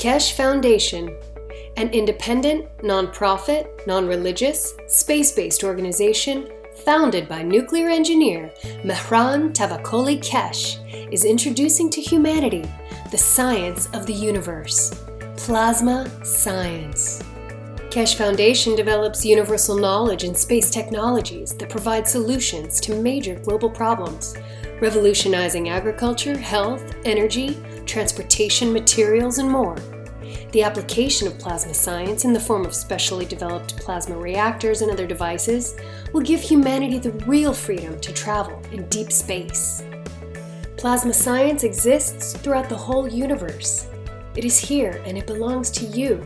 Keshe Foundation, an independent, non-profit, non-religious, space-based organization founded by nuclear engineer Mehran Tavakoli Keshe, is introducing to humanity the science of the universe, plasma science. Keshe Foundation develops universal knowledge in space technologies that provide solutions to major global problems, revolutionizing agriculture, health, energy, transportation, materials, and more. The application of plasma science in the form of specially developed plasma reactors and other devices will give humanity the real freedom to travel in deep space. Plasma science exists throughout the whole universe. It is here and it belongs to you.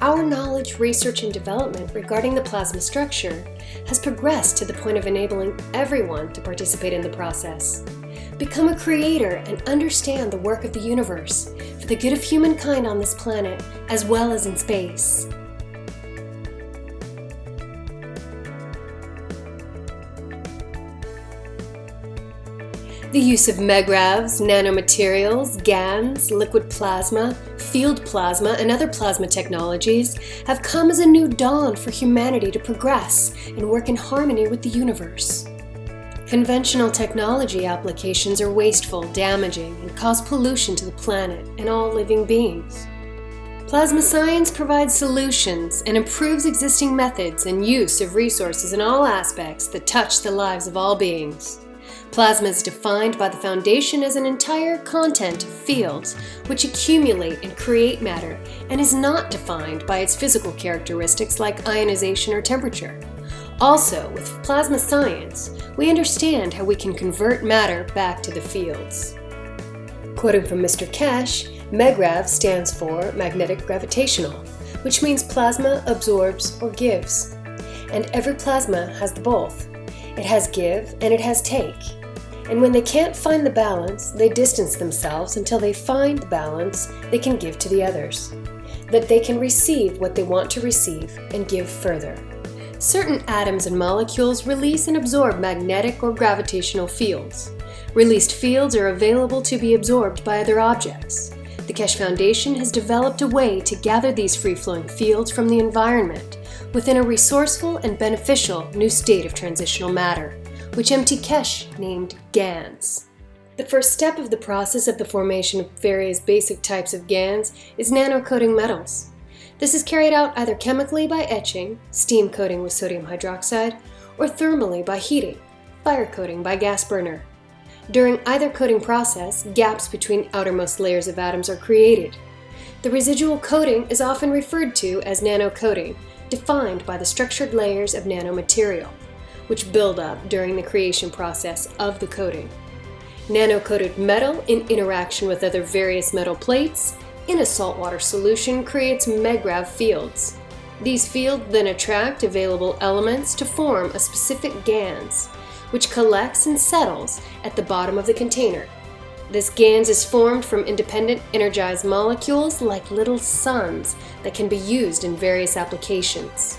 Our knowledge, research, and development regarding the plasma structure has progressed to the point of enabling everyone to participate in the process. Become a creator and understand the work of the universe for the good of humankind on this planet as well as in space. The use of megravs, nanomaterials, GANs, liquid plasma, field plasma, and other plasma technologies have come as a new dawn for humanity to progress and work in harmony with the universe. Conventional technology applications are wasteful, damaging, and cause pollution to the planet and all living beings. Plasma science provides solutions and improves existing methods and use of resources in all aspects that touch the lives of all beings. Plasma is defined by the Foundation as an entire content of fields which accumulate and create matter and is not defined by its physical characteristics like ionization or temperature. Also, with plasma science, we understand how we can convert matter back to the fields. Quoting from Mr. Keshe, MEGRAV stands for magnetic gravitational, which means plasma absorbs or gives. And every plasma has the both. It has give and it has take. And when they can't find the balance, they distance themselves until they find the balance they can give to the others, that they can receive what they want to receive and give further. Certain atoms and molecules release and absorb magnetic or gravitational fields. Released fields are available to be absorbed by other objects. The Keshe Foundation has developed a way to gather these free-flowing fields from the environment within a resourceful and beneficial new state of transitional matter, which M.T. Keshe named GANs. The first step of the process of the formation of various basic types of GANs is nano-coating metals. This is carried out either chemically by etching, steam coating with sodium hydroxide, or thermally by heating, fire coating by gas burner. During either coating process, gaps between outermost layers of atoms are created. The residual coating is often referred to as nano-coating, defined by the structured layers of nanomaterial, which build up during the creation process of the coating. Nano-coated metal in interaction with other various metal plates in a saltwater solution creates MEGRAV fields. These fields then attract available elements to form a specific GANs, which collects and settles at the bottom of the container. This GANs is formed from independent energized molecules like little suns that can be used in various applications.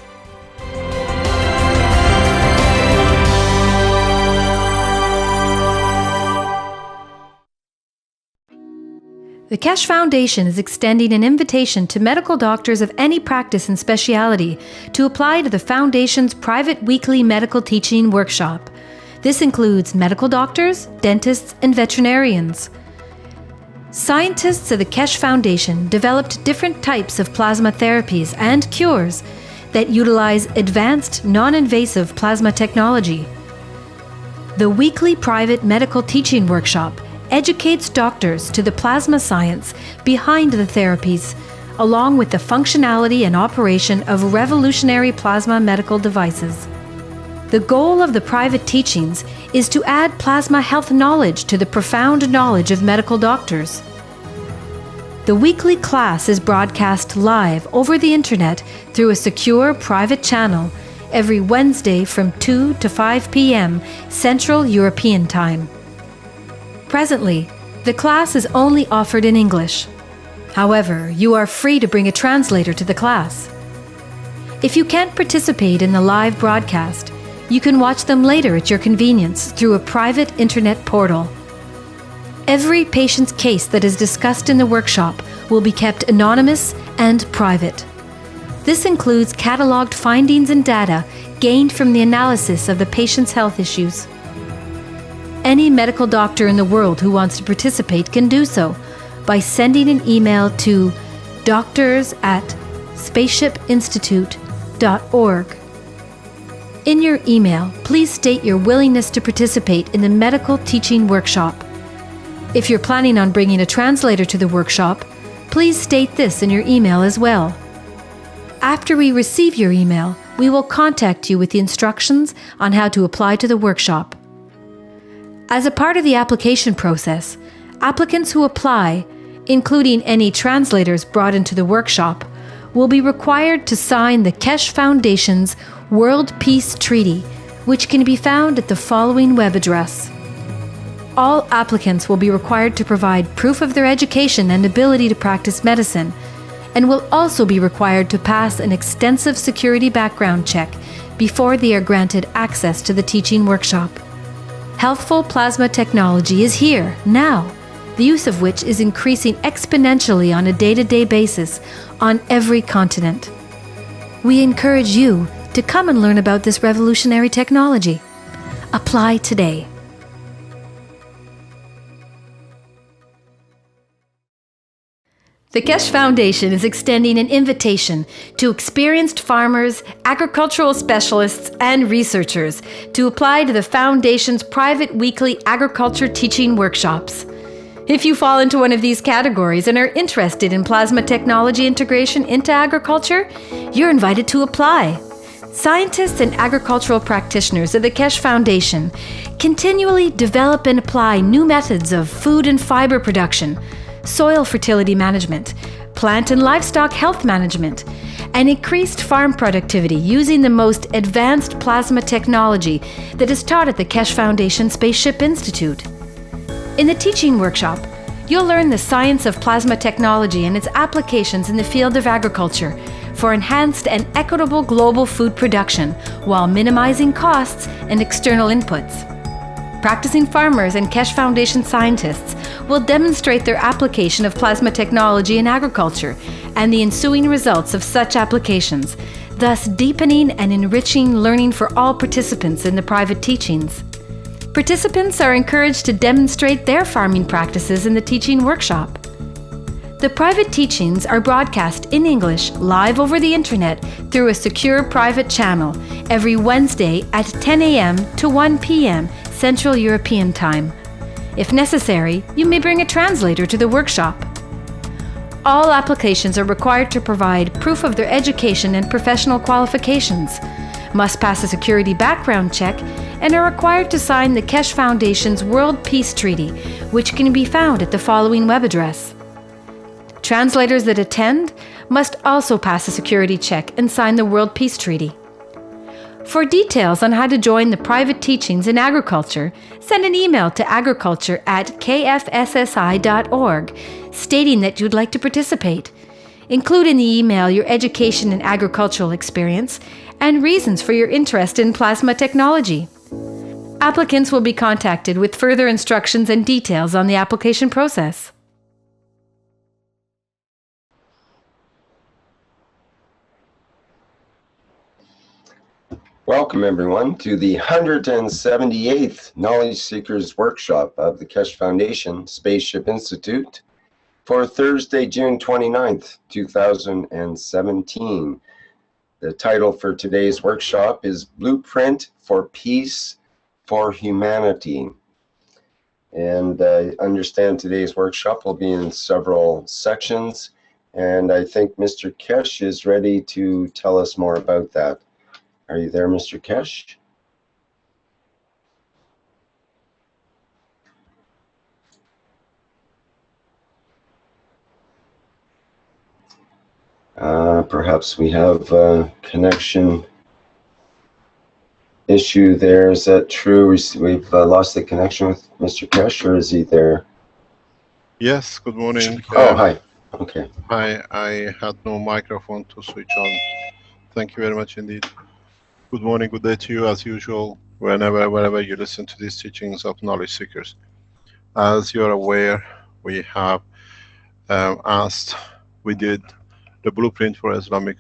The Keshe Foundation is extending an invitation to medical doctors of any practice and specialty to apply to the Foundation's private weekly medical teaching workshop. This includes medical doctors, dentists, and veterinarians. Scientists of the Keshe Foundation developed different types of plasma therapies and cures that utilize advanced, non-invasive plasma technology. The weekly private medical teaching workshop educates doctors to the plasma science behind the therapies, along with the functionality and operation of revolutionary plasma medical devices. The goal of the private teachings is to add plasma health knowledge to the profound knowledge of medical doctors. The weekly class is broadcast live over the internet through a secure private channel every Wednesday from 2 to 5 p.m. Central European Time. Presently, the class is only offered in English. However, you are free to bring a translator to the class. If you can't participate in the live broadcast, you can watch them later at your convenience through a private internet portal. Every patient's case that is discussed in the workshop will be kept anonymous and private. This includes cataloged findings and data gained from the analysis of the patient's health issues. Any medical doctor in the world who wants to participate can do so by sending an email to doctors@spaceshipinstitute.org. In your email, please state your willingness to participate in the medical teaching workshop. If you're planning on bringing a translator to the workshop, please state this in your email as well. After we receive your email, we will contact you with the instructions on how to apply to the workshop. As a part of the application process, applicants who apply, including any translators brought into the workshop, will be required to sign the Keshe Foundation's World Peace Treaty, which can be found at the following web address. All applicants will be required to provide proof of their education and ability to practice medicine, and will also be required to pass an extensive security background check before they are granted access to the teaching workshop. Healthful plasma technology is here, now, the use of which is increasing exponentially on a day-to-day basis on every continent. We encourage you to come and learn about this revolutionary technology. Apply today. The Keshe Foundation is extending an invitation to experienced farmers, agricultural specialists, and researchers to apply to the Foundation's private weekly agriculture teaching workshops. If you fall into one of these categories and are interested in plasma technology integration into agriculture, you're invited to apply. Scientists and agricultural practitioners of the Keshe Foundation continually develop and apply new methods of food and fiber production, soil fertility management, plant and livestock health management, and increased farm productivity using the most advanced plasma technology that is taught at the Keshe Foundation Spaceship Institute. In the teaching workshop, you'll learn the science of plasma technology and its applications in the field of agriculture for enhanced and equitable global food production while minimizing costs and external inputs. Practicing farmers and Keshe Foundation scientists will demonstrate their application of plasma technology in agriculture and the ensuing results of such applications, thus deepening and enriching learning for all participants in the private teachings. Participants are encouraged to demonstrate their farming practices in the teaching workshop. The private teachings are broadcast in English live over the internet through a secure private channel every Wednesday at 10 a.m. to 1 p.m. Central European Time. If necessary, you may bring a translator to the workshop. All applications are required to provide proof of their education and professional qualifications, must pass a security background check, and are required to sign the Keshe Foundation's World Peace Treaty, which can be found at the following web address. Translators that attend must also pass a security check and sign the World Peace Treaty. For details on how to join the private teachings in agriculture, send an email to agriculture@kfssi.org stating that you'd like to participate. Include in the email your education and agricultural experience and reasons for your interest in plasma technology. Applicants will be contacted with further instructions and details on the application process. Welcome, everyone, to the 178th Knowledge Seekers Workshop of the Keshe Foundation Spaceship Institute for Thursday, June 29th, 2017. The title for today's workshop is Blueprint for Peace for Humanity. And I understand today's workshop will be in several sections, and I think Mr. Keshe is ready to tell us more about that. Are you there, Mr. Keshe? Perhaps we have a connection issue there. Is that true? We've lost the connection with Mr. Keshe, or is he there? Yes, good morning. Oh, hi. Okay. Hi, I had no microphone to switch on. Thank you very much indeed. Good morning, good day to you as usual, wherever you listen to these teachings of Knowledge Seekers. As you're aware, we have as we did the blueprint for Islamic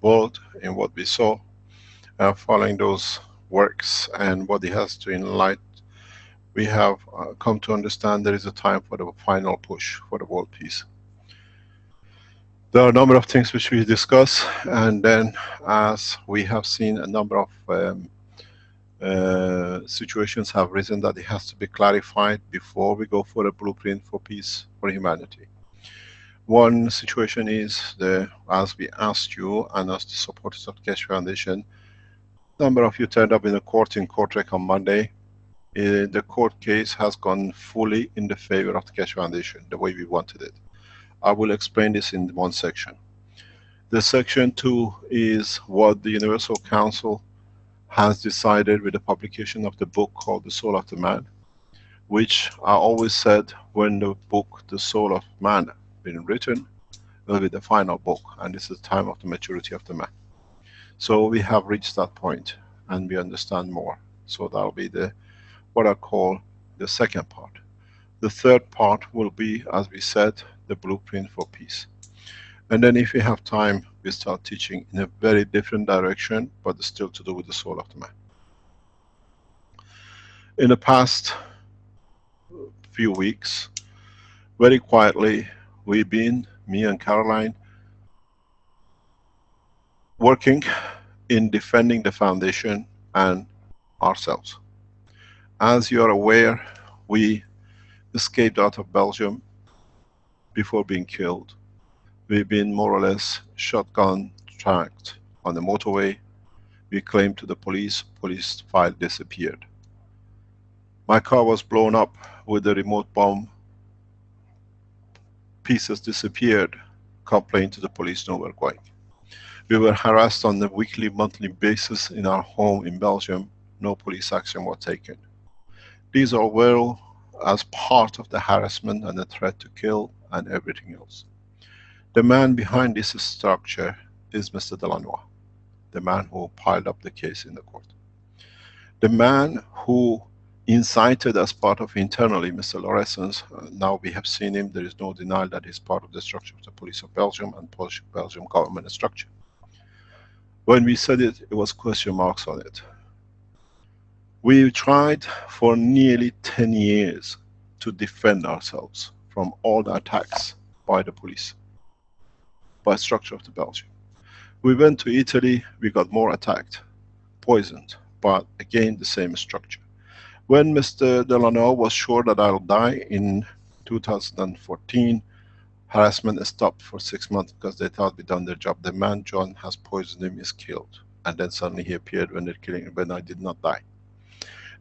world in what we saw, following those works and what it has to enlighten, we have come to understand there is a time for the final push for the world peace. There are a number of things which we discuss, and then as we have seen, a number of situations have risen that it has to be clarified before we go for a blueprint for peace for humanity. One situation is, as we asked you and as the supporters of Keshe Foundation, a number of you turned up in the court in Kortrijk on Monday. The court case has gone fully in the favor of the Keshe Foundation, the way we wanted it. I will explain this in one section. The section 2 is what the Universal Council has decided with the publication of the book called The Soul of the Man, which I always said when the book The Soul of Man been written, will be the final book, and this is the time of the maturity of the man. So we have reached that point and we understand more. So that will be what I call the second part. The third part will be, as we said, the blueprint for peace. And then if we have time, we start teaching in a very different direction, but still to do with the soul of the man. In the past few weeks, very quietly, we've been, me and Caroline, working in defending the foundation and ourselves. As you are aware, we escaped out of Belgium before being killed. We've been more or less shotgun tracked on the motorway. We claimed to the police file disappeared. My car was blown up with the remote bomb. Pieces disappeared. Complained to the police, nowhere going. We were harassed on a weekly, monthly basis in our home in Belgium. No police action was taken. These are well as part of the harassment and the threat to kill and everything else. The man behind this structure is Mr. Delannoy, the man who piled up the case in the court. The man who incited as part of internally Mr. Lauressens, now we have seen him, there is no denial that he's part of the structure of the police of Belgium and Belgium government structure. When we said it, it was question marks on it. We tried for nearly 10 years to defend ourselves from all the attacks by the police, by structure of the Belgium. We went to Italy, we got more attacked, poisoned, but again the same structure. When Mr. Delannoy was sure that I'll die in 2014, harassment stopped for 6 months because they thought we'd done their job. The man John has poisoned him, is killed. And then suddenly he appeared when they're killing him, when I did not die.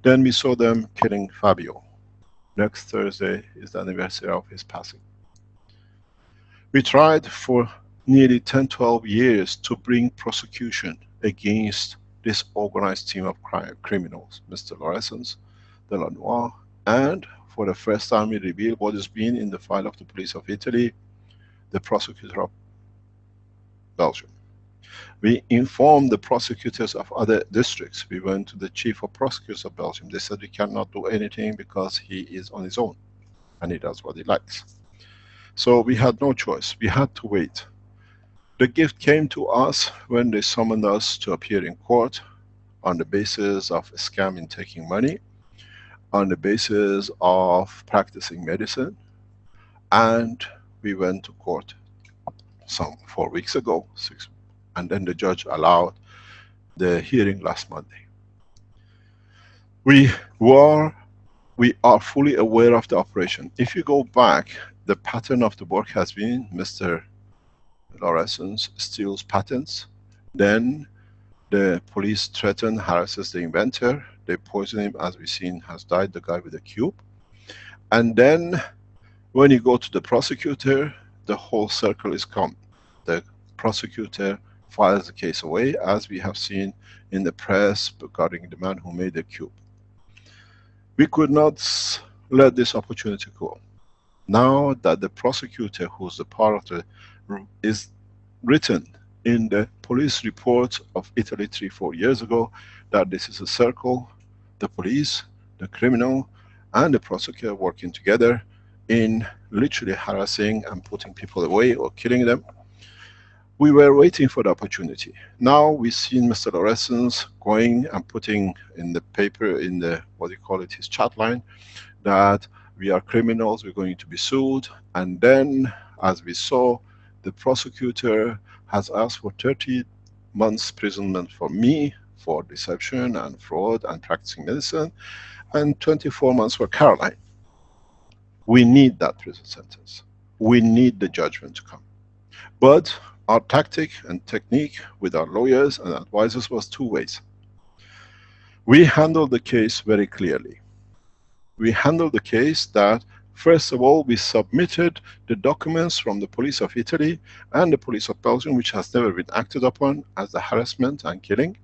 Then we saw them killing Fabio. Next Thursday is the anniversary of his passing. We tried for nearly 10-12 years to bring prosecution against this organized team of criminals, Mr. Lauressens, Delannoy, and for the first time we revealed what has been in the file of the police of Italy, the prosecutor of Belgium. We informed the prosecutors of other districts. We went to the chief of prosecutors of Belgium. They said we cannot do anything because he is on his own and he does what he likes. So we had no choice. We had to wait. The gift came to us when they summoned us to appear in court on the basis of scamming, taking money, on the basis of practicing medicine, and we went to court some 4 weeks ago, and then the judge allowed the hearing last Monday. We are fully aware of the operation. If you go back, the pattern of the work has been Mr. Lauressens steals patents, then the police threaten, harasses the inventor, they poison him, as we've seen has died, the guy with the cube. And then when you go to the prosecutor, the whole circle is come. The prosecutor files the case away, as we have seen in the press regarding the man who made the cube. We could not let this opportunity go. Now that the prosecutor, who's the part of the, is written in the police report of Italy 3-4 years ago, that this is a circle, the police, the criminal, and the prosecutor working together in literally harassing and putting people away or killing them. We were waiting for the opportunity. Now we've seen Mr. Lorenz going and putting in the paper, in the, what do you call it, his chat line, that we are criminals, we're going to be sued. And then, as we saw, the prosecutor has asked for 30 months imprisonment for me, for deception and fraud and practicing medicine, and 24 months for Caroline. We need that prison sentence. We need the judgment to come. But our tactic and technique with our lawyers and advisors was two ways. We handled the case very clearly. We handled the case that, first of all, we submitted the documents from the police of Italy and the police of Belgium, which has never been acted upon as the harassment and killing,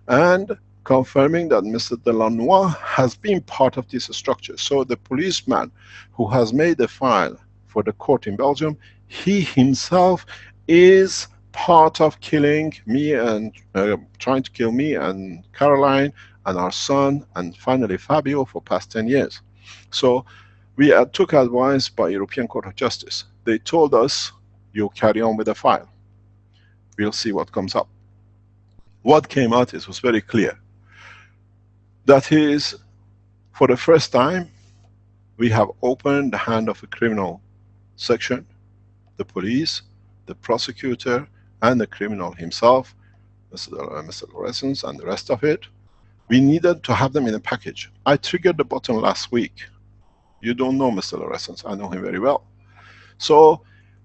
and confirming that Mr. Delannoy has been part of this structure. So the policeman who has made the file for the court in Belgium, he himself is part of killing me and trying to kill me and Caroline and our son and finally Fabio for past 10 years. So we took advice by European Court of Justice. They told us, you carry on with the file. We'll see what comes up. What came out was very clear. That is, for the first time, we have opened the hand of a criminal section, the police, the prosecutor, and the criminal himself, Mr. Lorenz and the rest of it. We needed to have them in a package. I triggered the button last week. You don't know Mr. Lorenz, I know him very well. So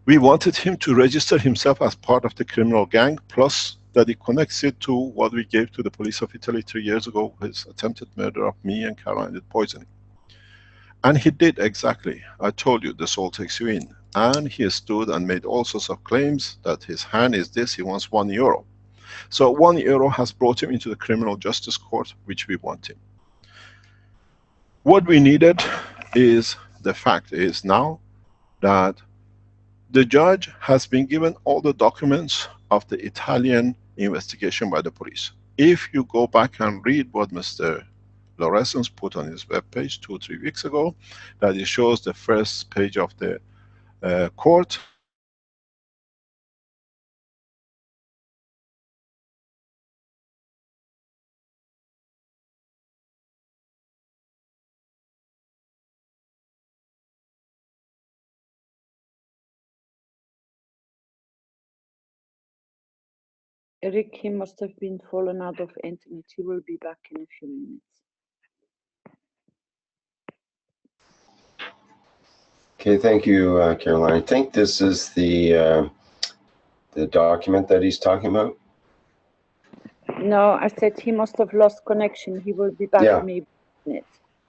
we wanted him to register himself as part of the criminal gang, plus that he connects it to what we gave to the police of Italy 3 years ago, his attempted murder of me and Caroline with poisoning. And he did exactly. I told you, the soul takes you in. And he stood and made all sorts of claims that his hand is this, he wants €1. So €1 has brought him into the criminal justice court, which we want him. What we needed is, the fact is now that the judge has been given all the documents of the Italian investigation by the police. If you go back and read what Mr. Lorenz put on his webpage 2 or 3 weeks ago, that it shows the first page of the court. Eric, he must have been fallen out of internet. He will be back in a few minutes. Okay, thank you, Caroline. I think this is the document that he's talking about. No, I said he must have lost connection. He will be back in maybe a minute.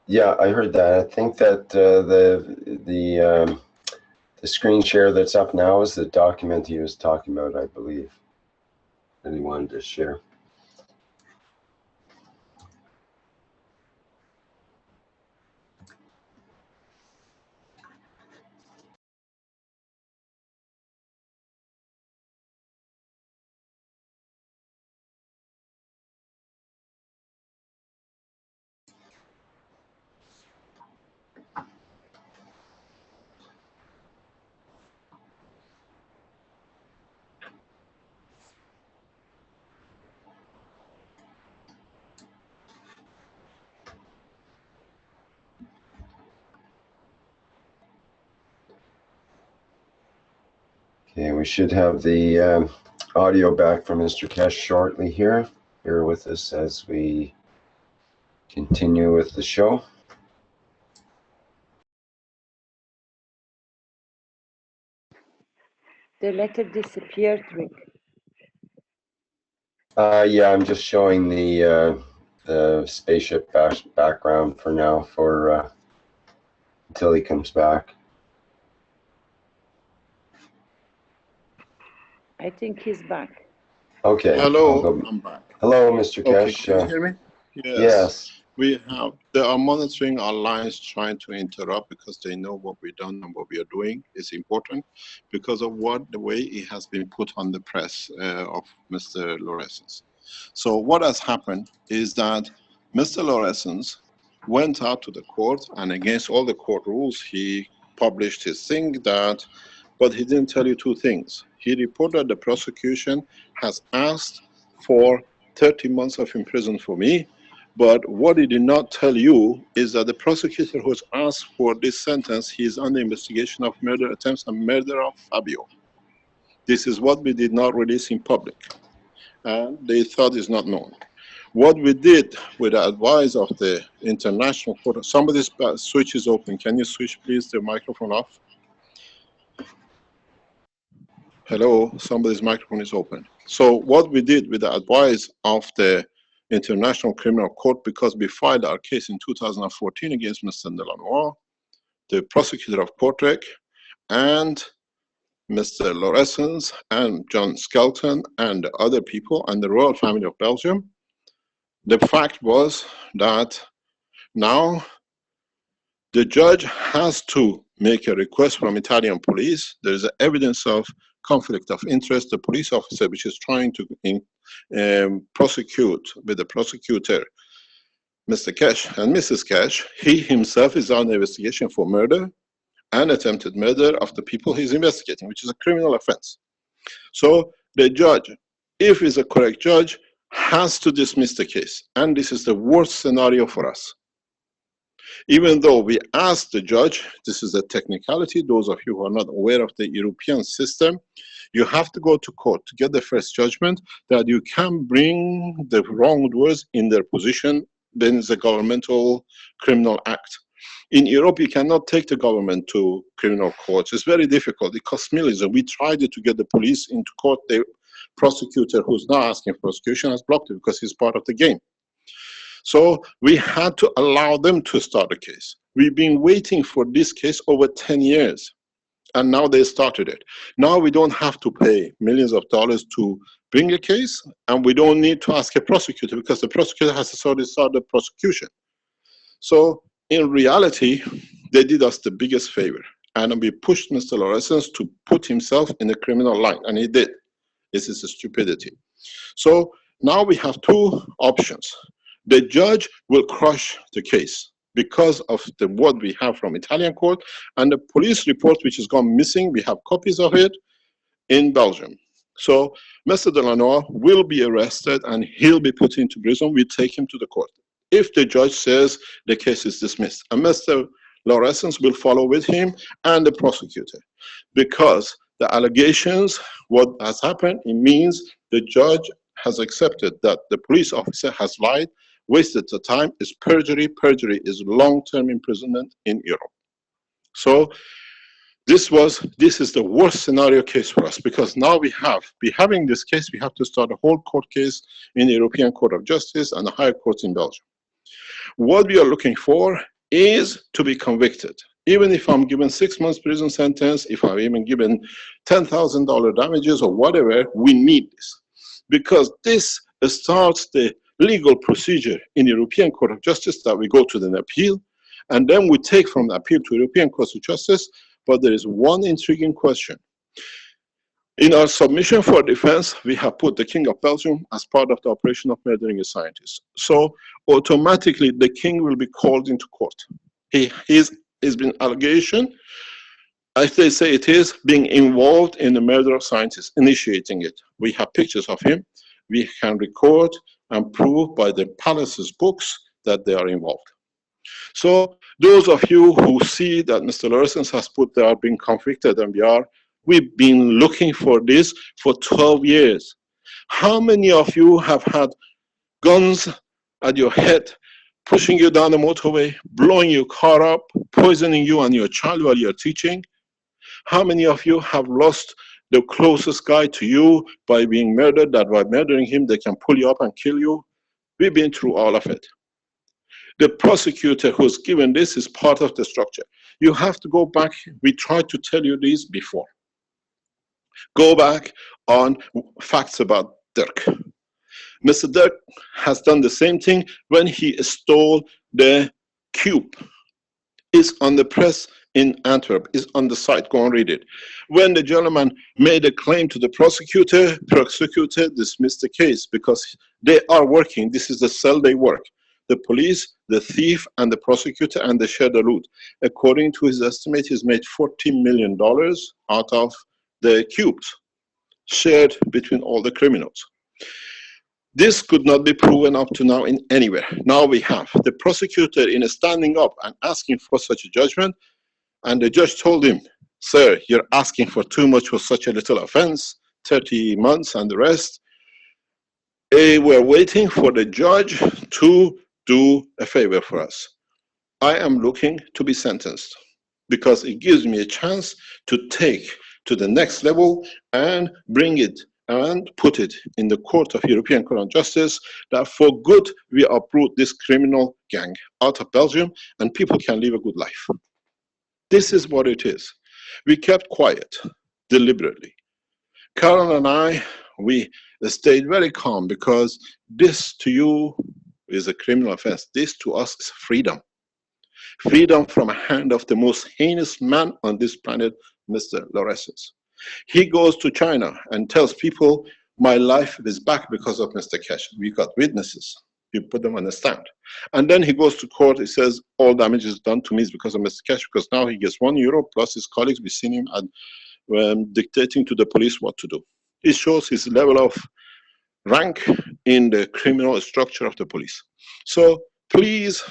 Yeah, I heard that. I think that the screen share that's up now is the document he was talking about, I believe, that he wanted to share. Okay, we should have the audio back from Mr. Keshe shortly here. Bear with us as we continue with the show. The letter disappeared, Rick. Yeah, I'm just showing the spaceship background for now, for until he comes back. I think he's back. Okay. Hello, I'm back. Hello, Mr. Keshe. Can you hear me? Yes. They are monitoring our lines, trying to interrupt because they know what we've done and what we are doing is important because of the way it has been put on the press of Mr. Lorenz. So what has happened is that Mr. Lorenz went out to the court and against all the court rules, he published his thing that, but he didn't tell you two things. He reported the prosecution has asked for 30 months of imprisonment for me, but what he did not tell you is that the prosecutor who has asked for this sentence, he is under investigation of murder attempts and murder of Fabio. This is what we did not release in public, and they thought is not known. What we did with the advice of the international court, somebody's switch is open. Can you switch please the microphone off? Hello, somebody's microphone is open. So what we did with the advice of the International Criminal Court, because we filed our case in 2014 against Mr. Delanois, the prosecutor of Kortrijk, and Mr. Loresens, and John Skelton, and the other people, and the royal family of Belgium, the fact was that now the judge has to make a request from Italian police. There is evidence of conflict of interest. The police officer which is trying to prosecute with the prosecutor, Mr. Keshe and Mrs. Keshe, he himself is on investigation for murder and attempted murder of the people he's investigating, which is a criminal offense. So the judge, if he's a correct judge, has to dismiss the case. And this is the worst scenario for us. Even though we asked the judge, this is a technicality, those of you who are not aware of the European system, you have to go to court to get the first judgment that you can bring the wrongdoers in their position, then it's a governmental criminal act. In Europe, you cannot take the government to criminal courts. It's very difficult. It costs millions. And we tried to get the police into court. The prosecutor who's now asking for prosecution has blocked it because he's part of the game. So we had to allow them to start a case. We've been waiting for this case over 10 years. And now they started it. Now we don't have to pay millions of dollars to bring a case, and we don't need to ask a prosecutor because the prosecutor has already started the prosecution. So in reality, they did us the biggest favor. And we pushed Mr. Loresens to put himself in the criminal line, and he did. This is a stupidity. So now we have two options. The judge will crush the case because of what we have from Italian court, and the police report which has gone missing, we have copies of it in Belgium. So Mr. Delanois will be arrested and he'll be put into prison. We take him to the court. If the judge says the case is dismissed, and Mr. Loresens will follow with him and the prosecutor, because the allegations, what has happened, it means the judge has accepted that the police officer has lied, wasted the time, is perjury. Perjury is long-term imprisonment in Europe. So this is the worst scenario case for us, because now having this case, we have to start a whole court case in the European Court of Justice and the higher courts in Belgium. What we are looking for is to be convicted. Even if I'm given 6 months prison sentence, if I'm even given $10,000 damages or whatever, we need this. Because this starts the legal procedure in the European Court of Justice that we go to the appeal, and then we take from the appeal to European Court of Justice. But there is one intriguing question. In our submission for defense, we have put the King of Belgium as part of the operation of murdering a scientist. So automatically the King will be called into court. He's been allegation, as they say it is, being involved in the murder of scientists, initiating it. We have pictures of him. We can record and prove by the palace's books that they are involved. So those of you who see that Mr. Loresens has put they are being convicted, and we've been looking for this for 12 years. How many of you have had guns at your head, pushing you down the motorway, blowing your car up, poisoning you and your child while you're teaching? How many of you have lost the closest guy to you by being murdered, that by murdering him they can pull you up and kill you? We've been through all of it. The prosecutor who's given this is part of the structure. You have to go back. We tried to tell you this before. Go back on facts about Dirk. Mr. Dirk has done the same thing when he stole the cube. It's on the press in Antwerp, is on the site, go and read it. When the gentleman made a claim to the prosecutor dismissed the case because they are working, this is the cell they work. the police, the thief, and the prosecutor, and they share the loot. According to his estimate, he's made $40 million out of the cubes, shared between all the criminals. This could not be proven up to now in anywhere. Now we have the prosecutor in standing up and asking for such a judgment, and the judge told him, sir, you're asking for too much for such a little offense, 30 months and the rest. We're waiting for the judge to do a favor for us. I am looking to be sentenced because it gives me a chance to take to the next level and bring it and put it in the Court of European Court of Justice that for good we uproot this criminal gang out of Belgium and people can live a good life. This is what it is. We kept quiet deliberately. Carol and I, we stayed very calm because this to you is a criminal offense. This to us is freedom. Freedom from the hand of the most heinous man on this planet, Mr. Lorenz. He goes to China and tells people, my life is back because of Mr. Keshe. We got witnesses. We put them on the stand. And then he goes to court. He says, all damage is done to me is because of Mr. Keshe, because now he gets €1 plus his colleagues. We've seen him dictating to the police what to do. It shows his level of rank in the criminal structure of the police. So please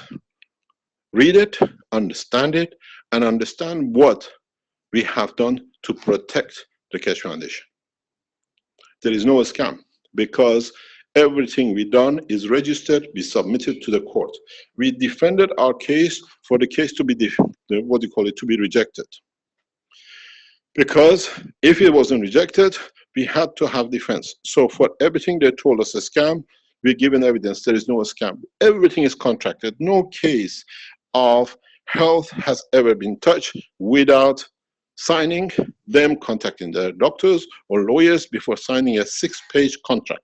read it, understand it, and understand what we have done to protect the Keshe Foundation. There is no scam because everything we done is registered, we submitted to the court. We defended our case for the case to be, to be rejected. Because if it wasn't rejected, we had to have defense. So for everything they told us a scam, we're given evidence there is no scam. Everything is contracted. No case of health has ever been touched without signing, them contacting their doctors or lawyers before signing a 6-page contract.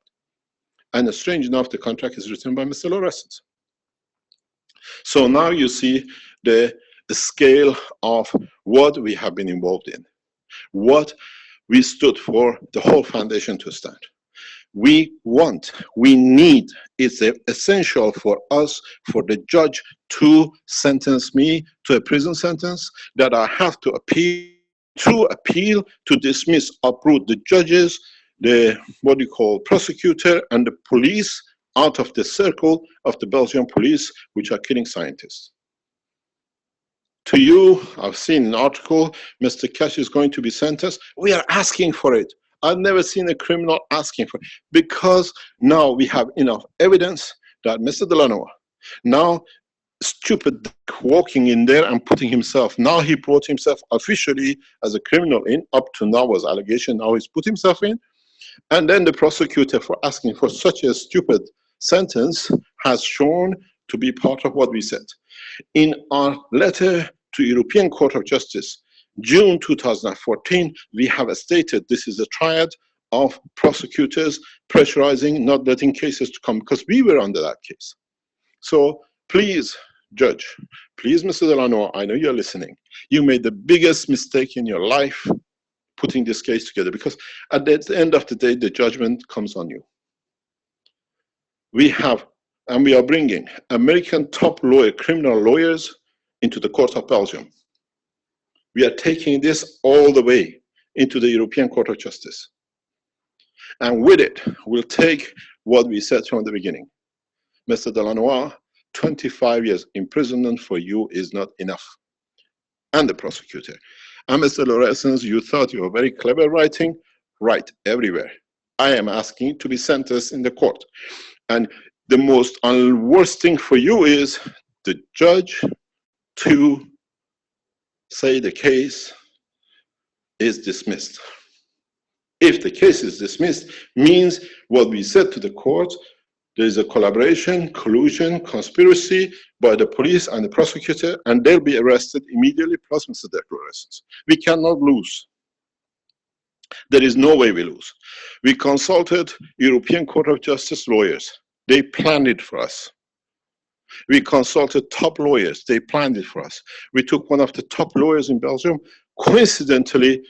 And strange enough, the contract is written by Mr. Lorenz. So now you see the scale of what we have been involved in, what we stood for the whole foundation to stand. We need, it's essential for us, for the judge to sentence me to a prison sentence that I have to appeal, through appeal to dismiss, uproot the judges, the prosecutor and the police out of the circle of the Belgian police, which are killing scientists. To you, I've seen an article, Mr. Keshe is going to be sentenced. We are asking for it. I've never seen a criminal asking for it because now we have enough evidence that Mr. Delanois, now stupid walking in there and putting himself, now he brought himself officially as a criminal in, up to now was allegation, now he's put himself in. And then the prosecutor for asking for such a stupid sentence has shown to be part of what we said. In our letter to European Court of Justice, June 2014, we have stated this is a triad of prosecutors pressurizing, not letting cases to come, because we were under that case. So please, judge, please, Mr. Delanois, I know you're listening. You made the biggest mistake in your life putting this case together, because at the end of the day, the judgment comes on you. We have, and we are bringing American top lawyer, criminal lawyers into the Court of Belgium. We are taking this all the way into the European Court of Justice. And with it, we'll take what we said from the beginning. Mr. Delanois, 25 years imprisonment for you is not enough. And the prosecutor. And Mr. Lorenz, you thought you were very clever writing, right everywhere. I am asking to be sentenced in the court. And the most worst thing for you is the judge to say the case is dismissed. If the case is dismissed, means what we said to the court, there is a collaboration, collusion, conspiracy by the police and the prosecutor, and they'll be arrested immediately, plus Mr. Lorenz. We cannot lose. There is no way we lose. We consulted European Court of Justice lawyers. They planned it for us. We consulted top lawyers. They planned it for us. We took one of the top lawyers in Belgium, coincidentally,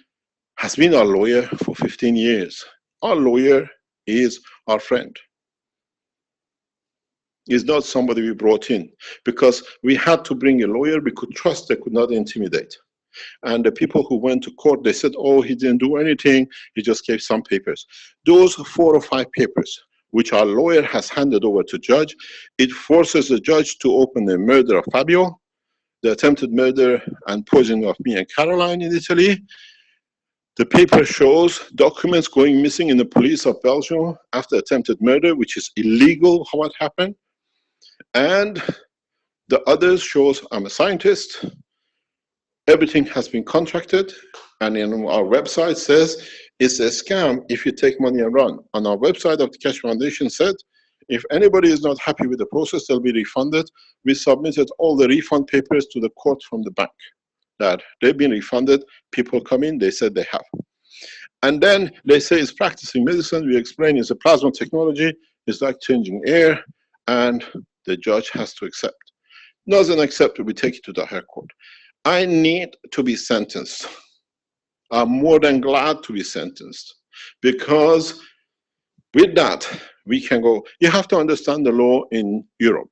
has been our lawyer for 15 years. Our lawyer is our friend. Is not somebody we brought in, because we had to bring a lawyer we could trust, they could not intimidate. And the people who went to court, they said, oh, he didn't do anything, he just gave some papers. Those 4 or 5 papers, which our lawyer has handed over to judge, it forces the judge to open the murder of Fabio, the attempted murder and poisoning of me and Caroline in Italy. The paper shows documents going missing in the police of Belgium after attempted murder, which is illegal how it happened. And the others shows I'm a scientist, everything has been contracted, and in our website says it's a scam if you take money and run. On our website of the Keshe Foundation said, if anybody is not happy with the process, they'll be refunded. We submitted all the refund papers to the court from the bank, that they've been refunded. People come in, they said they have. And then they say it's practicing medicine. We explain it's a plasma technology, it's like changing air, and the judge has to accept. Doesn't accept it, we take it to the higher court. I need to be sentenced. I'm more than glad to be sentenced, because with that, we can go. You have to understand the law in Europe.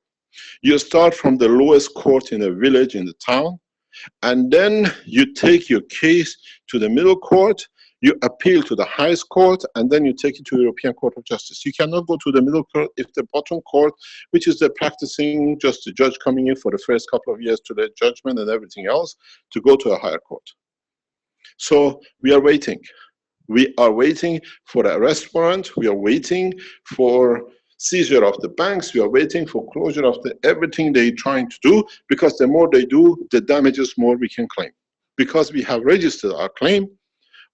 You start from the lowest court in a village, in the town, and then you take your case to the middle court, you appeal to the highest court, and then you take it to the European Court of Justice. You cannot go to the middle court if the bottom court, which is the practicing, just the judge coming in for the first couple of years to the judgment and everything else, to go to a higher court. So we are waiting. We are waiting for the arrest warrant. We are waiting for seizure of the banks. We are waiting for closure of everything they're trying to do, because the more they do, the damages more we can claim. Because we have registered our claim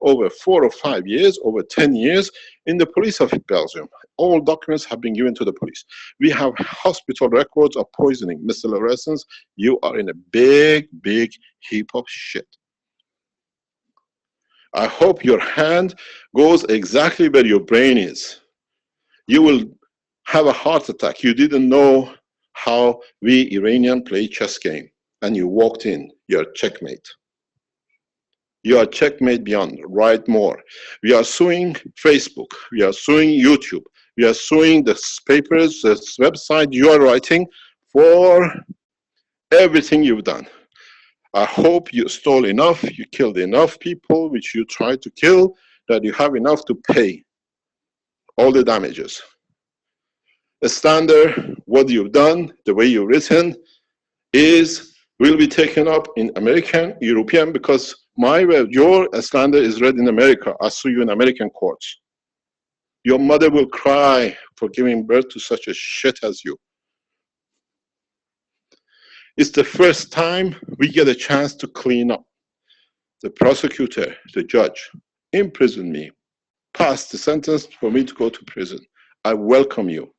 over 4 or 5 years, over 10 years, in the police of Belgium. All documents have been given to the police. We have hospital records of poisoning, Mr. Lorenz. You are in a big, big heap of shit. I hope your hand goes exactly where your brain is. You will have a heart attack. You didn't know how we Iranian play chess game, and you walked in, you're checkmate. You are checkmate beyond, write more. We are suing Facebook, we are suing YouTube, we are suing the papers, the website you are writing for everything you've done. I hope you stole enough, you killed enough people which you tried to kill, that you have enough to pay all the damages. The standard, what you've done, the way you've written, will be taken up in American, European, because your slander is read in America. I'll sue you in American courts. Your mother will cry for giving birth to such a shit as you. It's the first time we get a chance to clean up. The prosecutor, the judge, imprisoned me, passed the sentence for me to go to prison. I welcome you,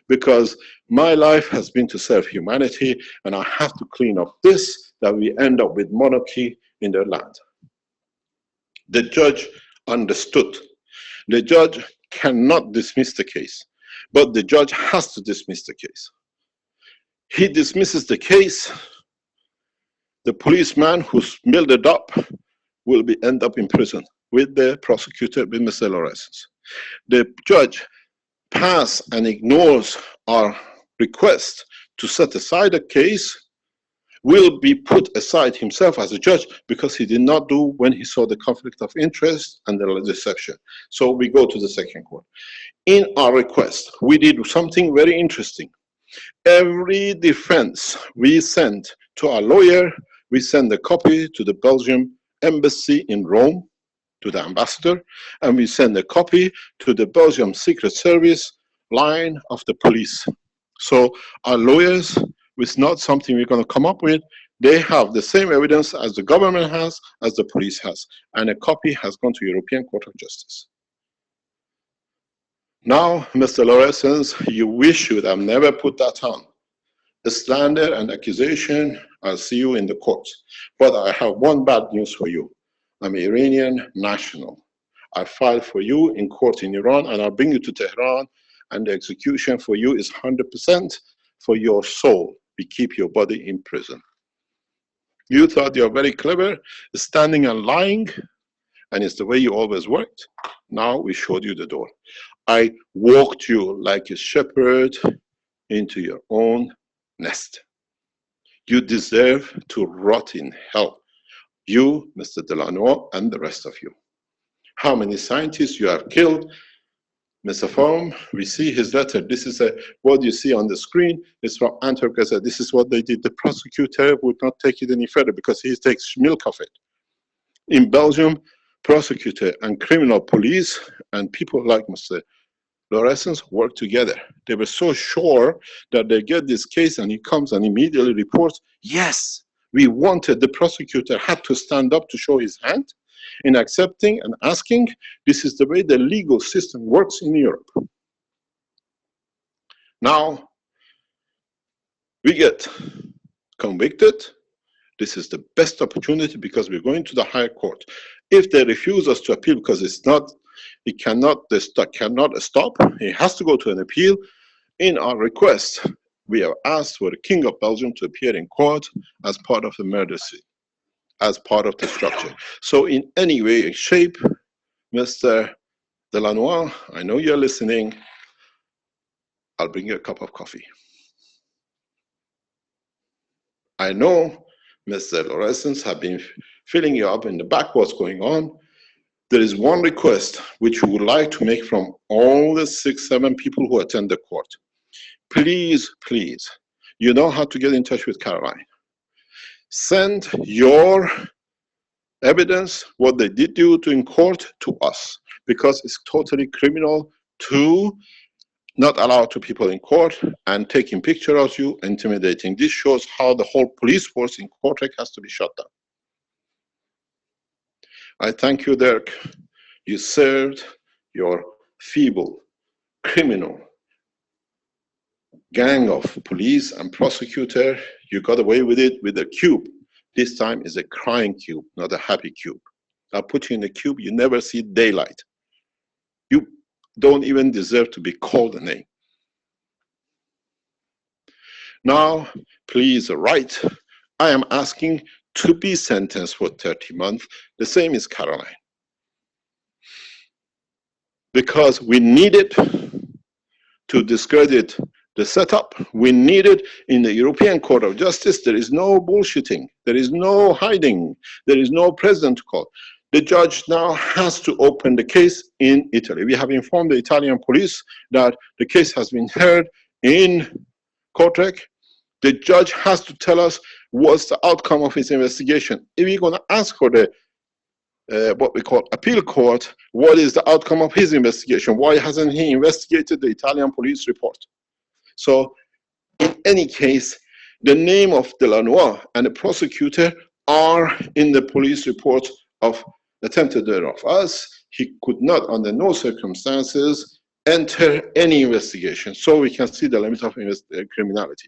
because my life has been to serve humanity, and I have to clean up this, that we end up with monarchy in their land. The judge understood. The judge cannot dismiss the case, but the judge has to dismiss the case. He dismisses the case, the policeman who smelled it up will end up in prison with the prosecutor, with Mr. Lorenz. The judge passes and ignores our request to set aside a case, will be put aside himself as a judge, because he did not do when he saw the conflict of interest and the deception. So we go to the second court. In our request, we did something very interesting. Every defense we sent to our lawyer, we send a copy to the Belgian embassy in Rome, to the ambassador, and we send a copy to the Belgium Secret Service line of the police. So our lawyers, it's not something we're going to come up with. They have the same evidence as the government has, as the police has, and a copy has gone to European Court of Justice. Now, Mr. Lorenz, you wish you would have never put that on. The slander and accusation, I'll see you in the courts. But I have one bad news for you. I'm an Iranian national. I filed for you in court in Iran, and I'll bring you to Tehran, and the execution for you is 100% for your soul. We keep your body in prison. You thought you're very clever, standing and lying, and it's the way you always worked. Now we showed you the door. I walked you like a shepherd into your own nest. You deserve to rot in hell. You, Mr. Delanois, and the rest of you. How many scientists you have killed? Mr. Form, we see his letter. This is what you see on the screen. It's from Antwerp Gazette. This is what they did. The prosecutor would not take it any further because he takes milk of it. In Belgium, prosecutor and criminal police and people like Mr. Lorentzens work together. They were so sure that they get this case, and he comes and immediately reports, yes, we wanted, the prosecutor had to stand up to show his hand in accepting and asking. This is the way the legal system works in Europe. Now, we get convicted. This is the best opportunity because we're going to the higher court. If they refuse us to appeal because it cannot stop, it has to go to an appeal. In our request, we have asked for the King of Belgium to appear in court as part of the murder scene, as part of the structure. So in any way, shape, Mr. Delanois, I know you're listening. I'll bring you a cup of coffee. I know Mr. Lorentzens have been filling you up in the back what's going on. There is one request which we would like to make from all the 6-7 people who attend the court. Please, please, you know how to get in touch with Caroline. Send your evidence, what they did do in court, to us, because it's totally criminal to not allow two people in court and taking pictures of you, intimidating. This shows how the whole police force in Kortrijk has to be shut down. I thank you, Dirk. You served your feeble, criminal gang of police and prosecutor. You got away with it with a cube. This time is a crying cube, not a happy cube. I'll put you in a cube, you never see daylight. You don't even deserve to be called a name. Now, please write. I am asking to be sentenced for 30 months. The same is Caroline. Because we need it to discredit the setup. We need it in the European Court of Justice. There is no bullshitting. There is no hiding. There is no president to call. The judge now has to open the case in Italy. We have informed the Italian police that the case has been heard in Kortrijk. The judge has to tell us what's the outcome of his investigation. If we're going to ask for the what we call appeal court, what is the outcome of his investigation? Why hasn't he investigated the Italian police report? So, in any case, the name of Delanois and the prosecutor are in the police report of attempted murder of us. He could not, under no circumstances, enter any investigation. So we can see the limit of criminality.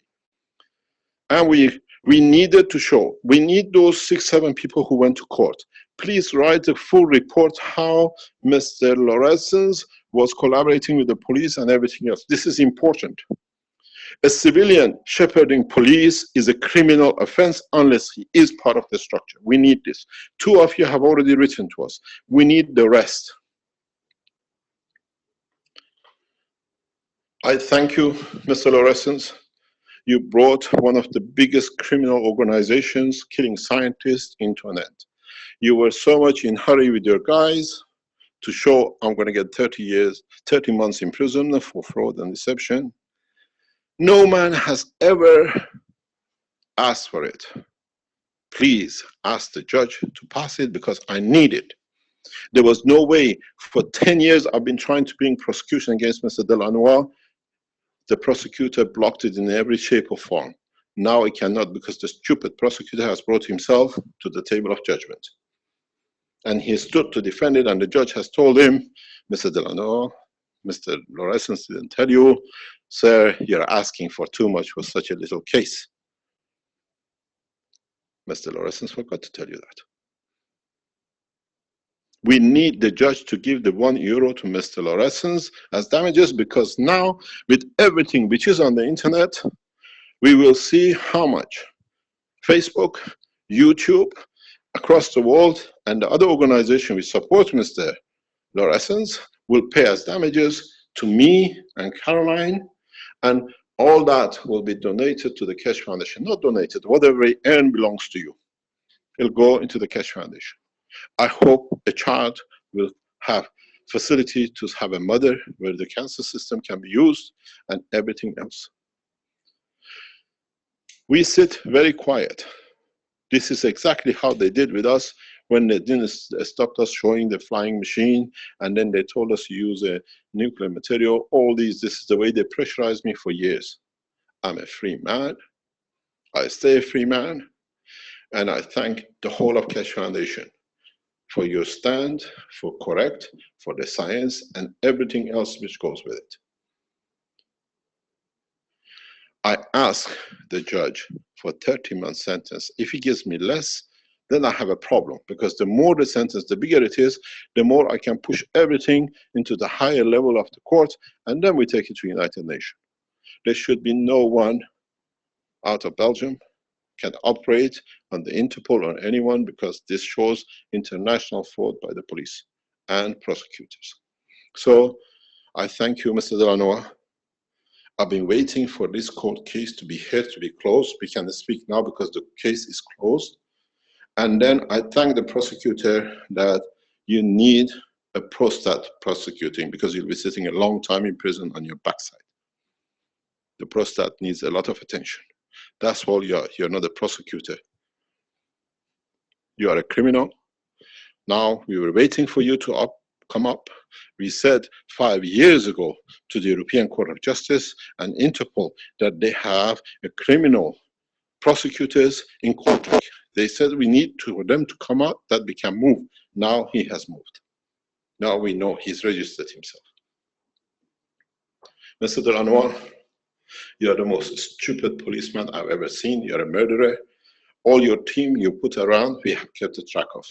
And we needed to show, we need those 6-7 people who went to court. Please write the full report how Mr. Lorentzens was collaborating with the police and everything else. This is important. A civilian shepherding police is a criminal offense unless he is part of the structure. We need this. 2 of you have already written to us. We need the rest. I thank you, Mr. Lorentzens. You brought one of the biggest criminal organizations killing scientists into an end. You were so much in hurry with your guys to show I'm going to get 30 months imprisonment for fraud and deception. No man has ever asked for it. Please ask the judge to pass it because I need it. There was no way. For 10 years I've been trying to bring prosecution against Mr. Delanois. The prosecutor blocked it in every shape or form. Now it cannot because the stupid prosecutor has brought himself to the table of judgment. And he stood to defend it, and the judge has told him, Mr. Delanois, Mr. Lorentzens didn't tell you, sir, you're asking for too much for such a little case. Mr. Lorentzens forgot to tell you that. We need the judge to give the €1 to Mr. Lorentzens as damages, because now, with everything which is on the internet, we will see how much Facebook, YouTube, across the world, and the other organization which support Mr. Lorentzens will pay as damages to me and Caroline and All that will be donated to the Keshe Foundation. Not donated, whatever you earn belongs to you. It'll go into the Keshe Foundation. I hope a child will have facility to have a mother where the cancer system can be used and everything else. We sit very quiet. This is exactly how they did with us when they didn't stop us showing the flying machine, and then they told us to use a nuclear material. All these, this is the way they pressurized me for years. I'm a free man. I stay a free man. And I thank the whole of Keshe Foundation for your stand, for correct, for the science, and everything else which goes with it. I ask the judge for 30-month sentence. If he gives me less, then I have a problem, because the more the sentence, the bigger it is, the more I can push everything into the higher level of the court, and then we take it to United Nations. There should be no one out of Belgium can operate on the Interpol or anyone, because this shows international fraud by the police and prosecutors. So I thank you, Mr. Delanois. I've been waiting for this court case to be heard, to be closed. We can speak now because the case is closed. And then I thank the prosecutor that you need a prostate prosecuting, because you'll be sitting a long time in prison on your backside. The prostate needs a lot of attention. That's all you are. You're not a prosecutor. You are a criminal. Now we were waiting for you to come up. We said 5 years ago to the European Court of Justice and Interpol that they have a criminal prosecutors in court. They said we need for them to come out, that we can move. Now he has moved. Now we know he's registered himself. Mr. Delanois, you are the most stupid policeman I've ever seen. You're a murderer. All your team you put around, we have kept a track of.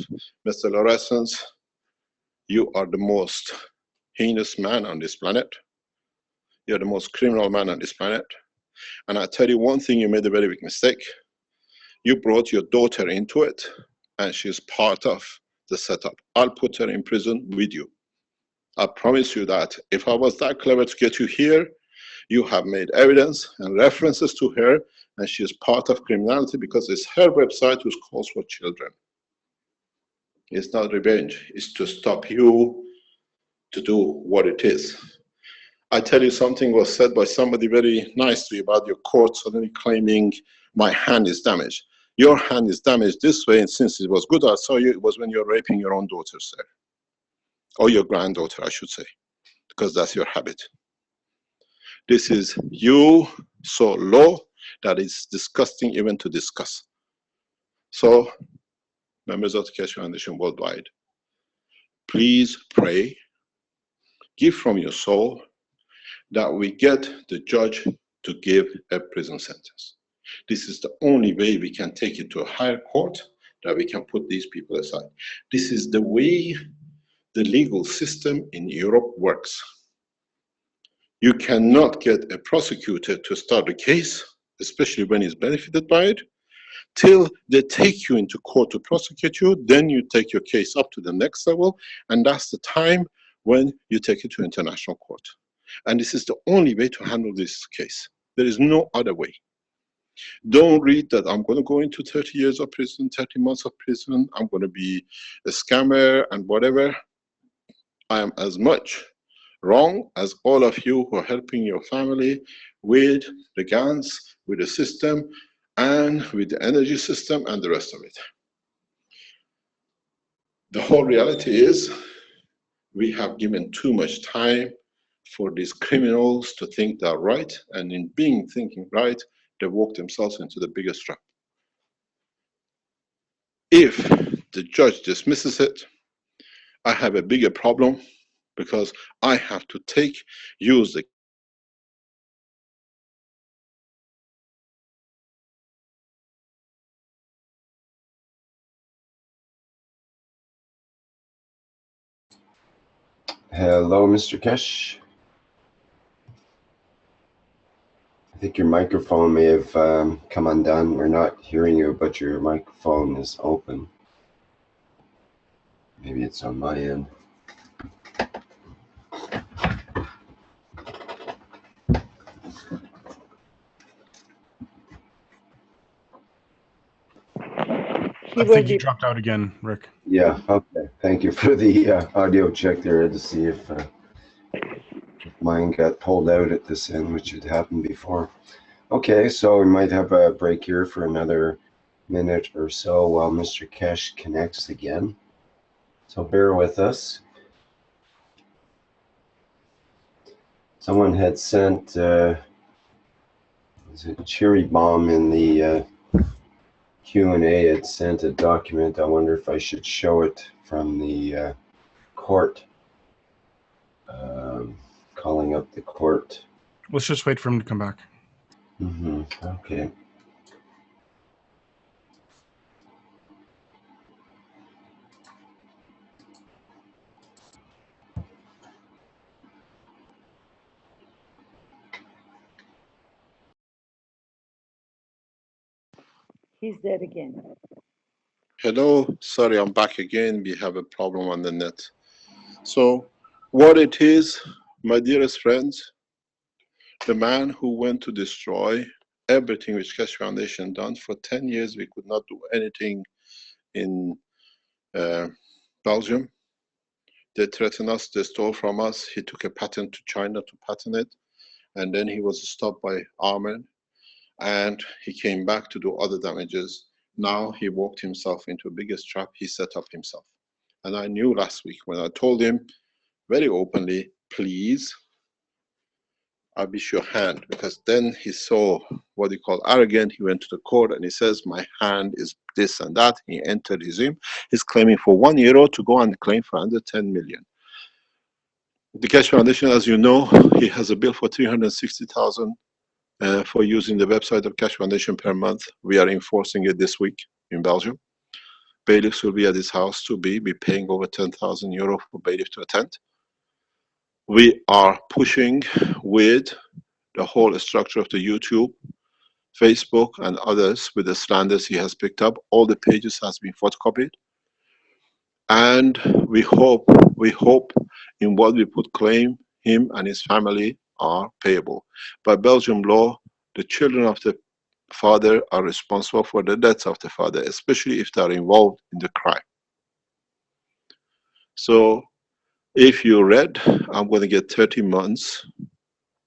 Mr. Lauressens, you are the most heinous man on this planet. You're the most criminal man on this planet. And I tell you one thing, you made a very big mistake. You brought your daughter into it, and she's part of the setup. I'll put her in prison with you. I promise you that. If I was that clever to get you here, you have made evidence and references to her, and she is part of criminality because it's her website which calls for children. It's not revenge. It's to stop you to do what it is. I tell you, something was said by somebody very nicely about your court suddenly claiming my hand is damaged. Your hand is damaged this way, and since it was good I saw you, it was when you're raping your own daughter, sir. Or your granddaughter, I should say, because that's your habit. This is you so low that it's disgusting even to discuss. So, members of the Keshe Foundation worldwide, please pray, give from your soul, that we get the judge to give a prison sentence. This is the only way we can take it to a higher court, that we can put these people aside. This is the way the legal system in Europe works. You cannot get a prosecutor to start a case, especially when he's benefited by it, till they take you into court to prosecute you. Then you take your case up to the next level, and that's the time when you take it to international court. And this is the only way to handle this case. There is no other way. Don't read that I'm going to go into 30 years of prison, 30 months of prison, I'm going to be a scammer and whatever. I am as much wrong as all of you who are helping your family with the guns, with the system, and with the energy system and the rest of it. The whole reality is we have given too much time for these criminals to think they're right, and in thinking right, they walk themselves into the biggest trap. If the judge dismisses it, I have a bigger problem, because I have to use the Hello, Mr. Keshe. I think your microphone may have come undone. We're not hearing you, but your microphone is open. Maybe it's on my end. He I will think be. you dropped out again, Rick. Yeah, okay. Thank you for the audio check there to see if mine got pulled out at this end, which had happened before. Okay, so we might have a break here for another minute or so while Mr. Keshe connects again. So bear with us. Someone had sent a cherry bomb in the Q&A had sent a document. I wonder if I should show it from the court, calling up the court. Let's just wait for him to come back. Okay. He's dead again. Hello, sorry, I'm back again. We have a problem on the net. So, what it is, my dearest friends, the man who went to destroy everything which Keshe Foundation done for 10 years, we could not do anything in Belgium. They threatened us, they stole from us. He took a patent to China to patent it, and then he was stopped by Armin, and he came back to do other damages. Now he walked himself into a biggest trap he set up himself. And I knew last week when I told him very openly, please, I wish your hand, because then he saw what he called arrogant. He went to the court and he says, my hand is this and that. He entered his name. He's claiming for €1 to go and claim for under 10 million. The Keshe Foundation, as you know, he has a bill for 360,000 for using the website of Keshe Foundation per month. We are enforcing it this week in Belgium. Bailiffs will be at his house to be paying over €10,000 for bailiff to attend. We are pushing with the whole structure of the YouTube, Facebook, and others with the slanders he has picked up. All the pages has been photocopied. And we hope in what we put claim, him and his family are payable. By Belgium law, the children of the father are responsible for the deaths of the father, especially if they are involved in the crime. So if you read, I'm going to get 30 months.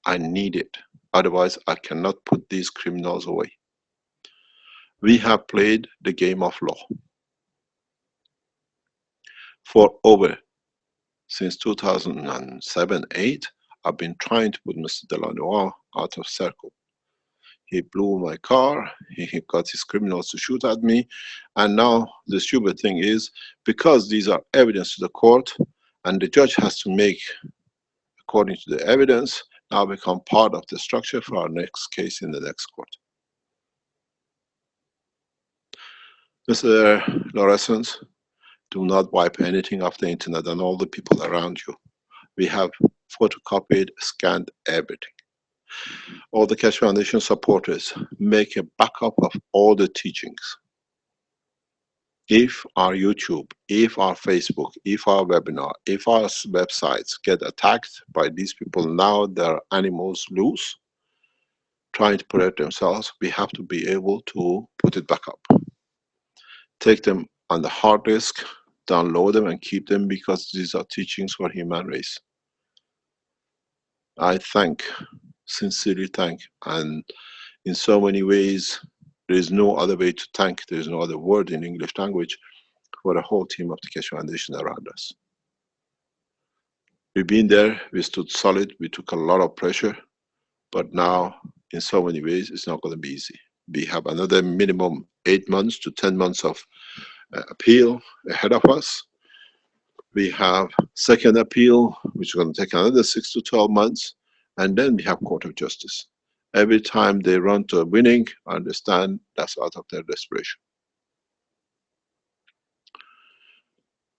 I need it. Otherwise, I cannot put these criminals away. We have played the game of law for since 2007-8. I've been trying to put Mr. Delanois out of circle. He blew my car, he got his criminals to shoot at me, and now the stupid thing is, because these are evidence to the court, and the judge has to make according to the evidence, now become part of the structure for our next case in the next court. Mr. Lorescence, do not wipe anything off the internet and all the people around you. We have photocopied, scanned everything. All the Keshe Foundation supporters, make a backup of all the teachings. If our YouTube, if our Facebook, if our webinar, if our websites get attacked by these people, now they're animals loose, trying to protect themselves, we have to be able to put it back up. Take them on the hard disk, download them and keep them, because these are teachings for human race. I sincerely thank, and in so many ways, there is no other way to thank, there is no other word in English language for the whole team of the Keshe Foundation around us. We've been there, we stood solid, we took a lot of pressure, but now, in so many ways, it's not going to be easy. We have another minimum 8 months to 10 months of appeal ahead of us. We have second appeal, which is going to take another 6 to 12 months, and then we have Court of Justice. Every time they run to a winning, I understand that's out of their desperation.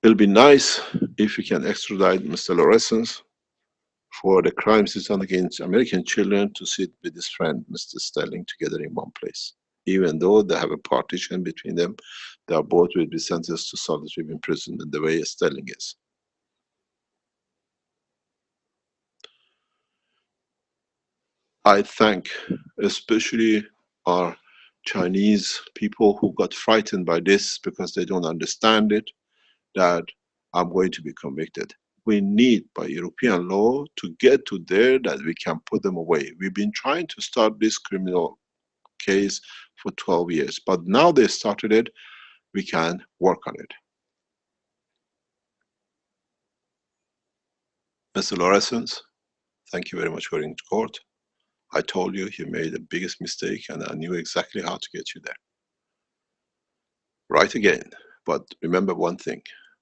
It'll be nice if we can extradite Mr. Lorescence for the crimes he's done against American children to sit with his friend, Mr. Sterling, together in one place. Even though they have a partition between them, they are both will be sentenced to solitary imprisonment the way Sterling is. I thank especially our Chinese people who got frightened by this because they don't understand it, that I'm going to be convicted. We need, by European law, to get to there that we can put them away. We've been trying to start this criminal case for 12 years, but now they started it, we can work on it. Mr. Lorenz, thank you very much for going to court. I told you you made the biggest mistake and I knew exactly how to get you there. Right again, but remember one thing.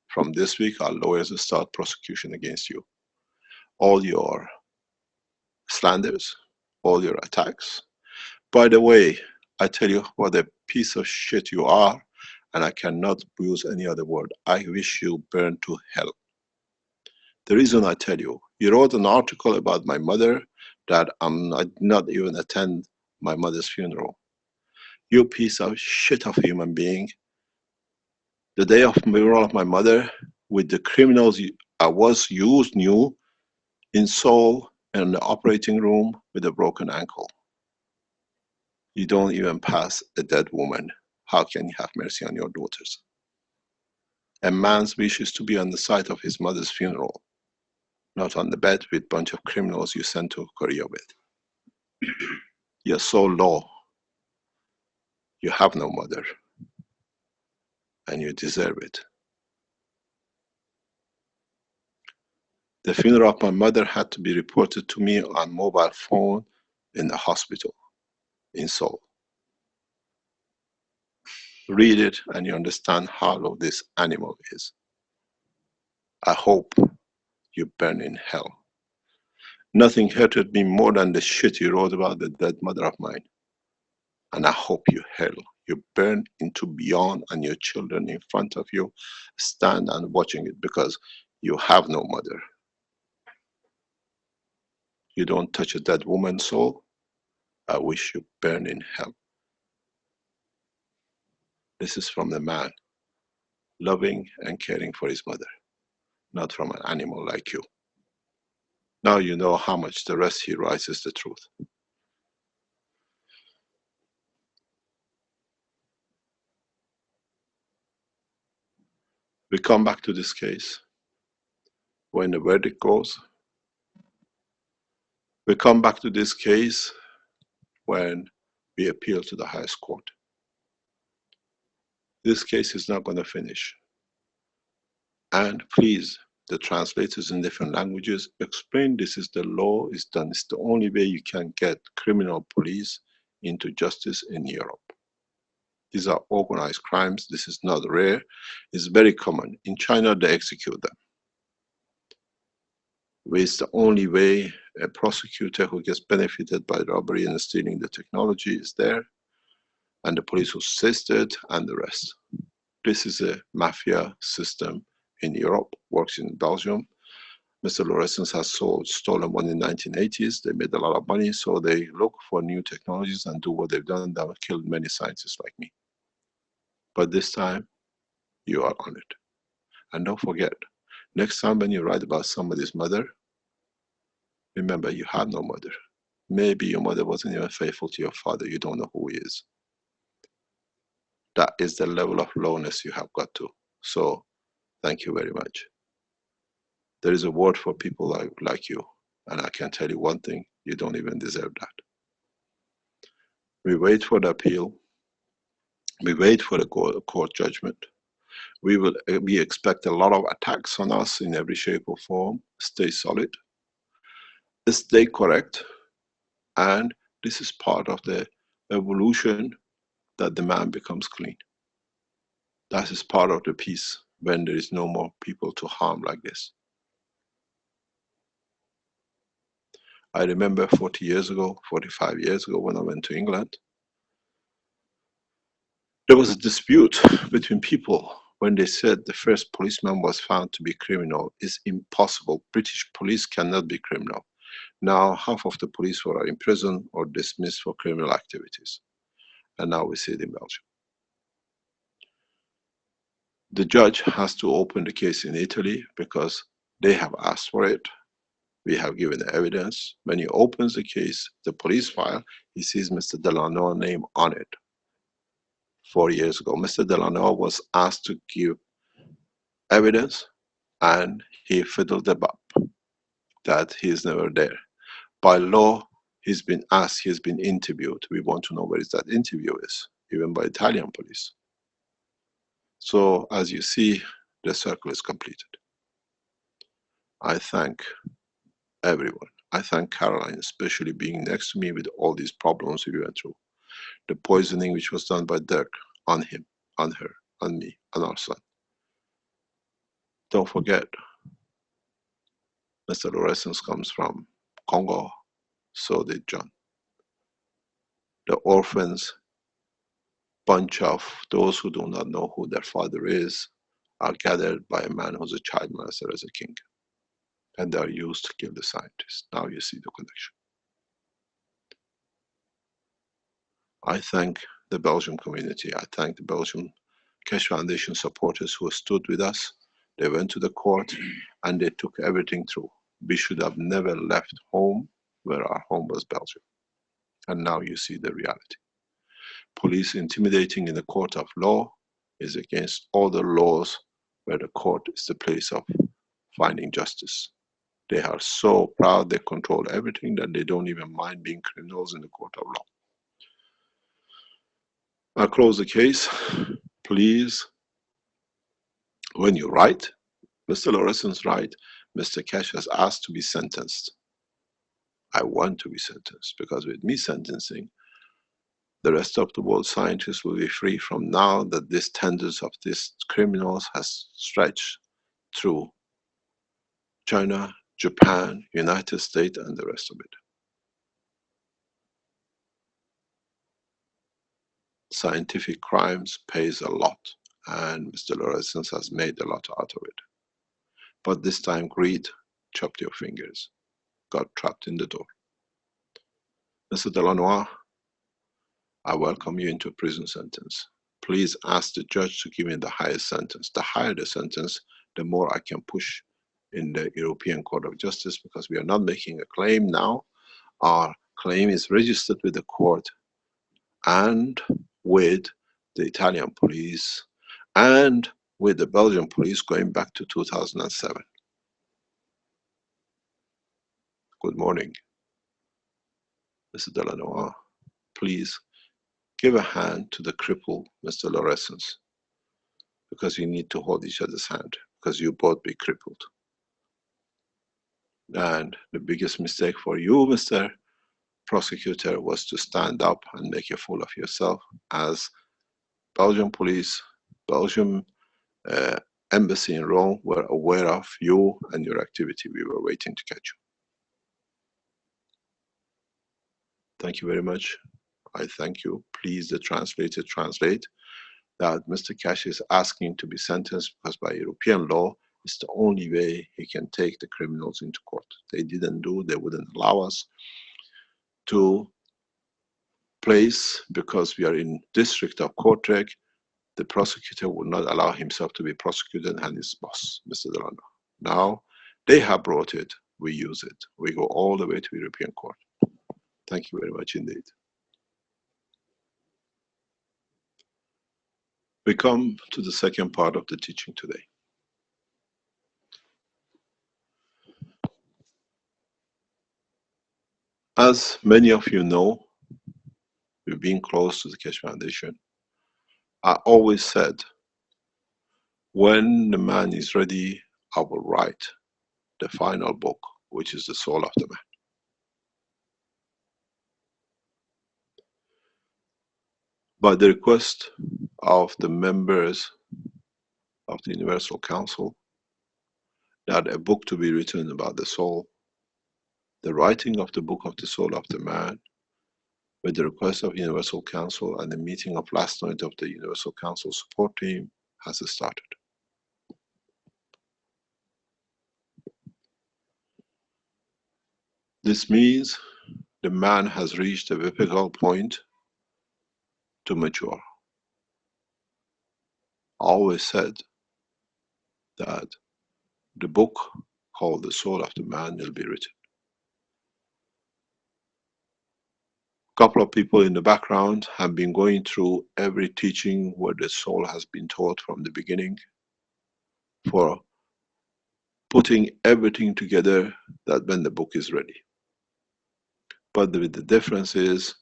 From this week, our lawyers will start prosecution against you. All your slanders, all your attacks. By the way, I tell you what a piece of shit you are, and I cannot use any other word. I wish you burn to hell. The reason I tell you, you wrote an article about my mother that I did not even attend my mother's funeral. You piece of shit of human being. The day of funeral of my mother, with the criminals I was used knew in Seoul in the operating room with a broken ankle. You don't even pass a dead woman. How can you have mercy on your daughters? A man's wish is to be on the site of his mother's funeral, not on the bed with a bunch of criminals you sent to Korea with. You're so low. You have no mother. And you deserve it. The funeral of my mother had to be reported to me on mobile phone in the hospital in Seoul. Read it and you understand how low this animal is. I hope you burn in hell. Nothing hurted me more than the shit you wrote about the dead mother of mine. And I hope you burn into beyond and your children in front of you stand and watching it because you have no mother. You don't touch a dead woman's soul. I wish you burn in hell. This is from the man, loving and caring for his mother, not from an animal like you. Now you know how much the rest he writes is the truth. We come back to this case when the verdict goes. We come back to this case when we appeal to the highest court. This case is not going to finish. And please, the translators in different languages, explain this is the law is done. It's the only way you can get criminal police into justice in Europe. These are organized crimes. This is not rare. It's very common. In China, they execute them. It's the only way a prosecutor who gets benefited by robbery and stealing the technology is there, and the police who assist it, and the rest. This is a mafia system in Europe, works in Belgium. Mr. Lorenz has stolen money in the 1980s. They made a lot of money, so they look for new technologies and do what they've done. They have killed many scientists like me. But this time, you are on it. And don't forget, next time when you write about somebody's mother, remember you have no mother. Maybe your mother wasn't even faithful to your father. You don't know who he is. That is the level of lowness you have got to. So, thank you very much. There is a word for people like you. And I can tell you one thing, you don't even deserve that. We wait for the appeal. We wait for the court judgment. We expect a lot of attacks on us in every shape or form. Stay solid. Stay correct. And this is part of the evolution that the man becomes clean. That is part of the peace when there is no more people to harm like this. I remember 40 years ago, 45 years ago when I went to England, there was a dispute between people when they said the first policeman was found to be criminal. It's impossible. British police cannot be criminal. Now half of the police were in prison or dismissed for criminal activities. And now we see it in Belgium. The judge has to open the case in Italy because they have asked for it. We have given the evidence. When he opens the case, the police file, he sees Mr. Delano's name on it. 4 years ago. Mr. Delano was asked to give evidence, and he fiddled about that he is never there. By law, he's been asked, he's been interviewed. We want to know where is that interview is, even by Italian police. So as you see, the circle is completed. I thank everyone. I thank Caroline, especially being next to me with all these problems we went through. The poisoning which was done by Dirk on him, on her, on me, on our son. Don't forget, Mr. Lorenz comes from Congo, so did John. The orphans, bunch of those who do not know who their father is, are gathered by a man who's a child molester as a king. And they are used to kill the scientists. Now you see the connection. I thank the Belgian community. I thank the Belgian Keshe Foundation supporters who stood with us. They went to the court and they took everything through. We should have never left home where our home was Belgium. And now you see the reality. Police intimidating in the court of law is against all the laws where the court is the place of finding justice. They are so proud they control everything that they don't even mind being criminals in the court of law. I'll close the case. Please, when you write, Mr. Lorenz write, Mr. Keshe has asked to be sentenced. I want to be sentenced, because with me sentencing, the rest of the world scientists will be free from now that these tenders of these criminals has stretched through China, Japan, United States, and the rest of it. Scientific crimes pays a lot, and Mr. Lorenz has made a lot out of it. But this time greed chopped your fingers, got trapped in the door. Mr. Delanois, I welcome you into a prison sentence. Please ask the judge to give me the highest sentence. The higher the sentence, the more I can push in the European Court of Justice, because we are not making a claim now. Our claim is registered with the court and with the Italian police and with the Belgian police going back to 2007. Good morning, Mr. Delanois. Please give a hand to the cripple, Mr. Lorenz, because you need to hold each other's hand, because you both be crippled. And the biggest mistake for you, Mr. Prosecutor, was to stand up and make a fool of yourself, as Belgian police, Belgian embassy in Rome were aware of you and your activity. We were waiting to catch you. Thank you very much. I thank you. Please, the translator, translate that Mr. Keshe is asking to be sentenced because by European law, it's the only way he can take the criminals into court. They didn't do, they wouldn't allow us to place, because we are in district of Kortrijk, the prosecutor would not allow himself to be prosecuted and his boss, Mr. Delano. Now, they have brought it, we use it. We go all the way to European Court. Thank you very much indeed. We come to the second part of the teaching today. As many of you know, we've been close to the Keshe Foundation. I always said, when the man is ready, I will write the final book, which is the soul of the man. By the request of the members of the Universal Council, that a book to be written about the soul, the writing of the book of the soul of the man, with the request of Universal Council and the meeting of last night of the Universal Council support team, has started. This means the man has reached a pivotal point to mature. I always said that the book called The Soul of the Man will be written. couple of people in the background have been going through every teaching where the soul has been taught from the beginning, for putting everything together that when the book is ready. But the difference is,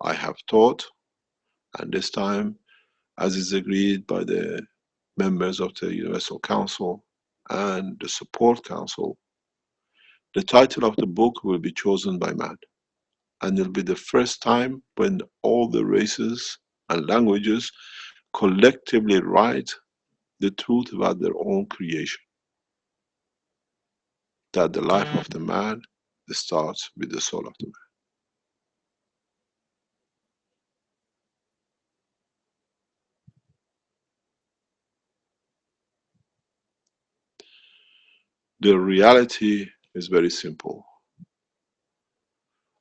I have taught, and this time, as is agreed by the members of the Universal Council and the Support Council, the title of the book will be chosen by man. And it'll be the first time when all the races and languages collectively write the truth about their own creation. That the life of the man starts with the soul of the man. The reality is very simple.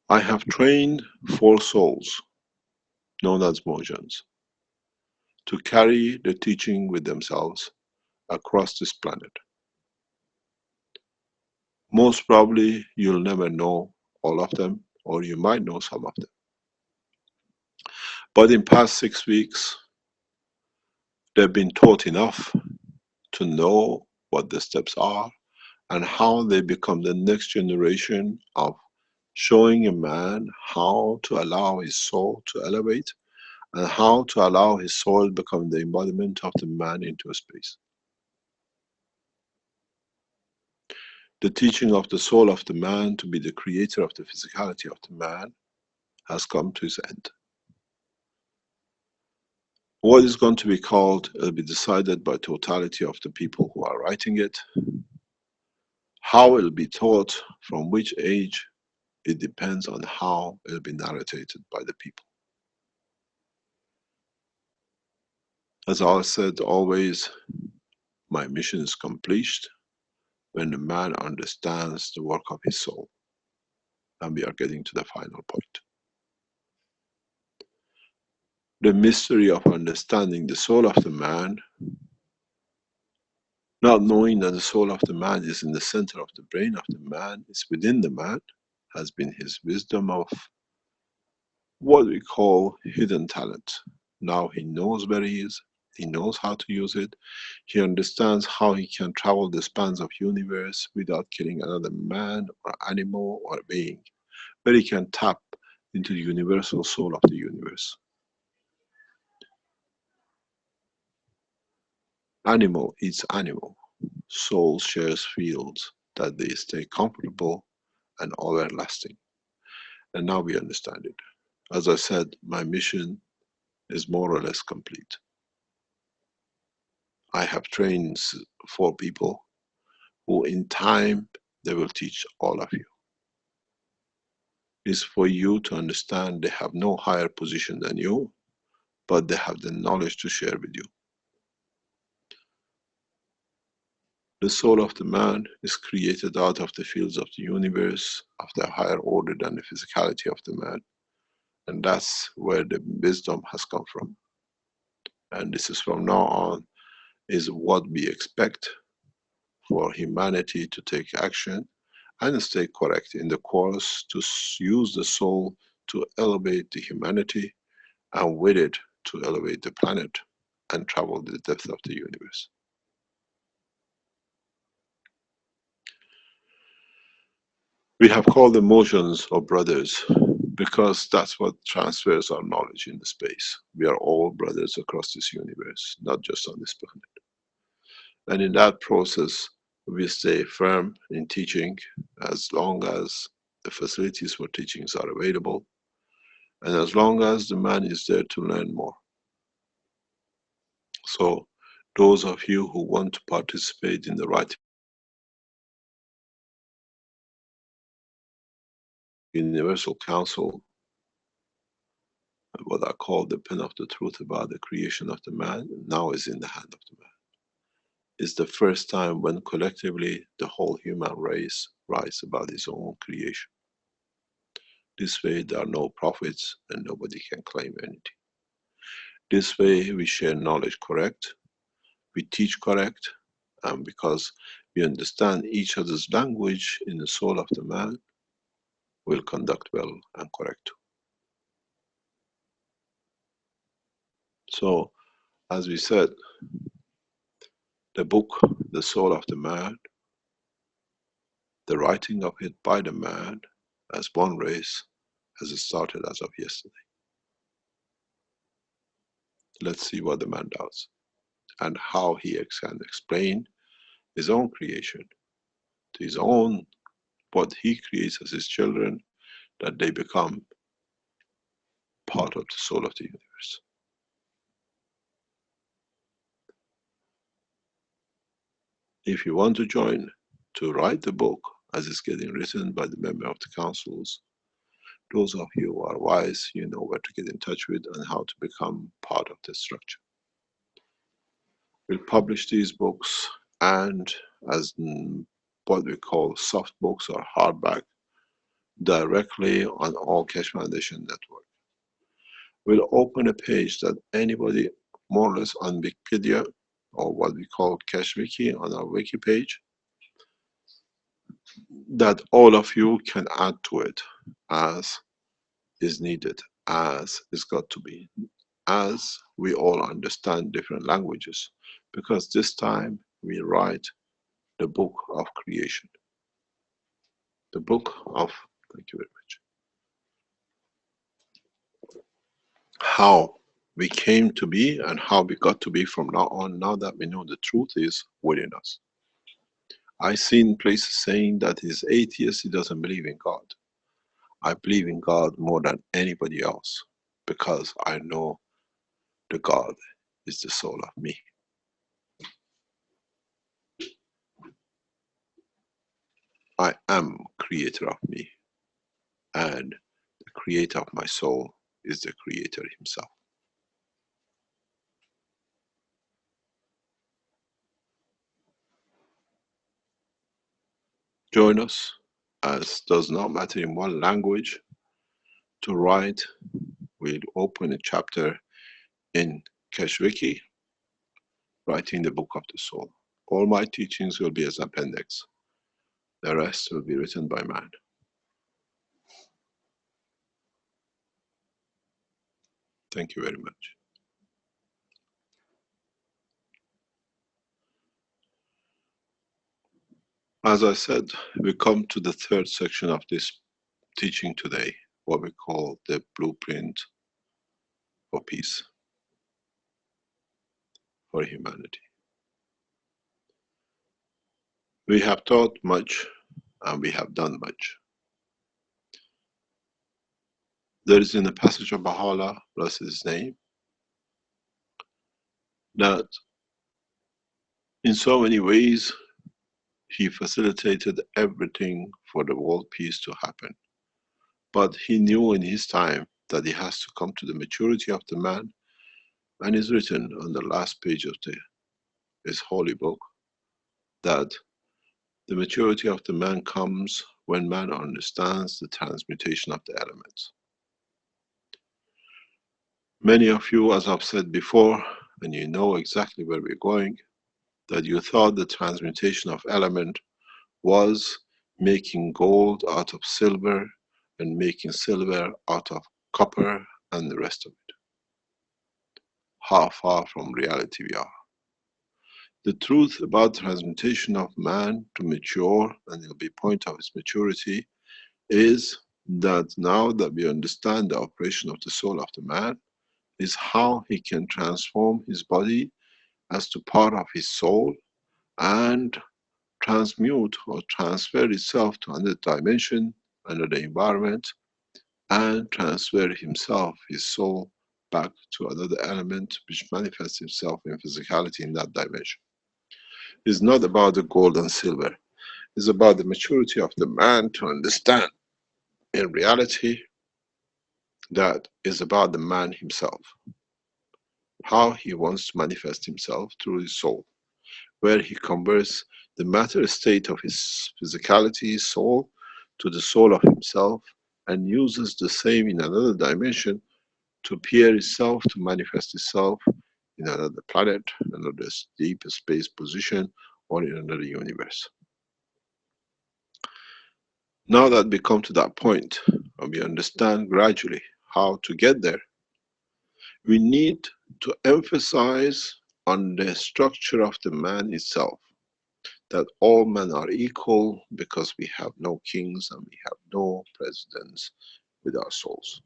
I have trained 4 souls, known as Mojans, to carry the teaching with themselves across this planet. Most probably you'll never know all of them, or you might know some of them. But in past 6 weeks, they've been taught enough to know what the steps are and how they become the next generation of showing a man how to allow his soul to elevate and how to allow his soul become the embodiment of the man into a space. The teaching of the soul of the man to be the creator of the physicality of the man has come to its end. What is going to be called will be decided by totality of the people who are writing it. How it will be taught, from which age, it depends on how it will be narrated by the people. As I said always, my mission is complete when the man understands the work of his soul. And we are getting to the final point. The mystery of understanding the soul of the man, not knowing that the soul of the man is in the center of the brain of the man, is within the man, has been his wisdom of what we call hidden talent. Now he knows where he is, he knows how to use it, he understands how he can travel the spans of universe without killing another man or animal or being, where he can tap into the universal soul of the universe. Animal eats animal, soul shares fields that they stay comfortable and everlasting. And now we understand it. As I said, my mission is more or less complete. I have trained 4 people who in time they will teach all of you. It's for you to understand they have no higher position than you, but they have the knowledge to share with you. The soul of the man is created out of the fields of the universe, of the higher order than the physicality of the man. And that's where the wisdom has come from. And this is from now on, is what we expect for humanity to take action and stay correct in the course, to use the soul to elevate the humanity, and with it to elevate the planet and travel the depth of the universe. We have called them motions or brothers because that's what transfers our knowledge in the space. We are all brothers across this universe, not just on this planet. And in that process, we stay firm in teaching as long as the facilities for teachings are available, and as long as the man is there to learn more. So those of you who want to participate in the right Universal Council, what I call the pen of the truth about the creation of the man, now is in the hand of the man. It's the first time when collectively the whole human race writes about its own creation. This way there are no prophets and nobody can claim anything. This way we share knowledge correct, we teach correct, and because we understand each other's language in the soul of the man, we'll conduct well and correct. So, as we said, the book, The Soul of the Man, the writing of it by the man as one race has started as of yesterday. Let's see what the man does and how he can explain his own creation to his own, what he creates as his children, that they become part of the soul of the universe. If you want to join to write the book as it's getting written by the member of the councils, those of you who are wise, you know where to get in touch with and how to become part of the structure. We'll publish these books and as what we call soft books or hardback directly on all Keshe Foundation network. We'll open a page that anybody more or less on Wikipedia or what we call Keshe Wiki on our wiki page, that all of you can add to it as is needed, as is got to be, as we all understand different languages, because this time we write the book of creation. The book of, thank you very much, how we came to be and how we got to be from now on, now that we know the truth is within us. I've seen places saying that he's atheist, he doesn't believe in God. I believe in God more than anybody else because I know the God is the soul of me. I am creator of me, and the creator of my soul is the creator himself. Join us, as does not matter in what language to write. We'll open a chapter in Keshe Wiki, writing the book of the soul. All my teachings will be as appendix. The rest will be written by man. Thank you very much. As I said, we come to the third section of this teaching today, what we call the blueprint for peace, for humanity. We have taught much and we have done much. There is in the passage of Baha'u'llah, blessed his name, that in so many ways he facilitated everything for the world peace to happen. But he knew in his time that he has to come to the maturity of the man, and is written on the last page of his holy book that the maturity of the man comes when man understands the transmutation of the elements. Many of you, as I've said before, and you know exactly where we're going, that you thought the transmutation of element was making gold out of silver and making silver out of copper and the rest of it. How far from reality we are. The truth about transmutation of man to mature, and it'll be point of his maturity, is that now that we understand the operation of the soul of the man, is how he can transform his body as to part of his soul and transmute or transfer itself to another dimension, another environment, and transfer himself, his soul, back to another element which manifests himself in physicality in that dimension. It's not about the gold and silver. It's about the maturity of the man to understand in reality that is about the man himself. How he wants to manifest himself through his soul, where he converts the matter state of his physicality, his soul, to the soul of himself, and uses the same in another dimension to appear itself, to manifest itself in another planet, another deep space position, or in another universe. Now that we come to that point, and we understand gradually how to get there, we need to emphasize on the structure of the man itself, that all men are equal because we have no kings and we have no presidents with our souls.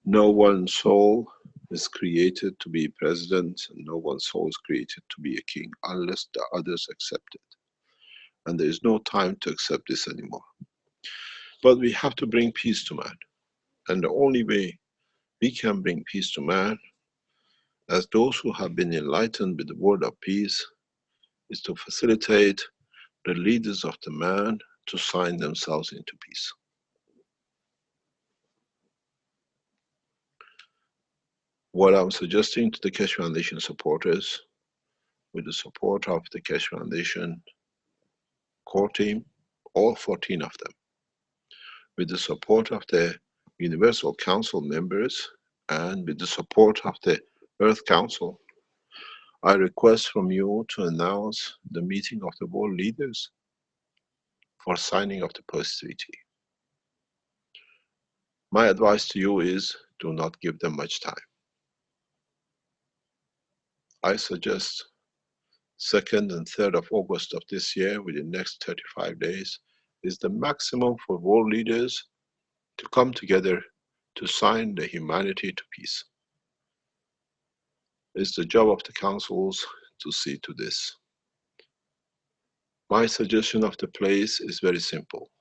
No one soul is created to be president, and no one soul is created to be a king unless the others accept it. And there is no time to accept this anymore. But we have to bring peace to man. And the only way we can bring peace to man, as those who have been enlightened with the word of peace, is to facilitate the leaders of the man to sign themselves into peace. What I'm suggesting to the Keshe Foundation supporters, with the support of the Keshe Foundation core team, all 14 of them, with the support of the Universal Council members, and with the support of the Earth Council, I request from you to announce the meeting of the world leaders for signing of the Peace Treaty. My advice to you is, do not give them much time. I suggest 2nd and 3rd of August of this year, within the next 35 days, is the maximum for world leaders to come together to sign the humanity to peace. It's the job of the councils to see to this. My suggestion of the place is very simple.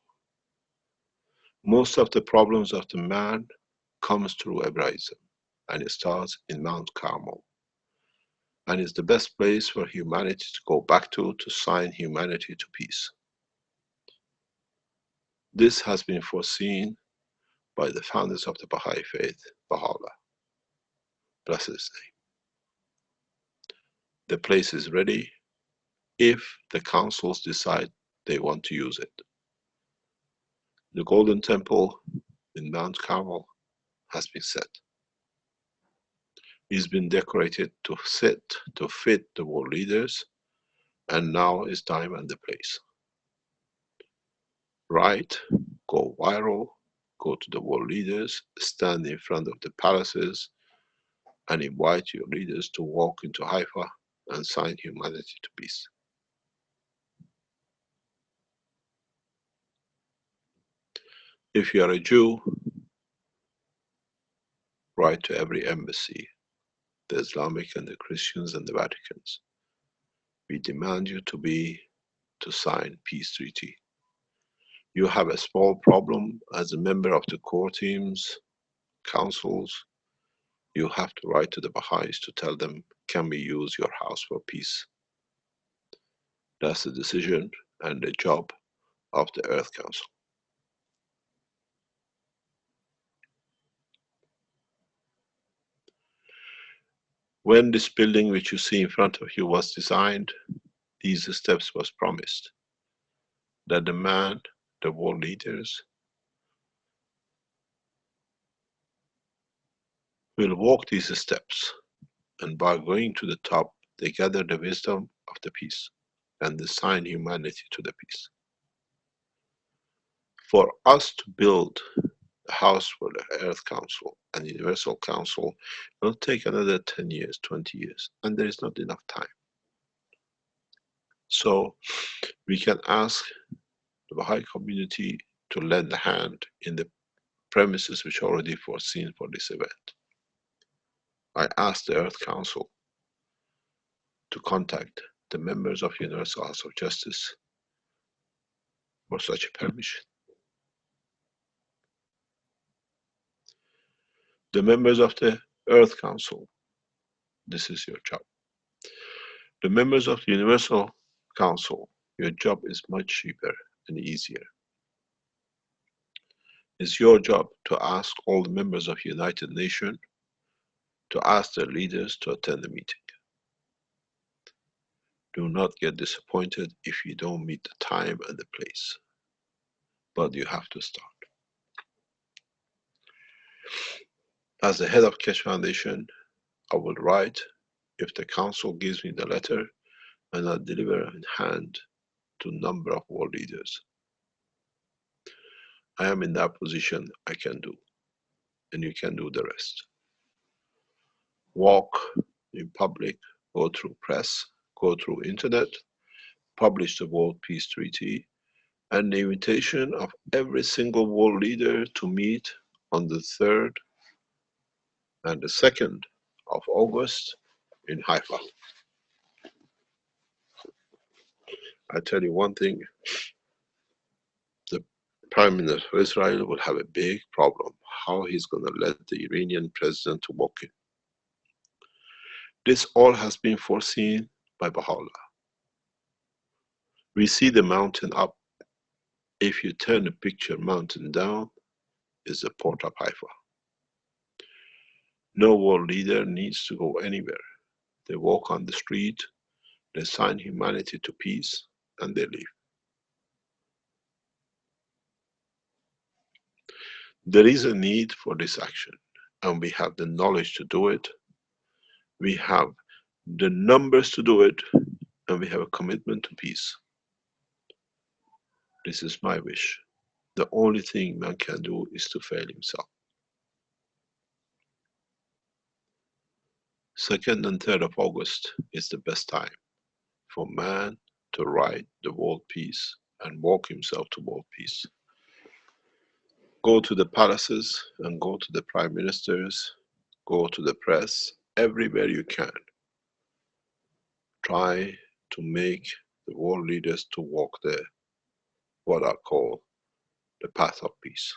Most of the problems of the man comes through Hebraism, and it starts in Mount Carmel. And it's the best place for humanity to go back to sign humanity to peace. This has been foreseen by the founders of the Baha'i faith, Baha'u'llah. Bless his name. The place is ready if the councils decide they want to use it. The Golden Temple in Mount Carmel has been set. It's been decorated to fit the world leaders, and now is time and the place. Write, go viral, go to the world leaders, stand in front of the palaces, and invite your leaders to walk into Haifa and sign humanity to peace. If you are a Jew, write to every embassy, the Islamic and the Christians and the Vaticans. We demand you to sign peace treaty. You have a small problem as a member of the core teams, councils. You have to write to the Baha'is to tell them, can we use your house for peace? That's the decision and the job of the Earth Council. When this building which you see in front of you was designed, these steps was promised, that the man, the world leaders, will walk these steps, and by going to the top, they gather the wisdom of the peace and assign humanity to the peace. For us to build a house for the Earth Council and Universal Council will take another 10 years, 20 years, and there is not enough time. So we can ask the Baha'i community to lend a hand in the premises which are already foreseen for this event. I asked the Earth Council to contact the members of Universal House of Justice for such a permission. The members of the Earth Council, this is your job. The members of the Universal Council, your job is much cheaper and easier. It's your job to ask all the members of United Nations to ask their leaders to attend the meeting. Do not get disappointed if you don't meet the time and the place, but you have to start. As the head of Keshe Foundation, I will write if the council gives me the letter, and I'll deliver in hand to a number of world leaders. I am in that position, I can do, and you can do the rest. walk in public, go through press, go through internet, publish the World Peace Treaty, and the invitation of every single world leader to meet on the 3rd and the 2nd of August in Haifa. I tell you one thing, the Prime Minister of Israel will have a big problem, how he's going to let the Iranian president to walk in. This all has been foreseen by Baha'u'llah. We see the mountain up. If you turn the picture mountain down, is the port of Haifa. No world leader needs to go anywhere. They walk on the street, they sign humanity to peace, and they leave. There is a need for this action, and we have the knowledge to do it. We have the numbers to do it, and we have a commitment to peace. This is my wish. The only thing man can do is to fail himself. 2nd and 3rd of August is the best time for man to write the world peace and walk himself to world peace. Go to the palaces and go to the prime ministers, go to the press, everywhere you can. Try to make the world leaders to walk the, what I call, the path of peace.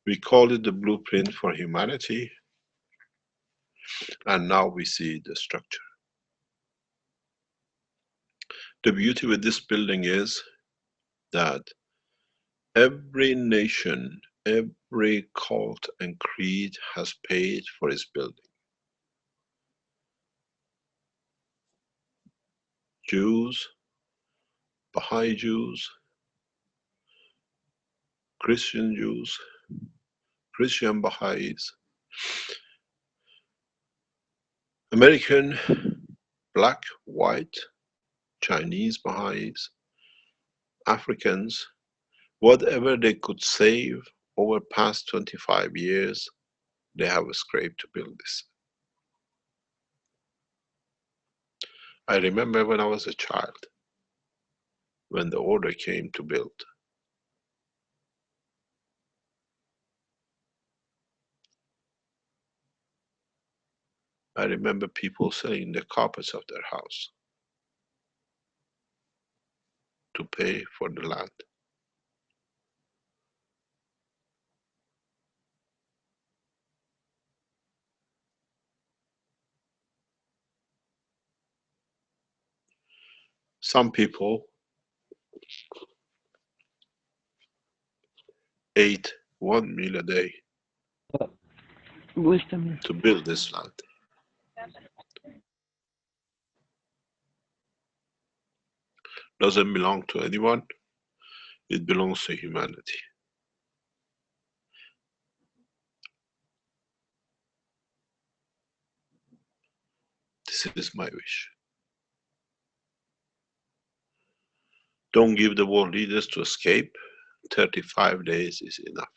We call it the blueprint for humanity, and now we see the structure. The beauty with this building is that every nation, every cult and creed has paid for its building. Jews, Baha'i Jews, Christian Jews, Christian Baha'is, American, black, white, Chinese Baha'is, Africans, whatever they could save over past 25 years, they have scraped to build this. I remember when I was a child, when the order came to build. I remember people selling the carpets of their house to pay for the land. Some people ate 1 meal a day to build this land. Doesn't belong to anyone, it belongs to humanity. This is my wish. Don't give the world leaders to escape. 35 days is enough.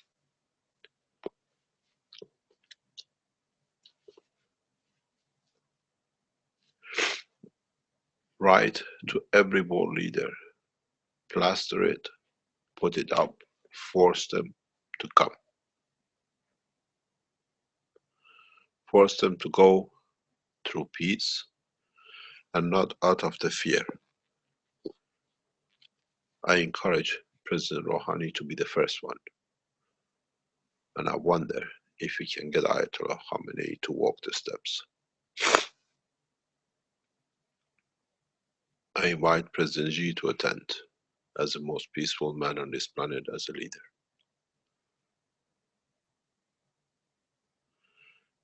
Write to every world leader, plaster it, put it up, force them to come. Force them to go through peace and not out of the fear. I encourage President Rouhani to be the first one. And I wonder if we can get Ayatollah Khamenei to walk the steps. I invite President Xi to attend as the most peaceful man on this planet as a leader.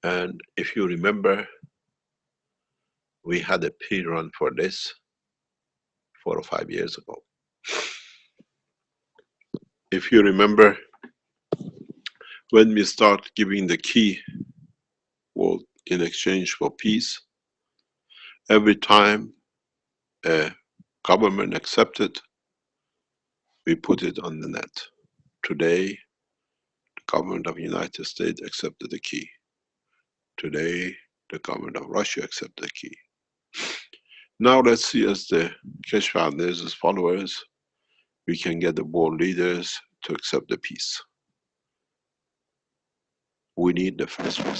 And if you remember, we had a pre-run for this 4 or 5 years ago. If you remember, when we start giving the key world in exchange for peace, every time a government accepted, we put it on the net. Today, Government of the United States accepted the key. Today, the government of Russia accepted the key. Now let's see, as the Keshe Foundation's followers, we can get the world leaders to accept the peace. We need the first one.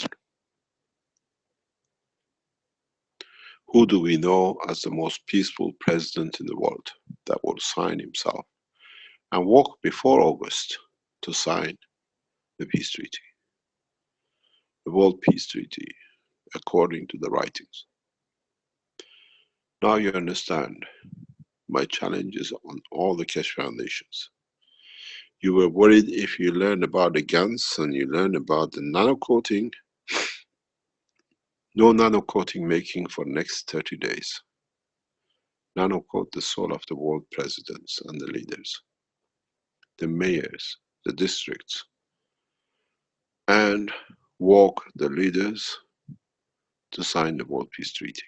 Who do we know as the most peaceful president in the world that will sign himself and walk before August to sign the peace treaty, the World Peace Treaty, according to the writings? Now you understand my challenges on all the Keshe Foundations. You were worried if you learned about the guns and you learned about the nano coating. No nano coating making for next 30 days. Nano coat the soul of the world presidents and the leaders, the mayors, the districts, and walk the leaders to sign the World Peace Treaty,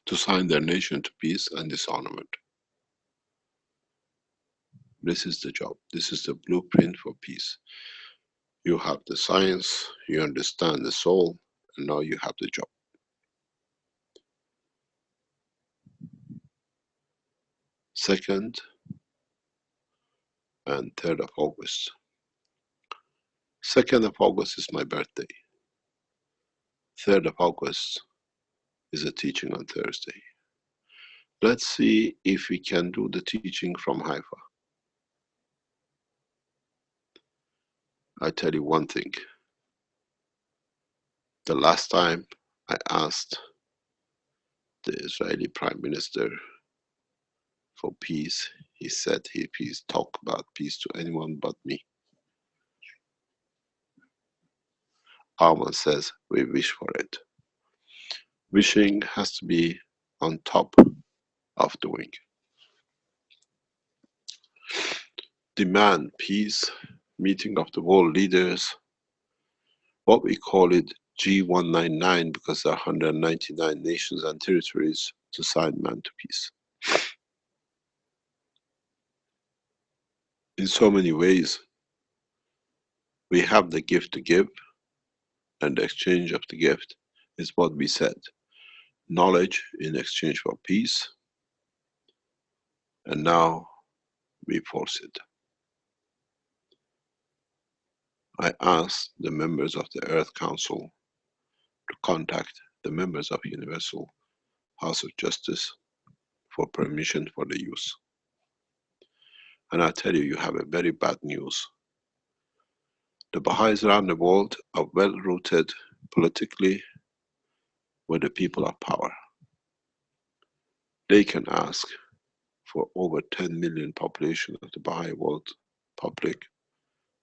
to sign their nation to peace and disarmament. This is the job. This is the blueprint for peace. You have the science, you understand the soul, and now you have the job. Second and 3rd of August. 2nd of August is my birthday. 3rd of August is a teaching on Thursday. Let's see if we can do the teaching from Haifa. I tell you one thing. The last time I asked the Israeli Prime Minister for peace, he said he'd talk about peace to anyone but me. Alman says we wish for it. Wishing has to be on top of doing. Demand peace, meeting of the world leaders, what we call it G199, because there are 199 nations and territories to sign man to peace. In so many ways, we have the gift to give, and the exchange of the gift is what we said. Knowledge in exchange for peace, and now we force it. I asked the members of the Earth Council to contact the members of Universal House of Justice for permission for the use. And I tell you, you have a very bad news. The Baha'is around the world are well rooted politically with the people of power. They can ask for over 10 million population of the Baha'i world public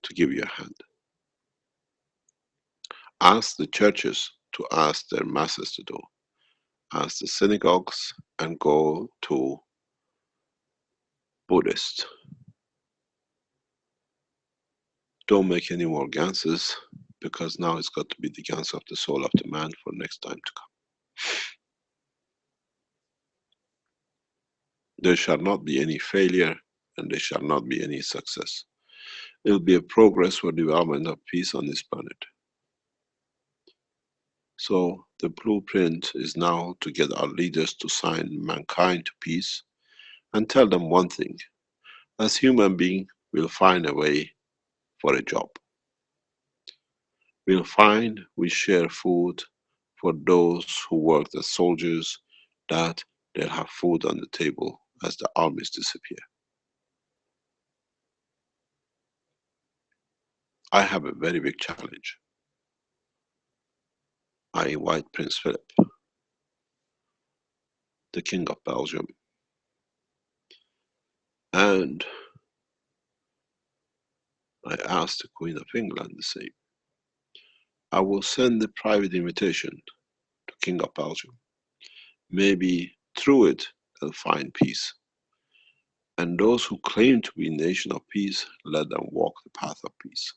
to give you a hand. Ask the churches to ask their masses to do. Ask the synagogues and go to Buddhists. Don't make any more ganses, because now it's got to be the gans of the soul of the man for next time to come. There shall not be any failure, and there shall not be any success. It will be a progress for development of peace on this planet. So the blueprint is now to get our leaders to sign mankind to peace and tell them one thing. As human beings, we'll find a way for a job. We'll find we share food for those who work as soldiers, that they'll have food on the table as the armies disappear. I have a very big challenge. I invite Prince Philip, the King of Belgium, and I asked the Queen of England the same. I will send a private invitation to King of Belgium. Maybe through it they'll find peace. And those who claim to be a nation of peace, let them walk the path of peace.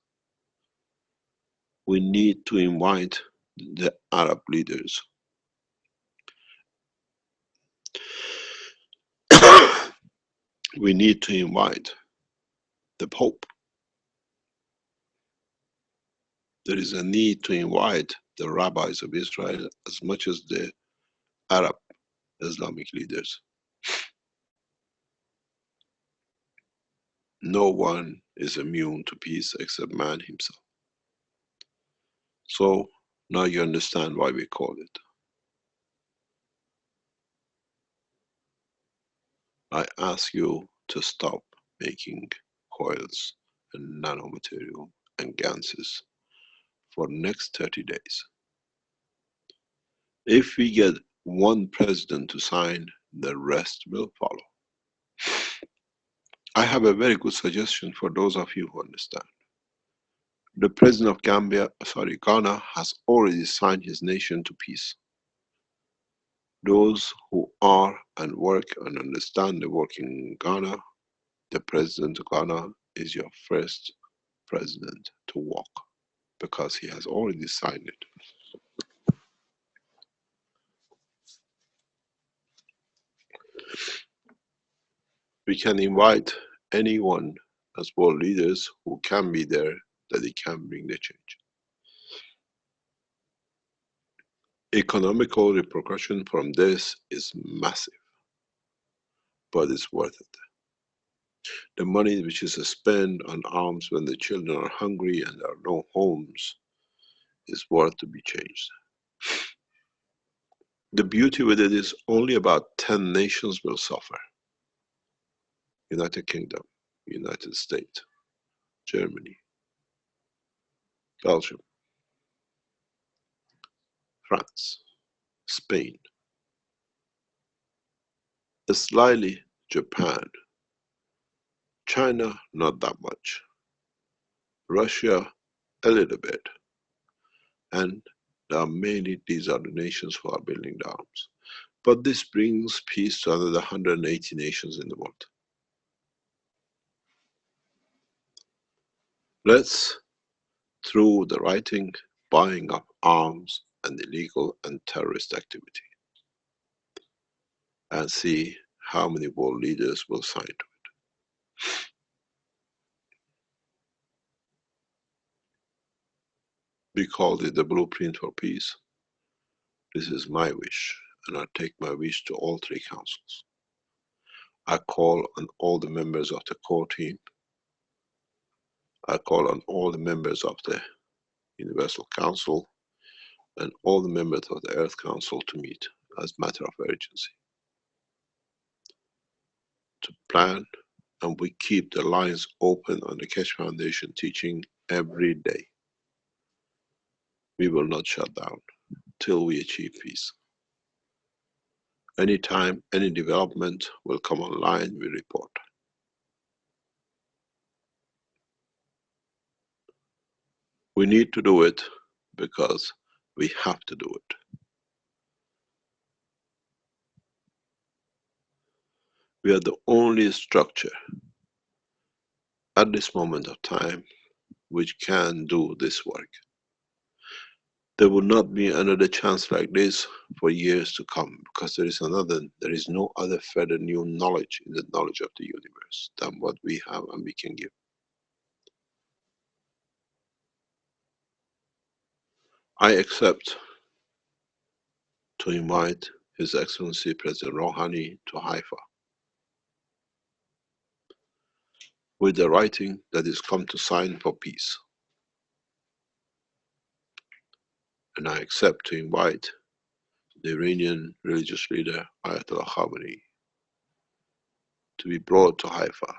We need to invite the Arab leaders. We need to invite the Pope. There is a need to invite the rabbis of Israel as much as the Arab Islamic leaders. No one is immune to peace except man himself. So now you understand why we call it. I ask you to stop making coils and nanomaterial and ganses for next 30 days. If we get one president to sign, the rest will follow. I have a very good suggestion for those of you who understand. The president of Ghana has already signed his nation to peace. Those who are and work and understand the work in Ghana, the president of Ghana is your first president to walk because he has already signed it. We can invite anyone as world leaders who can be there, that they can bring the change. Economical repercussion from this is massive, but it's worth it. The money which is spent on arms when the children are hungry and there are no homes is worth to be changed. The beauty with it is only about 10 nations will suffer. United Kingdom, United States, Germany, Belgium, France, Spain, slightly Japan, China not that much, Russia a little bit, and there are mainly these are the nations who are building the arms. But this brings peace to another 180 nations in the world. Let's, through the writing, buying up arms and illegal and terrorist activity, and see how many world leaders will sign to it. We called it the blueprint for peace. This is my wish, and I take my wish to all three councils. I call on all the members of the core team. I call on all the members of the Universal Council and all the members of the Earth Council to meet as a matter of urgency. To plan, and we keep the lines open on the Keshe Foundation teaching every day. We will not shut down till we achieve peace. Anytime any development will come online, we report. We need to do it because we have to do it. We are the only structure at this moment of time which can do this work. There will not be another chance like this for years to come, because there is no other further new knowledge in the knowledge of the universe than what we have and we can give. I accept to invite His Excellency President Rouhani to Haifa with the writing that is come to sign for peace. And I accept to invite the Iranian religious leader Ayatollah Khamenei to be brought to Haifa,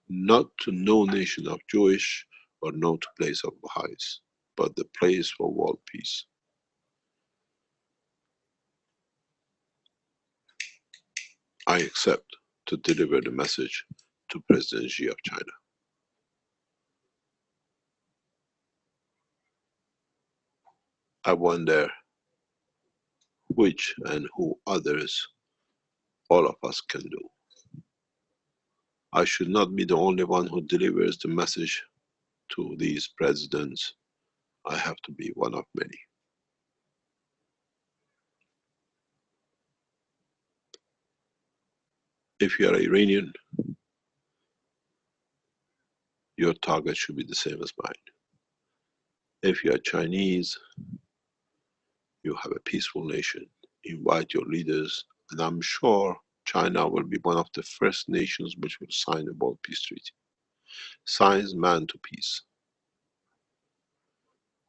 not to no nation of Jewish or no place of Baha'is, but the place for world peace. I accept to deliver the message to President Xi of China. I wonder which and who others all of us can do. I should not be the only one who delivers the message to these presidents. I have to be one of many. If you are Iranian, your target should be the same as mine. If you are Chinese, you have a peaceful nation. Invite your leaders, and I'm sure China will be one of the first nations which will sign the World Peace Treaty. Signs man to peace.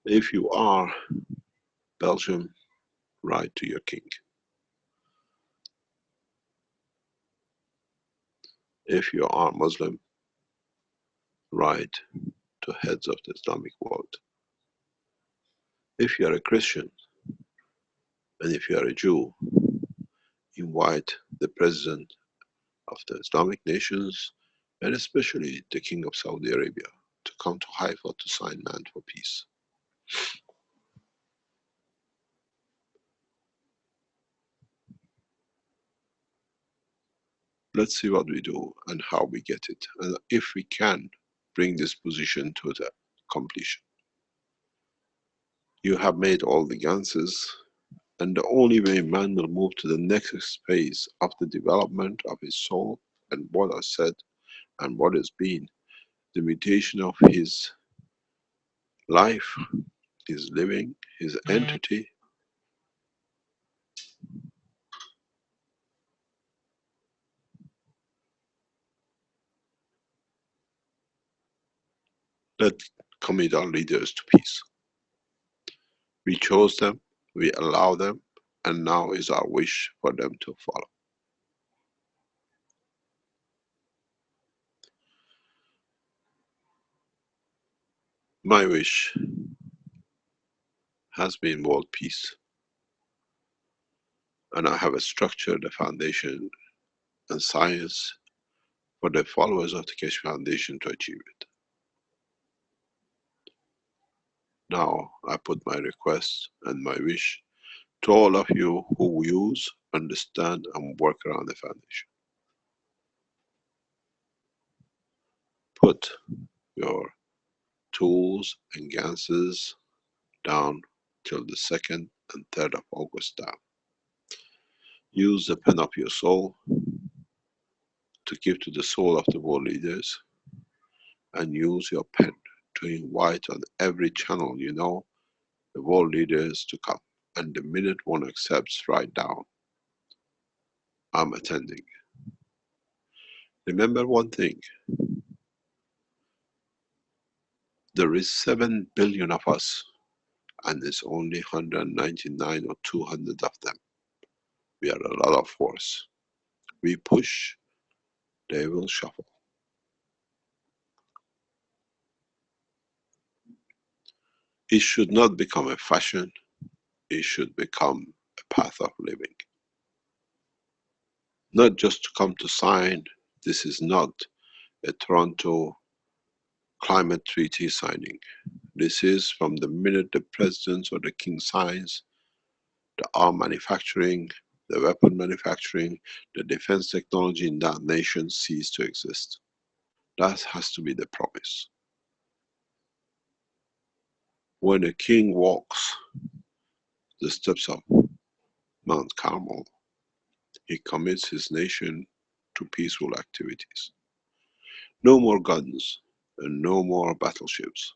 If you are Belgium, write to your king. If you are Muslim, write to heads of the Islamic world. If you are a Christian, and if you are a Jew, invite the president of the Islamic nations, and especially the King of Saudi Arabia, to come to Haifa to sign land for peace. Let's see what we do and how we get it, and if we can bring this position to the completion. You have made all the ganses, and the only way man will move to the next phase of the development of his soul, and what I said, and what has been the mutation of his life, his living, his entity. Let's commit our leaders to peace. We chose them, we allow them, and now is our wish for them to follow. My wish has been world peace, and I have structured a foundation and science for the followers of the Keshe Foundation to achieve it. Now I put my request and my wish to all of you who use, understand, and work around the foundation. Put your tools and ganses down till the 2nd and 3rd of August down. Use the pen of your soul to give to the soul of the world leaders, and use your pen to invite on every channel you know the world leaders to come. And the minute one accepts, write down, I'm attending. Remember one thing, there is 7 billion of us, and there's only 199 or 200 of them. We are a lot of force. We push, they will shuffle. It should not become a fashion, it should become a path of living. Not just to come to sign, this is not a Toronto climate treaty signing. This is from the minute the president or the king signs, the arm manufacturing, the weapon manufacturing, the defense technology in that nation cease to exist. That has to be the promise. When a king walks the steps of Mount Carmel, he commits his nation to peaceful activities. No more guns and no more battleships.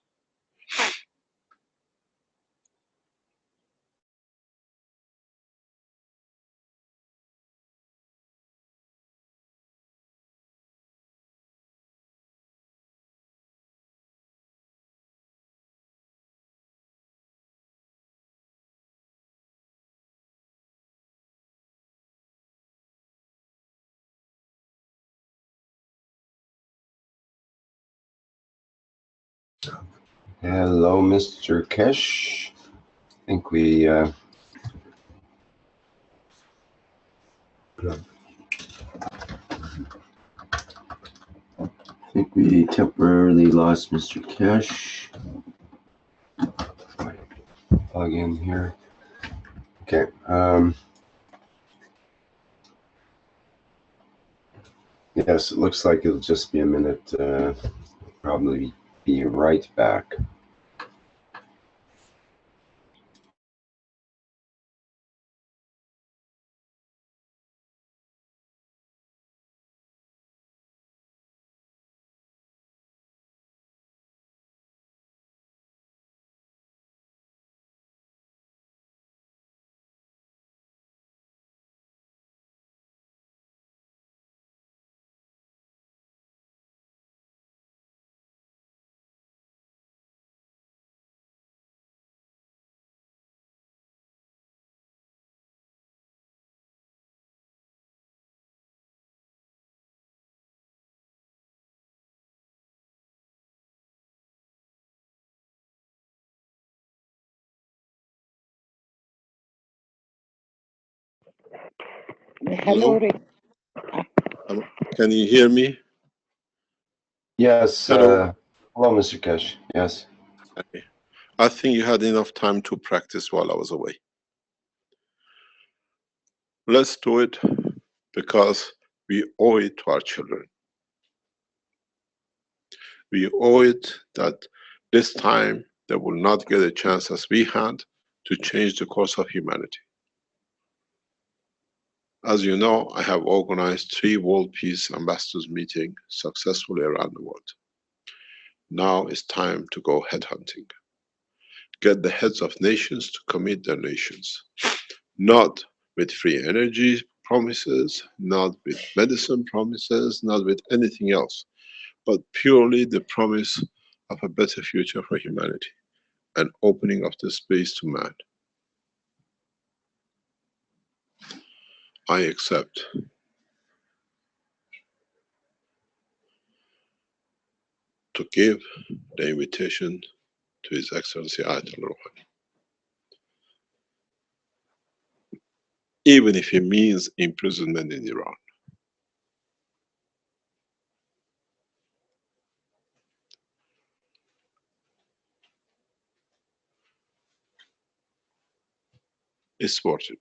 Hello, Mr. Keshe. I think we temporarily lost Mr. Keshe. Plug in here. Okay. Yes, it looks like it'll just be a minute. Probably be right back. Hello, Rick. Can you hear me? Yes. Hello. Hello, Mr. Keshe. Yes. Okay. I think you had enough time to practice while I was away. Let's do it because we owe it to our children. We owe it that this time they will not get a chance as we had to change the course of humanity. As you know, I have organized 3 World Peace Ambassadors meetings successfully around the world. Now it's time to go headhunting. Get the heads of nations to commit their nations. Not with free energy promises, not with medicine promises, not with anything else, but purely the promise of a better future for humanity, an opening of the space to man. I accept to give the invitation to His Excellency Ayatollah Rouhani. Even if it means imprisonment in Iran. It's worth it.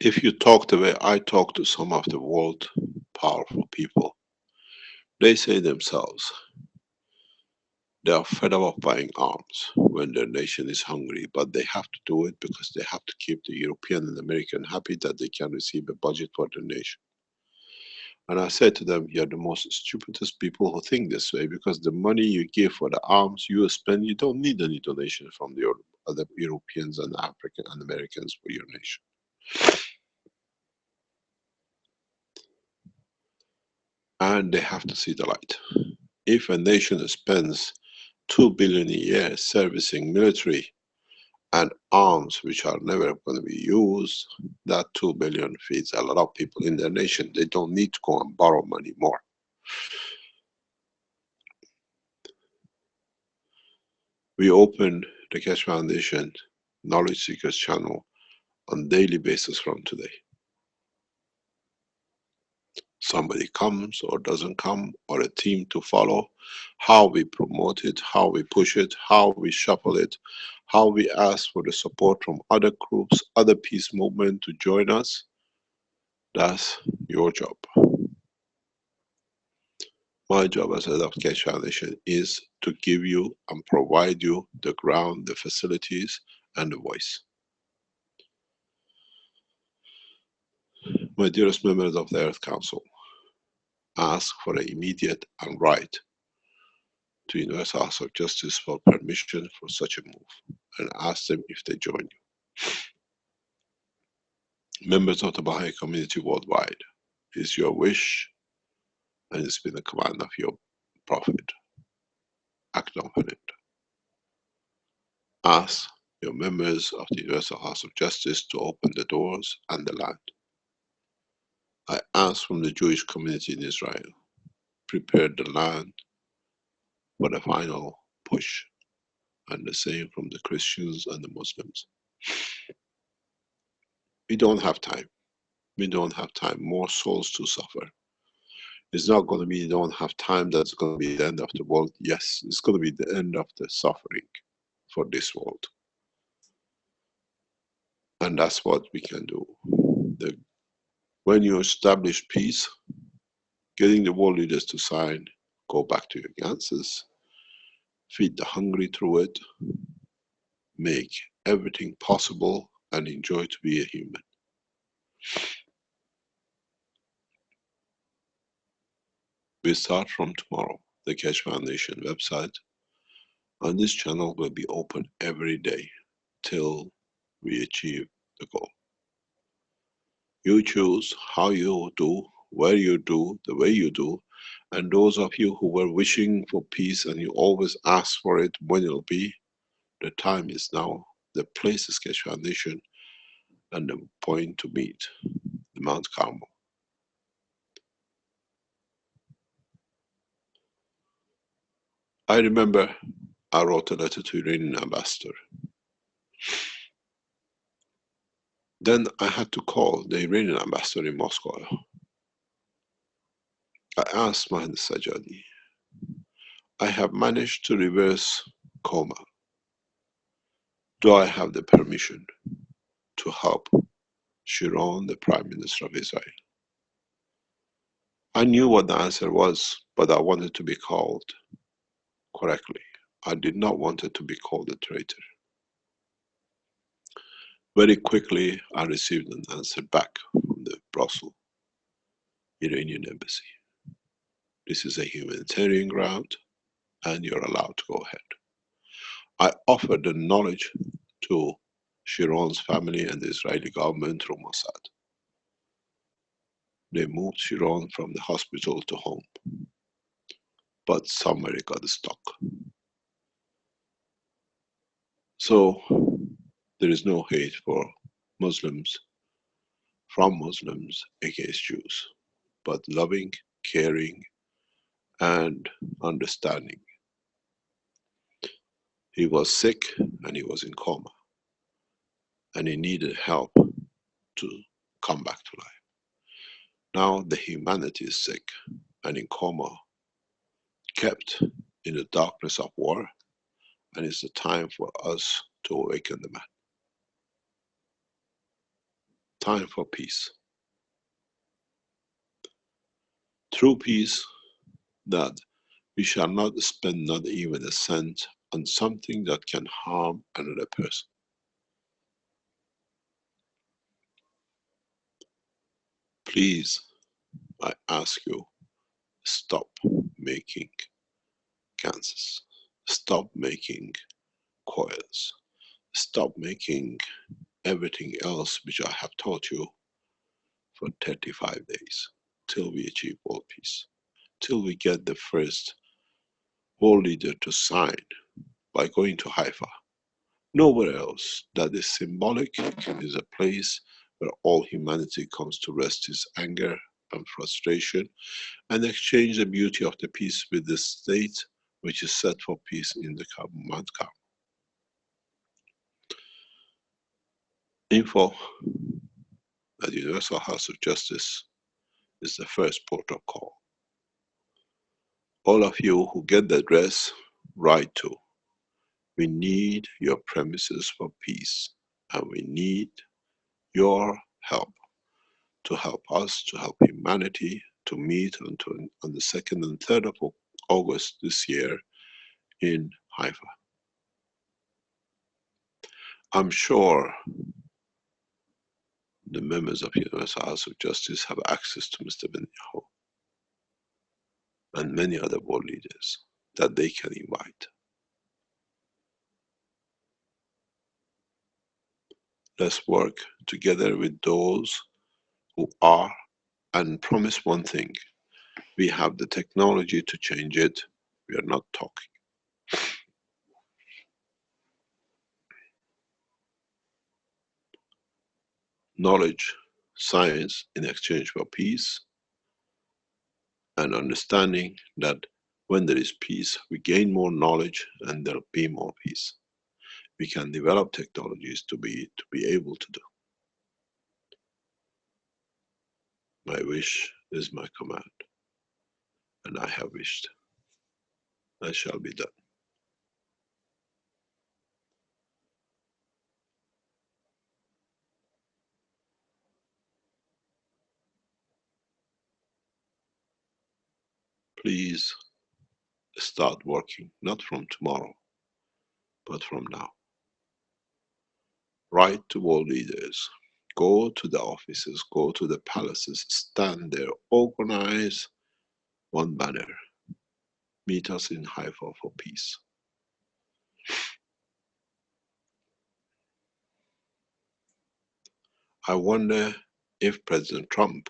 If you talk the way I talk to some of the world powerful people, they say themselves, they are fed up of buying arms when their nation is hungry, but they have to do it because they have to keep the European and American happy that they can receive a budget for their nation. And I said to them, you're the most stupidest people who think this way, because the money you give for the arms you spend, you don't need any donation from the other Europeans and African and Americans for your nation. And they have to see the light. If a nation spends 2 billion a year servicing military and arms which are never going to be used, that 2 billion feeds a lot of people in their nation. They don't need to go and borrow money more. We open the Keshe Foundation Knowledge Seekers channel on daily basis from today. Somebody comes or doesn't come, or a team to follow, how we promote it, how we push it, how we shuffle it, how we ask for the support from other groups, other peace movement to join us. That's your job. My job as head of Keshe Foundation is to give you and provide you the ground, the facilities, and the voice. My dearest members of the Earth Council, ask for an immediate and right to Universal House of Justice for permission for such a move, and ask them if they join you. Members of the Baha'i community worldwide, it's your wish and it's been the command of your Prophet. Act upon it. Ask your members of the Universal House of Justice to open the doors and the land. I ask from the Jewish community in Israel, prepare the land for the final push, and the same from the Christians and the Muslims. We don't have time. We don't have time. More souls to suffer. It's not going to be, don't have time, that's going to be the end of the world. Yes, it's going to be the end of the suffering for this world. And that's what we can do. When you establish peace, getting the world leaders to sign, go back to your Ganses, feed the hungry through it, make everything possible, and enjoy to be a human. We start from tomorrow. The Keshe Foundation website on this channel will be open every day till we achieve the goal. You choose how you do, where you do, the way you do, and those of you who were wishing for peace and you always ask for it when it'll be, the time is now. The place is Keshe Foundation, and the point to meet, the Mount Carmel. I remember I wrote a letter to Iranian ambassador. Then I had to call the Iranian ambassador in Moscow. I asked Mehran Sajadi, I have managed to reverse coma. Do I have the permission to help Sharon, the Prime Minister of Israel? I knew what the answer was, but I wanted to be called correctly. I did not want it to be called a traitor. Very quickly, I received an answer back from the Brussels Iranian embassy. This is a humanitarian ground, and you're allowed to go ahead. I offered the knowledge to Sharon's family and the Israeli government through Mossad. They moved Sharon from the hospital to home, but somewhere it got stuck. So there is no hate for Muslims, from Muslims against Jews, but loving, caring, and understanding. He was sick and he was in coma, and he needed help to come back to life. Now the humanity is sick and in coma, kept in the darkness of war, and it's the time for us to awaken the man. Time for peace. True peace, that we shall not spend not even a cent on something that can harm another person. Please, I ask you, stop making cancers. Stop making coils. Stop making everything else which I have taught you for 35 days till we achieve world peace. Till we get the first world leader to sign by going to Haifa. Nowhere else that is symbolic, is a place where all humanity comes to rest its anger and frustration and exchange the beauty of the peace with the state which is set for peace in the Mount Carmel. Info at Universal House of Justice is the first port of call. All of you who get the address, write to. We need your premises for peace, and we need your help to help us, to help humanity, to meet on the 2nd and 3rd of August this year in Haifa. I'm sure the members of Universal House of Justice have access to Mr. Netanyahu and many other world leaders that they can invite. Let's work together with those who are, and promise one thing: we have the technology to change it. We are not talking. Knowledge, science in exchange for peace, and understanding that when there is peace, we gain more knowledge and there'll be more peace. We can develop technologies to be able to do. My wish is my command, and I have wished. I shall be done. Please start working, not from tomorrow, but from now. Write to world leaders. Go to the offices, go to the palaces, stand there, organize one banner. Meet us in Haifa for peace. I wonder if President Trump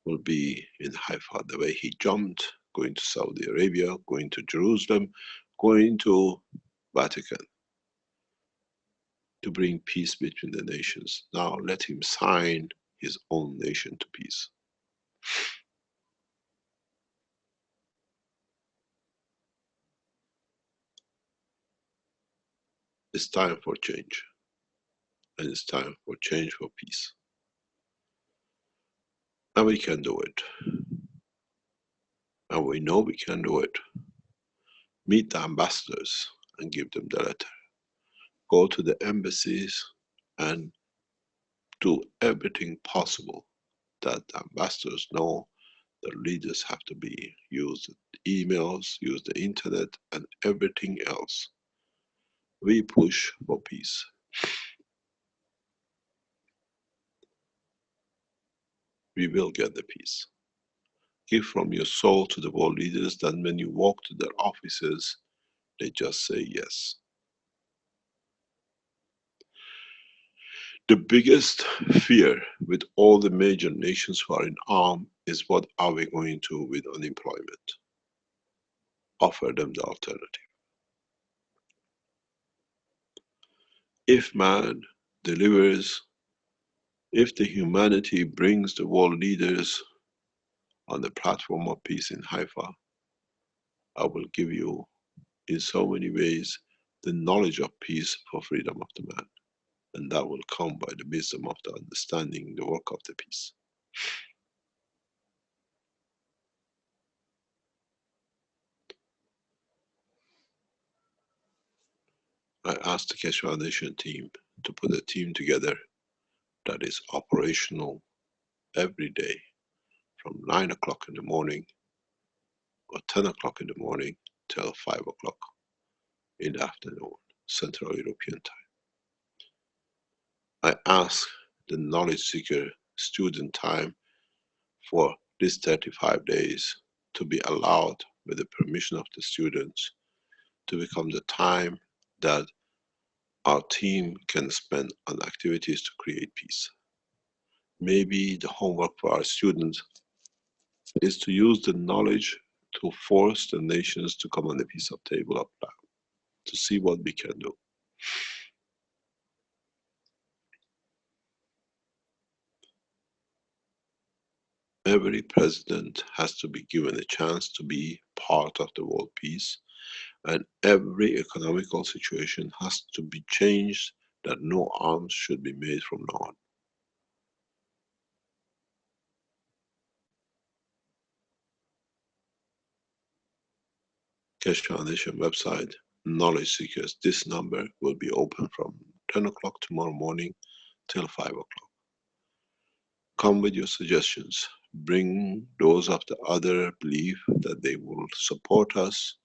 will be in Haifa the way he jumped, going to Saudi Arabia, going to Jerusalem, going to Vatican to bring peace between the nations. Now let him sign his own nation to peace. It's time for change. And it's time for change for peace. And we can do it. And we know we can do it. Meet the ambassadors and give them the letter. Go to the embassies and do everything possible that the ambassadors know the leaders have to use emails, use the internet, and everything else. We push for peace. We will get the peace. Give from your soul to the world leaders that when you walk to their offices, they just say yes. The biggest fear with all the major nations who are in arm is what are we going to do with unemployment? Offer them the alternative. If man delivers, if the humanity brings the world leaders on the platform of peace in Haifa, I will give you in so many ways the knowledge of peace for freedom of the man. And that will come by the wisdom of the understanding the work of the peace. I asked the Keshe Foundation team to put a team together that is operational every day from 9 o'clock in the morning or 10 o'clock in the morning till 5 o'clock in the afternoon, Central European time. I asked the knowledge seeker student time for these 35 days to be allowed with the permission of the students to become the time that our team can spend on activities to create peace. Maybe the homework for our students is to use the knowledge to force the nations to come on the peace of table of plan, to see what we can do. Every president has to be given a chance to be part of the world peace, and every economical situation has to be changed that no arms should be made from now on. Keshe Foundation website, knowledge seekers, this number will be open from 10 o'clock tomorrow morning till 5 o'clock. Come with your suggestions. Bring those of the other belief that they will support us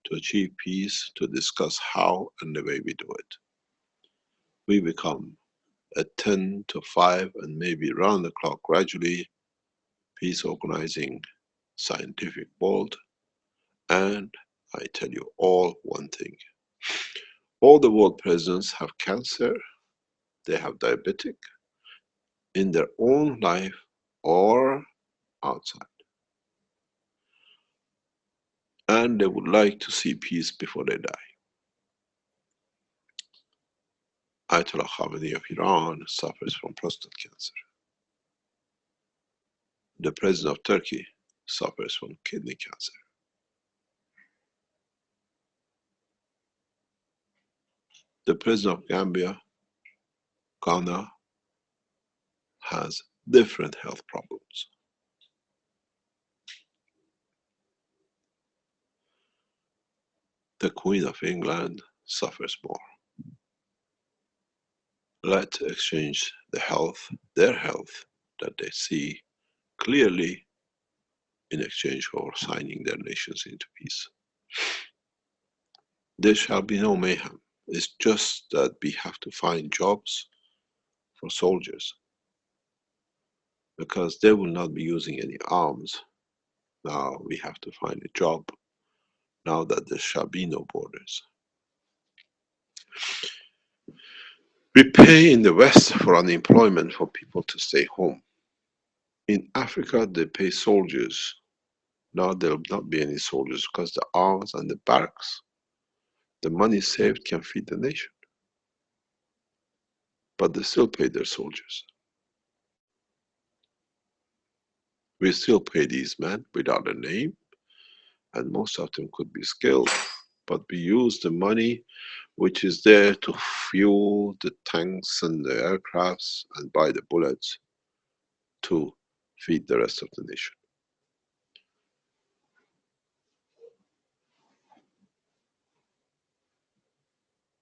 to achieve peace, to discuss how and the way we do it. We become at 10 to 5 and maybe around the clock gradually peace organizing scientific world. And I tell you all one thing. All the world presidents have cancer, they have diabetic in their own life or outside. And they would like to see peace before they die. Ayatollah Khamenei of Iran suffers from prostate cancer. The president of Turkey suffers from kidney cancer. The president of Gambia, Ghana, has different health problems. The Queen of England suffers more. Let's exchange the health, their health, that they see clearly in exchange for signing their nations into peace. There shall be no mayhem. It's just that we have to find jobs for soldiers, because they will not be using any arms. Now we have to find a job, now that there shall be no borders. We pay in the West for unemployment for people to stay home. In Africa, they pay soldiers. Now there will not be any soldiers because the arms and the barracks, the money saved can feed the nation. But they still pay their soldiers. We still pay these men without a name, and most of them could be skilled, but we use the money which is there to fuel the tanks and the aircrafts and buy the bullets to feed the rest of the nation.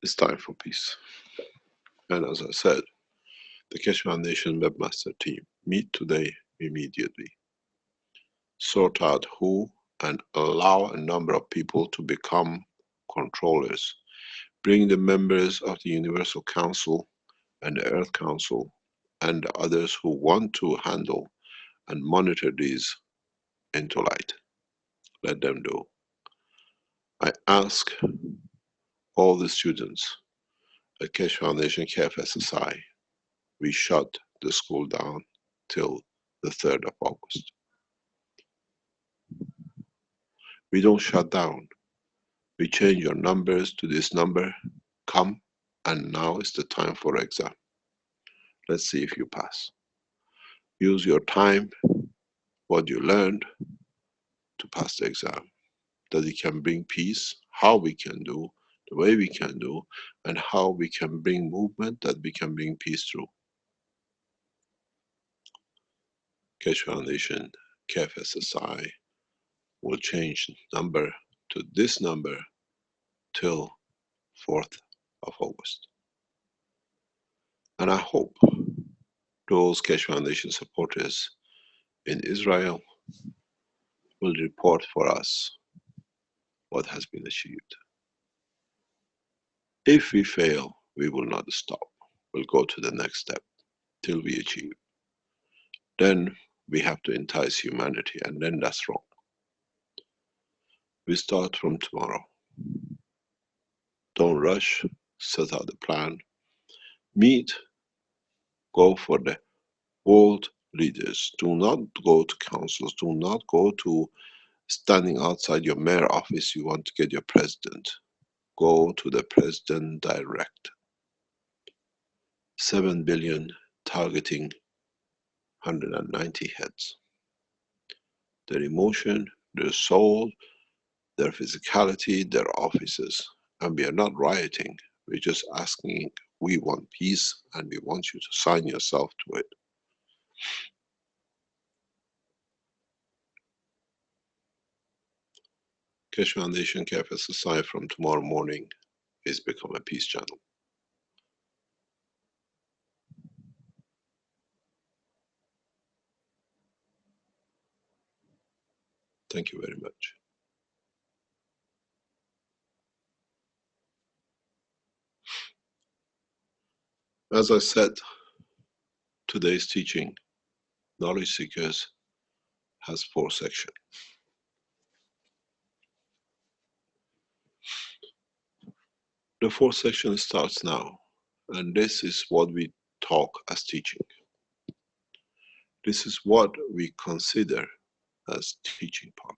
It's time for peace. And as I said, the Keshe Foundation webmaster team meet today immediately. Sort out who and allow a number of people to become controllers. Bring the members of the Universal Council and the Earth Council and the others who want to handle and monitor these into light. Let them do. I ask all the students at Keshe Foundation KF SSI, we shut the school down till the 3rd of August. We don't shut down. We change your numbers to this number. Come, and now is the time for exam. Let's see if you pass. Use your time, what you learned, to pass the exam. That it can bring peace, how we can do, the way we can do, and how we can bring movement that we can bring peace through. Keshe Foundation, KF SSI will change number to this number till 4th of August. And I hope those Keshe Foundation supporters in Israel will report for us what has been achieved. If we fail, we will not stop. We'll go to the next step till we achieve. Then we have to entice humanity, and then that's wrong. We start from tomorrow. Don't rush, set out the plan, meet, go for the world leaders. Do not go to councils, do not go to standing outside your mayor office, you want to get your president. Go to the president direct. 7 billion targeting 190 heads. Their emotion, their soul, their physicality, their offices. And we are not rioting, we're just asking, we want peace and we want you to sign yourself to it. Keshe Foundation KF SSI from tomorrow morning is become a peace channel. Thank you very much. As I said, today's teaching, Knowledge Seekers, has 4 sections. The 4th section starts now, and this is what we talk as teaching. This is what we consider as teaching part.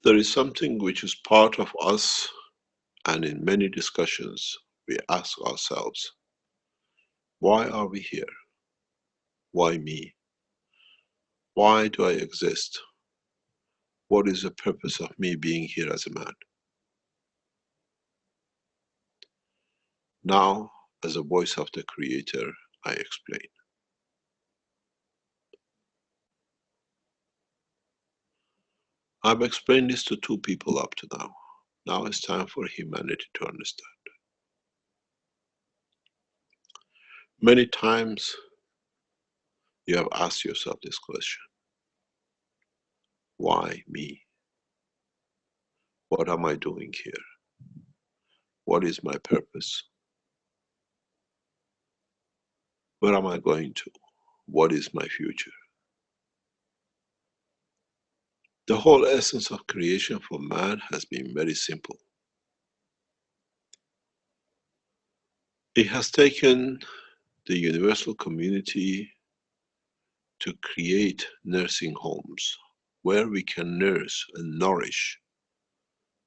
There is something which is part of us, and in many discussions we ask ourselves, why are we here? Why me? Why do I exist? What is the purpose of me being here as a man? Now, as a voice of the Creator, I explain. I've explained this to 2 people up to now. Now it's time for humanity to understand. Many times you have asked yourself this question. Why me? What am I doing here? What is my purpose? Where am I going to? What is my future? The whole essence of creation for man has been very simple. It has taken the universal community to create nursing homes where we can nurse and nourish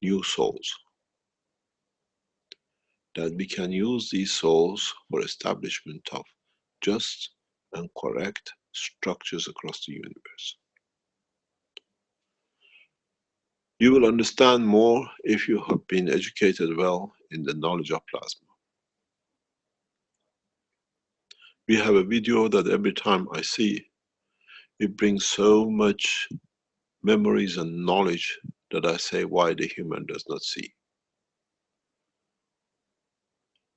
new souls. That we can use these souls for establishment of just and correct structures across the universe. You will understand more if you have been educated well in the knowledge of plasma. We have a video that every time I see, it brings so much memories and knowledge that I say why the human does not see.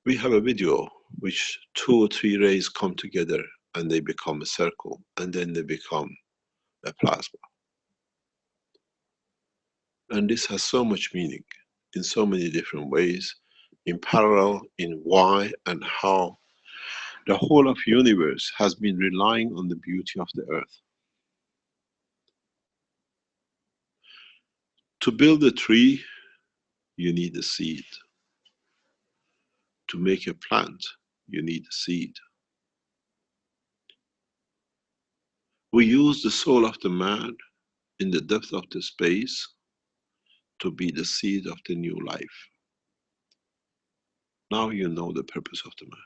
We have a video which 2 or 3 rays come together and they become a circle, and then they become a plasma. And this has so much meaning in so many different ways, in parallel in why and how the whole of universe has been relying on the beauty of the earth. To build a tree, you need a seed. To make a plant, you need a seed. We use the soul of the man in the depth of the space to be the seed of the new life. Now you know the purpose of the man.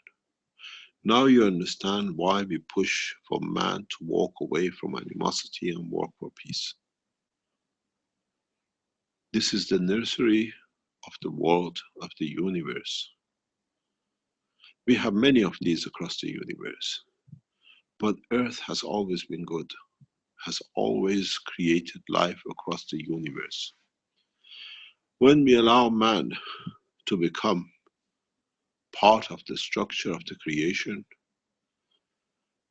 Now you understand why we push for man to walk away from animosity and work for peace. This is the nursery of the world, of the universe. We have many of these across the universe, but Earth has always been good, has always created life across the universe. When we allow man to become part of the structure of the creation,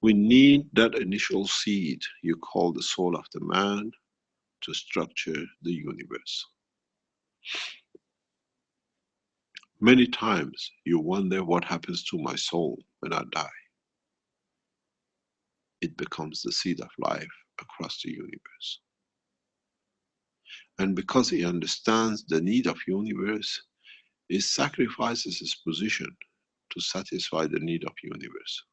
we need that initial seed you call the soul of the man to structure the universe. Many times you wonder what happens to my soul when I die. It becomes the seed of life across the universe. And because he understands the need of universe, he sacrifices his position to satisfy the need of universe.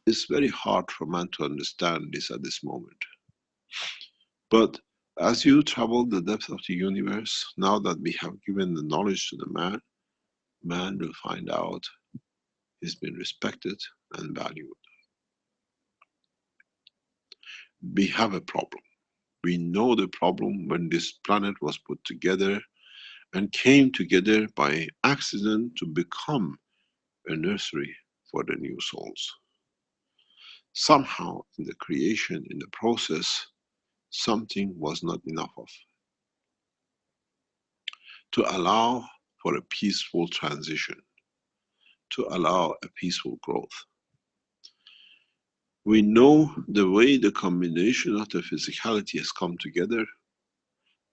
It's very hard for man to understand this at this moment. But as you travel the depth of the universe, now that we have given the knowledge to the man, man will find out he's been respected and valued. We have a problem. We know the problem when this planet was put together and came together by accident to become a nursery for the new souls. Somehow in the creation, in the process, something was not enough of to allow for a peaceful transition, to allow a peaceful growth. We know the way the combination of the physicality has come together,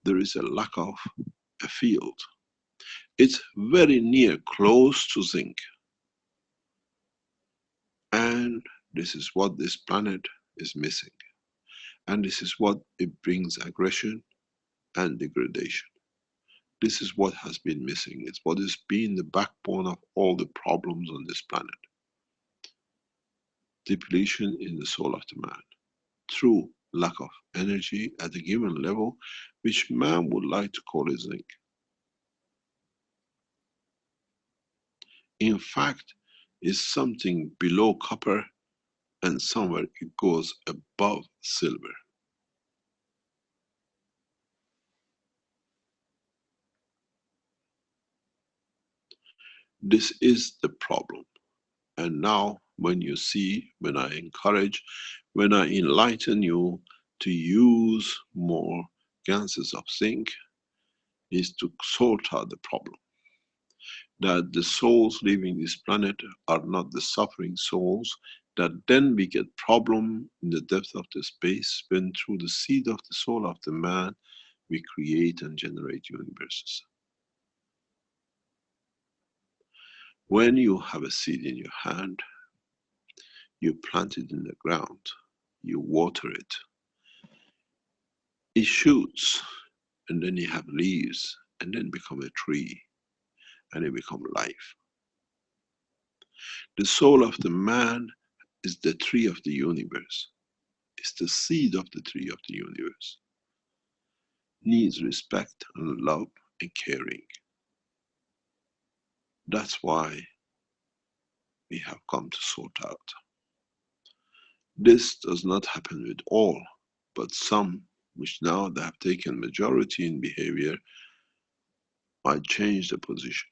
there is a lack of a field. It's very near, close to zinc. And this is what this planet is missing. And this is what it brings aggression and degradation. This is what has been missing. It's what has been the backbone of all the problems on this planet. Depletion in the soul of the man through lack of energy at a given level, which man would like to call it zinc. In fact, it's something below copper and somewhere it goes above silver. This is the problem. And now when you see, when I encourage, when I enlighten you to use more ganses of zinc, is to sort out the problem. That the souls living this planet are not the suffering souls, that then we get problem in the depth of the space when through the seed of the soul of the man we create and generate universes. When you have a seed in your hand, you plant it in the ground, you water it, it shoots, and then you have leaves, and then become a tree, and it becomes life. The soul of the man is the tree of the universe. It's the seed of the tree of the universe. Needs respect and love and caring. That's why we have come to sort out. This does not happen with all, but some, which now they have taken majority in behavior, might change the position,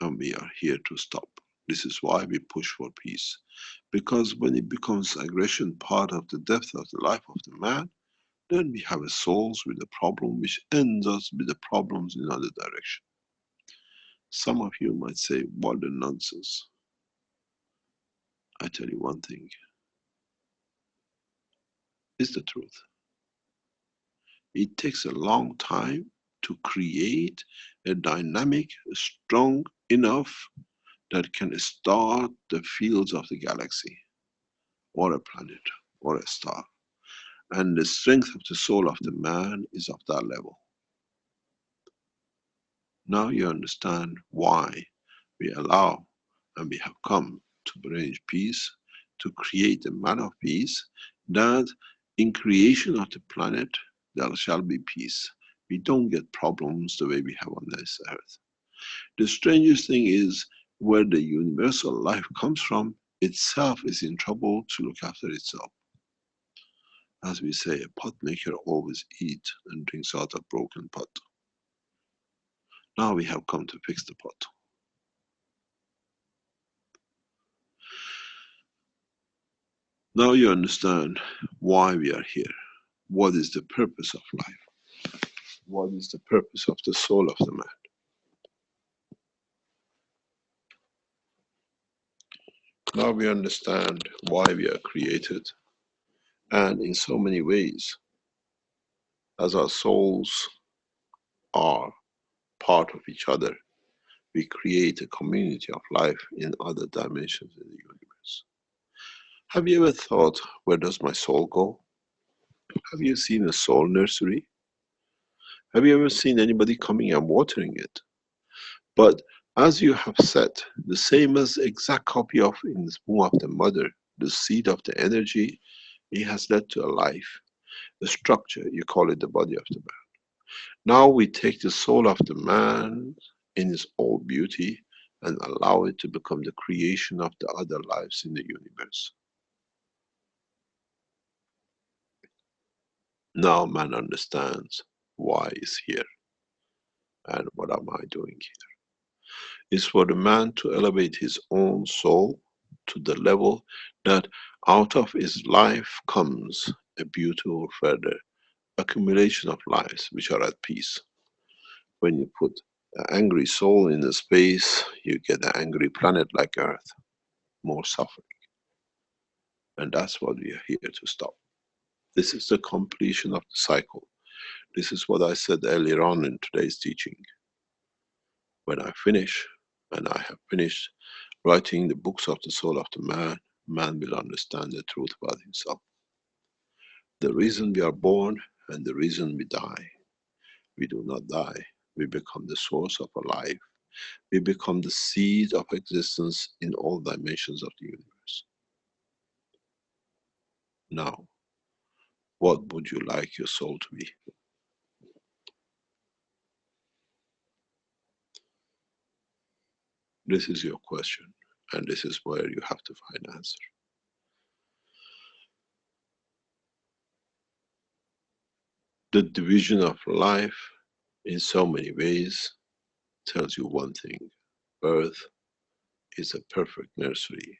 and we are here to stop. This is why we push for peace, because when it becomes aggression part of the depth of the life of the man, then we have a souls with a problem which ends us with the problems in other direction. Some of you might say, what a nonsense. I tell you one thing, it's the truth. It takes a long time to create a dynamic, strong enough that can start the fields of the galaxy, or a planet, or a star. And the strength of the soul of the man is of that level. Now you understand why we allow and we have come to arrange peace, to create a man of peace, that in creation of the planet there shall be peace. We don't get problems the way we have on this earth. The strangest thing is, where the universal life comes from, itself is in trouble to look after itself. As we say, a pot maker always eats and drinks out of broken pot. Now we have come to fix the pot. Now you understand why we are here. What is the purpose of life? What is the purpose of the soul of the man? Now we understand why we are created. And in so many ways, as our souls are part of each other, we create a community of life in other dimensions in the universe. Have you ever thought, where does my soul go? Have you seen a soul nursery? Have you ever seen anybody coming and watering it? But as you have said, the same as exact copy of in the womb of the mother, the seed of the energy, it has led to a life, a structure, you call it the body of the man. Now we take the soul of the man in its all beauty and allow it to become the creation of the other lives in the universe. Now man understands why he's here and what am I doing here. It's for the man to elevate his own soul to the level that out of his life comes a beautiful further accumulation of lives which are at peace. When you put an angry soul in a space, you get an angry planet like Earth, more suffering. And that's what we are here to stop. This is the completion of the cycle. This is what I said earlier on in today's teaching. When I finish, and I have finished writing the books of the soul of the man, man will understand the truth about himself. The reason we are born and the reason we die. We do not die. We become the source of our life. We become the seed of existence in all dimensions of the universe. Now, what would you like your soul to be? This is your question, and this is where you have to find an answer. The division of life in so many ways tells you one thing. Earth is a perfect nursery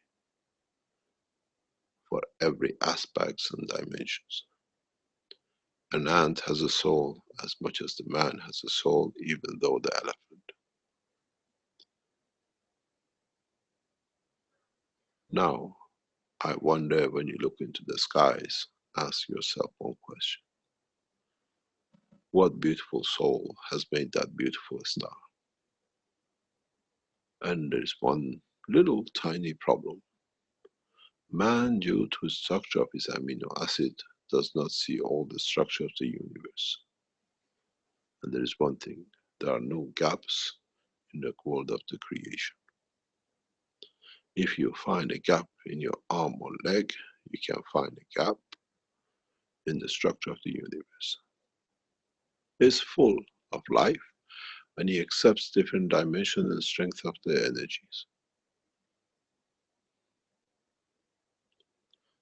for every aspects and dimensions. An ant has a soul as much as the man has a soul, even though the elephant. Now, I wonder, when you look into the skies, ask yourself one question. What beautiful soul has made that beautiful star? And there's one little tiny problem. Man, due to the structure of his amino acid, does not see all the structure of the universe. And there is one thing, there are no gaps in the world of the creation. If you find a gap in your arm or leg, you can find a gap in the structure of the universe. It's full of life, and he accepts different dimensions and strength of the energies.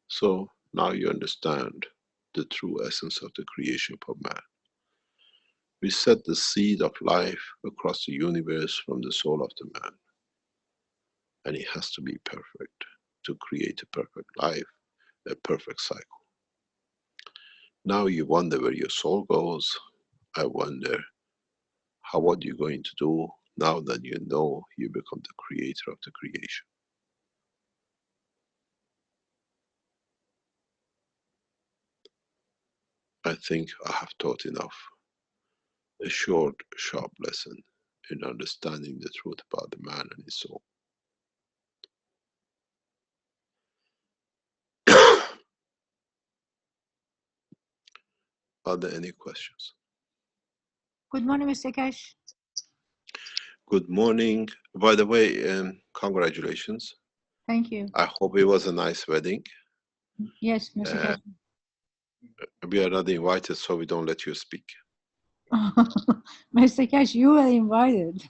So now you understand the true essence of the creation of man. We set the seed of life across the universe from the soul of the man. And it has to be perfect to create a perfect life, a perfect cycle. Now you wonder where your soul goes. I wonder what you're going to do now that you know you become the creator of the creation. I think I have taught enough. A short, sharp lesson in understanding the truth about the man and his soul. Are there any questions? Good morning, Mr. Keshe. Good morning. By the way, congratulations. Thank you. I hope it was a nice wedding. Yes, Mr. Keshe. We are not invited, so we don't let you speak. Mr. Keshe, you were invited.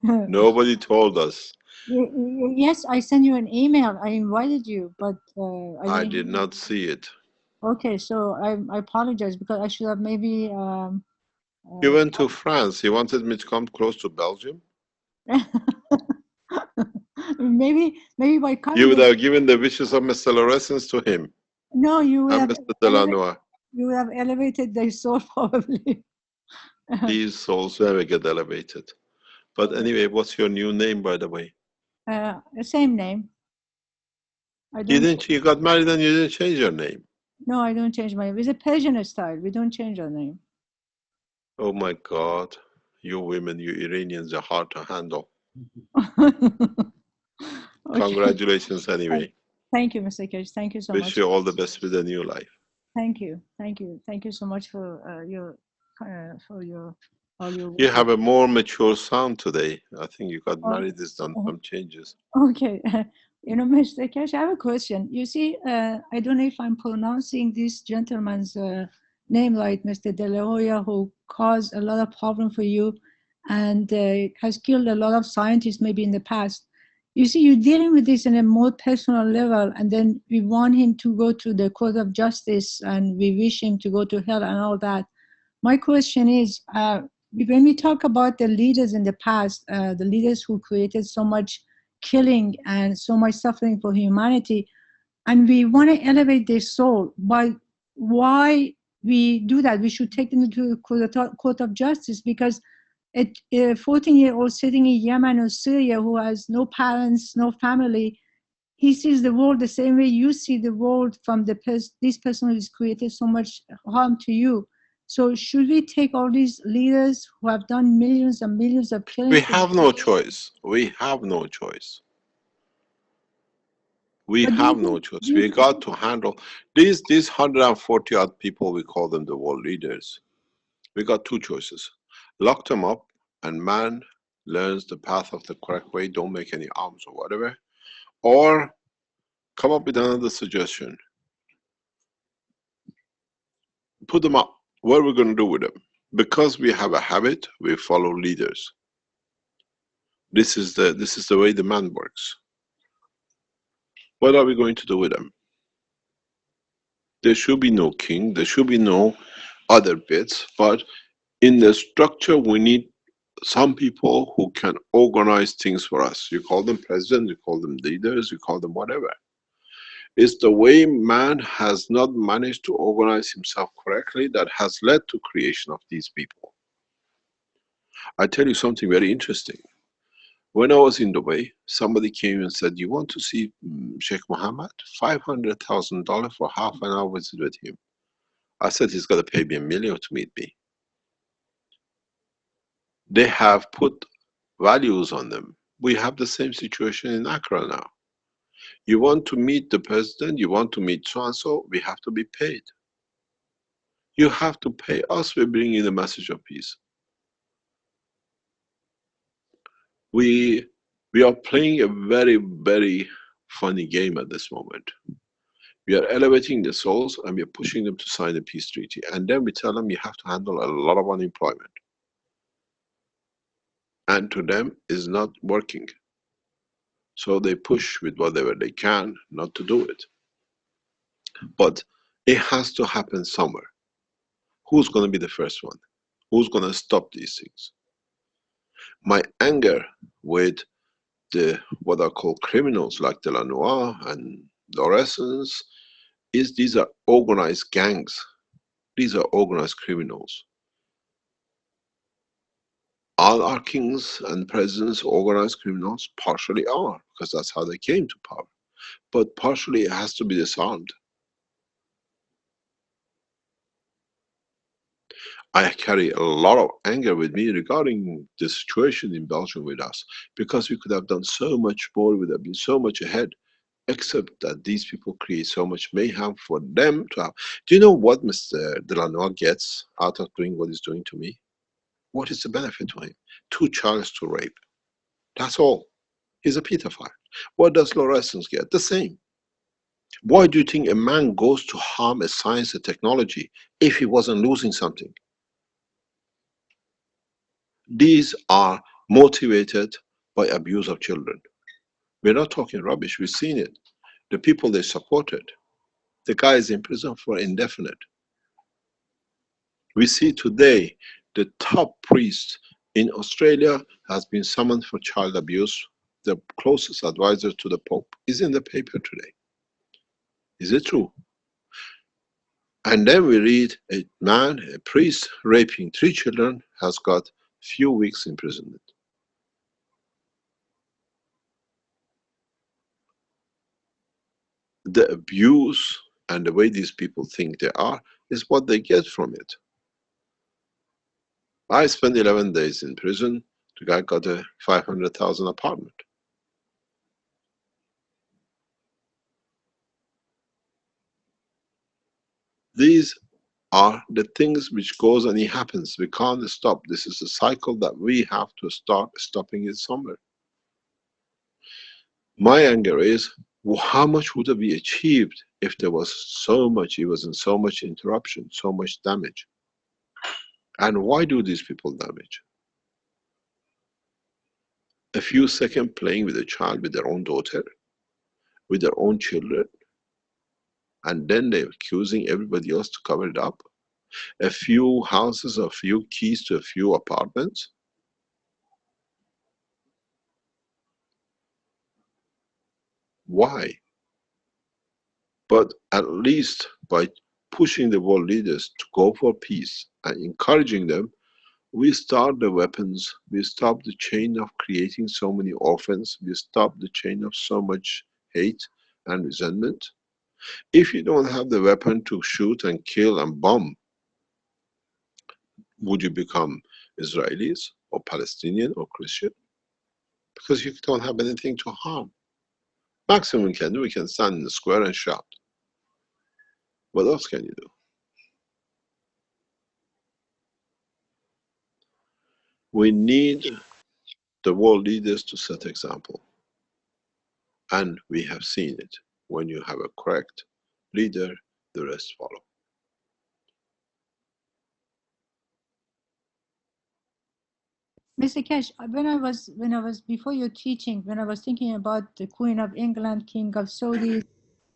Nobody told us. Yes, I sent you an email. I invited you, but I did not see it. Okay, so I apologize because I should have maybe. You went to France. You wanted me to come close to Belgium? maybe by coming. You would have given the wishes of Mr. Lorenz to him. No, you would and have. Mr. Delanois. You would have elevated their soul probably. These souls never get elevated. But anyway, what's your new name, by the way? The same name. You got married and you didn't change your name. No, I don't change my name. It's a Persian style. We don't change our name. Oh my God. You women, you Iranians are hard to handle. Okay. Congratulations anyway. Thank you, Mr. Keshe. Thank you so much. Wish you all the best with the new life. Thank you. Thank you. Thank you so much for all your. You have a more mature sound today. I think you got married, there's done some changes. Okay. You know, Mr. Keshe, I have a question. You see, I don't know if I'm pronouncing this gentleman's name right, Mr. De La Hoya, who caused a lot of problem for you and has killed a lot of scientists maybe in the past. You see, you're dealing with this in a more personal level, and then we want him to go to the court of justice, and we wish him to go to hell and all that. My question is, when we talk about the leaders in the past, the leaders who created so much killing and so much suffering for humanity, and we want to elevate their soul, but why we do that? We should take them to the court of justice, because a 14-year-old sitting in Yemen or Syria who has no parents, no family, he sees the world the same way you see the world from this person who has created so much harm to you. So should we take all these leaders who have done millions and millions of killings? We have no choice. We have no choice. We have no choice. We got to handle these 140 odd people, we call them the world leaders. We got two choices. Lock them up and man learns the path of the correct way, don't make any arms or whatever. Or come up with another suggestion. Put them up. What are we going to do with them? Because we have a habit, we follow leaders. This is the way the man works. What are we going to do with them? There should be no king, there should be no other bits, but in the structure we need some people who can organize things for us. You call them presidents, you call them leaders, you call them whatever. It's the way man has not managed to organize himself correctly that has led to creation of these people. I tell you something very interesting. When I was in Dubai, somebody came and said, you want to see Sheikh Mohammed? $500,000 for half an hour visit with him. I said, he's got to pay me $1 million to meet me. They have put values on them. We have the same situation in Accra now. You want to meet the president, you want to meet so-and-so, we have to be paid. You have to pay us, we bring in the message of peace. We are playing a very, very funny game at this moment. We are elevating the souls and we are pushing them to sign a peace treaty. And then we tell them you have to handle a lot of unemployment. And to them, it's not working. So they push with whatever they can not to do it. But it has to happen somewhere. Who's going to be the first one? Who's going to stop these things? My anger with the what I call criminals like Delanois and Loresans is these are organized gangs. These are organized criminals. All our kings and presidents organized criminals? Partially are, because that's how they came to power. But partially it has to be disarmed. I carry a lot of anger with me regarding the situation in Belgium with us, because we could have done so much more, we would have been so much ahead, except that these people create so much mayhem for them to have. Do you know what Mr. Delanois gets out of doing what he's doing to me? What is the benefit to him? 2 charges to rape. That's all. He's a pedophile. What does Loresans get? The same. Why do you think a man goes to harm a science and technology if he wasn't losing something? These are motivated by abuse of children. We're not talking rubbish, we've seen it. The people they supported, the guy is in prison for indefinite. We see today the top priest in Australia has been summoned for child abuse. The closest advisor to the Pope is in the paper today. Is it true? And then we read a man, a priest, raping 3 children, has got few weeks imprisonment. The abuse and the way these people think they are is what they get from it. I spent 11 days in prison. The guy got a 500,000 apartment. These are the things which goes and it happens. We can't stop. This is a cycle that we have to start stopping it somewhere. My anger is, how much would have we achieved if there was so much, it wasn't so much interruption, so much damage? And why do these people damage? A few seconds playing with a child, with their own daughter, with their own children, and then they're accusing everybody else to cover it up. A few houses, a few keys to a few apartments. Why? But at least by pushing the world leaders to go for peace and encouraging them, we start the weapons, we stop the chain of creating so many orphans, we stop the chain of so much hate and resentment. If you don't have the weapon to shoot and kill and bomb, would you become Israelis or Palestinian or Christian? Because you don't have anything to harm. Maximum we can do, we can stand in the square and shout. What else can you do? We need the world leaders to set example. And we have seen it. When you have a correct leader, the rest follow. Mr. Keshe, when I was before your teaching, when I was thinking about the Queen of England, King of Saudi,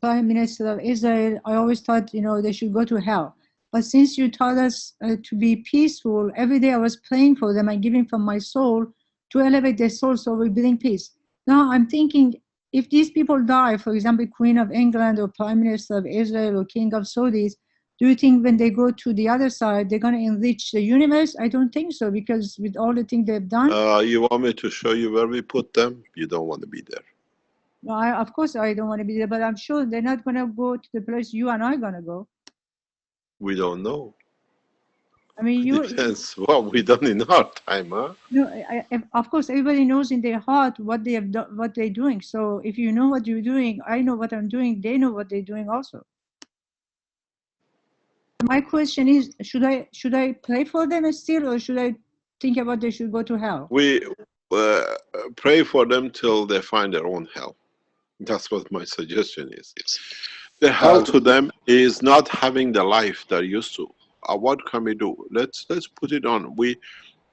Prime Minister of Israel, I always thought, they should go to hell. But since you taught us to be peaceful, every day I was praying for them and giving from my soul to elevate their soul so we bring peace. Now I'm thinking, if these people die, for example, Queen of England or Prime Minister of Israel or King of Saudis, do you think when they go to the other side, they're going to enrich the universe? I don't think so, because with all the things they've done. You want me to show you where we put them? You don't want to be there. No, of course I don't want to be there, but I'm sure they're not going to go to the place you and I are going to go. We don't know. I mean, it depends what we done in our time, huh? No, of course, everybody knows in their heart what they have done, what they're doing. So if you know what you're doing, I know what I'm doing. They know what they're doing also. My question is, should I pray for them still, or should I think about they should go to hell? We pray for them till they find their own hell. That's what my suggestion is. The hell to them is not having the life they're used to. What can we do? Let's put it on. Are we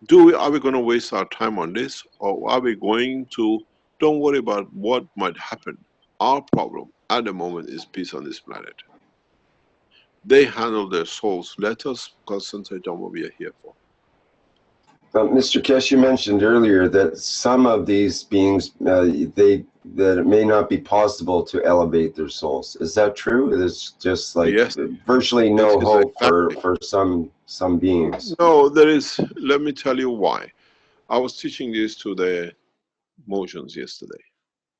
going to waste our time on this, or are we going to? Don't worry about what might happen. Our problem at the moment is peace on this planet. They handle their souls. Let us concentrate on what we are here for. Mr. Keshe, you mentioned earlier that some of these beings, that it may not be possible to elevate their souls. Is that true? There's just like Yes, virtually no this is hope exactly. for some beings. No, there is. Let me tell you why. I was teaching this to the motions yesterday,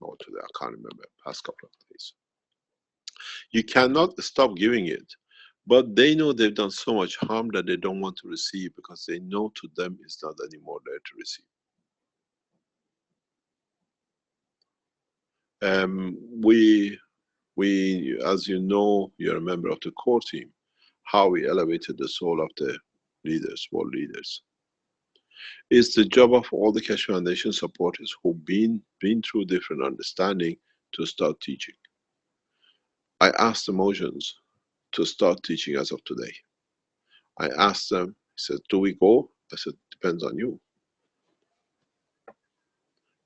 or today, I can't remember, past couple of days. You cannot stop giving it, but they know they've done so much harm that they don't want to receive, because they know to them it's not anymore there to receive. We, as you know, you're a member of the core team, how we elevated the soul of the leaders, world leaders. It's the job of all the Keshe Foundation supporters who've been through different understanding to start teaching. I asked the Mojans to start teaching as of today. I asked them, he said, do we go? I said, depends on you.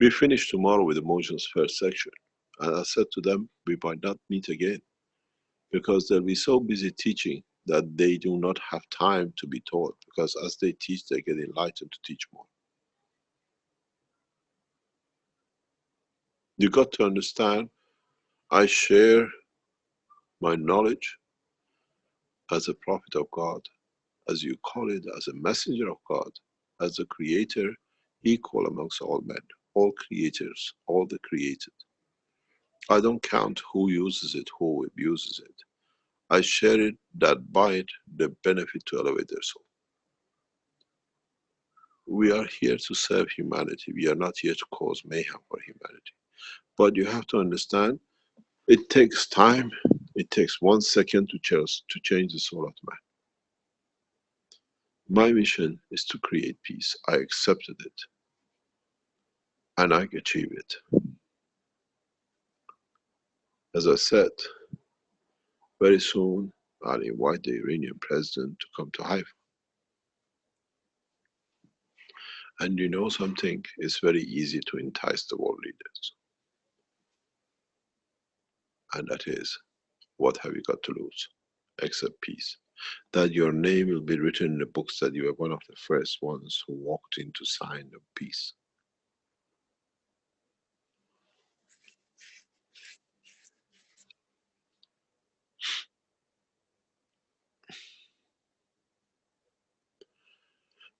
We finish tomorrow with the Mojans first section. And I said to them, we might not meet again, because they'll be so busy teaching that they do not have time to be taught, because as they teach, they get enlightened to teach more. You got to understand, I share my knowledge as a prophet of God, as you call it, as a messenger of God, as a creator, equal amongst all men, all creators, all the created. I don't count who uses it, who abuses it. I share it that by it, the benefit to elevate their soul. We are here to serve humanity. We are not here to cause mayhem for humanity. But you have to understand, it takes time. It takes 1 second to change the soul of man. My mission is to create peace. I accepted it. And I achieve it. As I said, very soon I'll invite the Iranian president to come to Haifa. And you know something, it's very easy to entice the world leaders. And that is, what have you got to lose? Except peace. That your name will be written in the books that you were one of the first ones who walked in to sign the peace.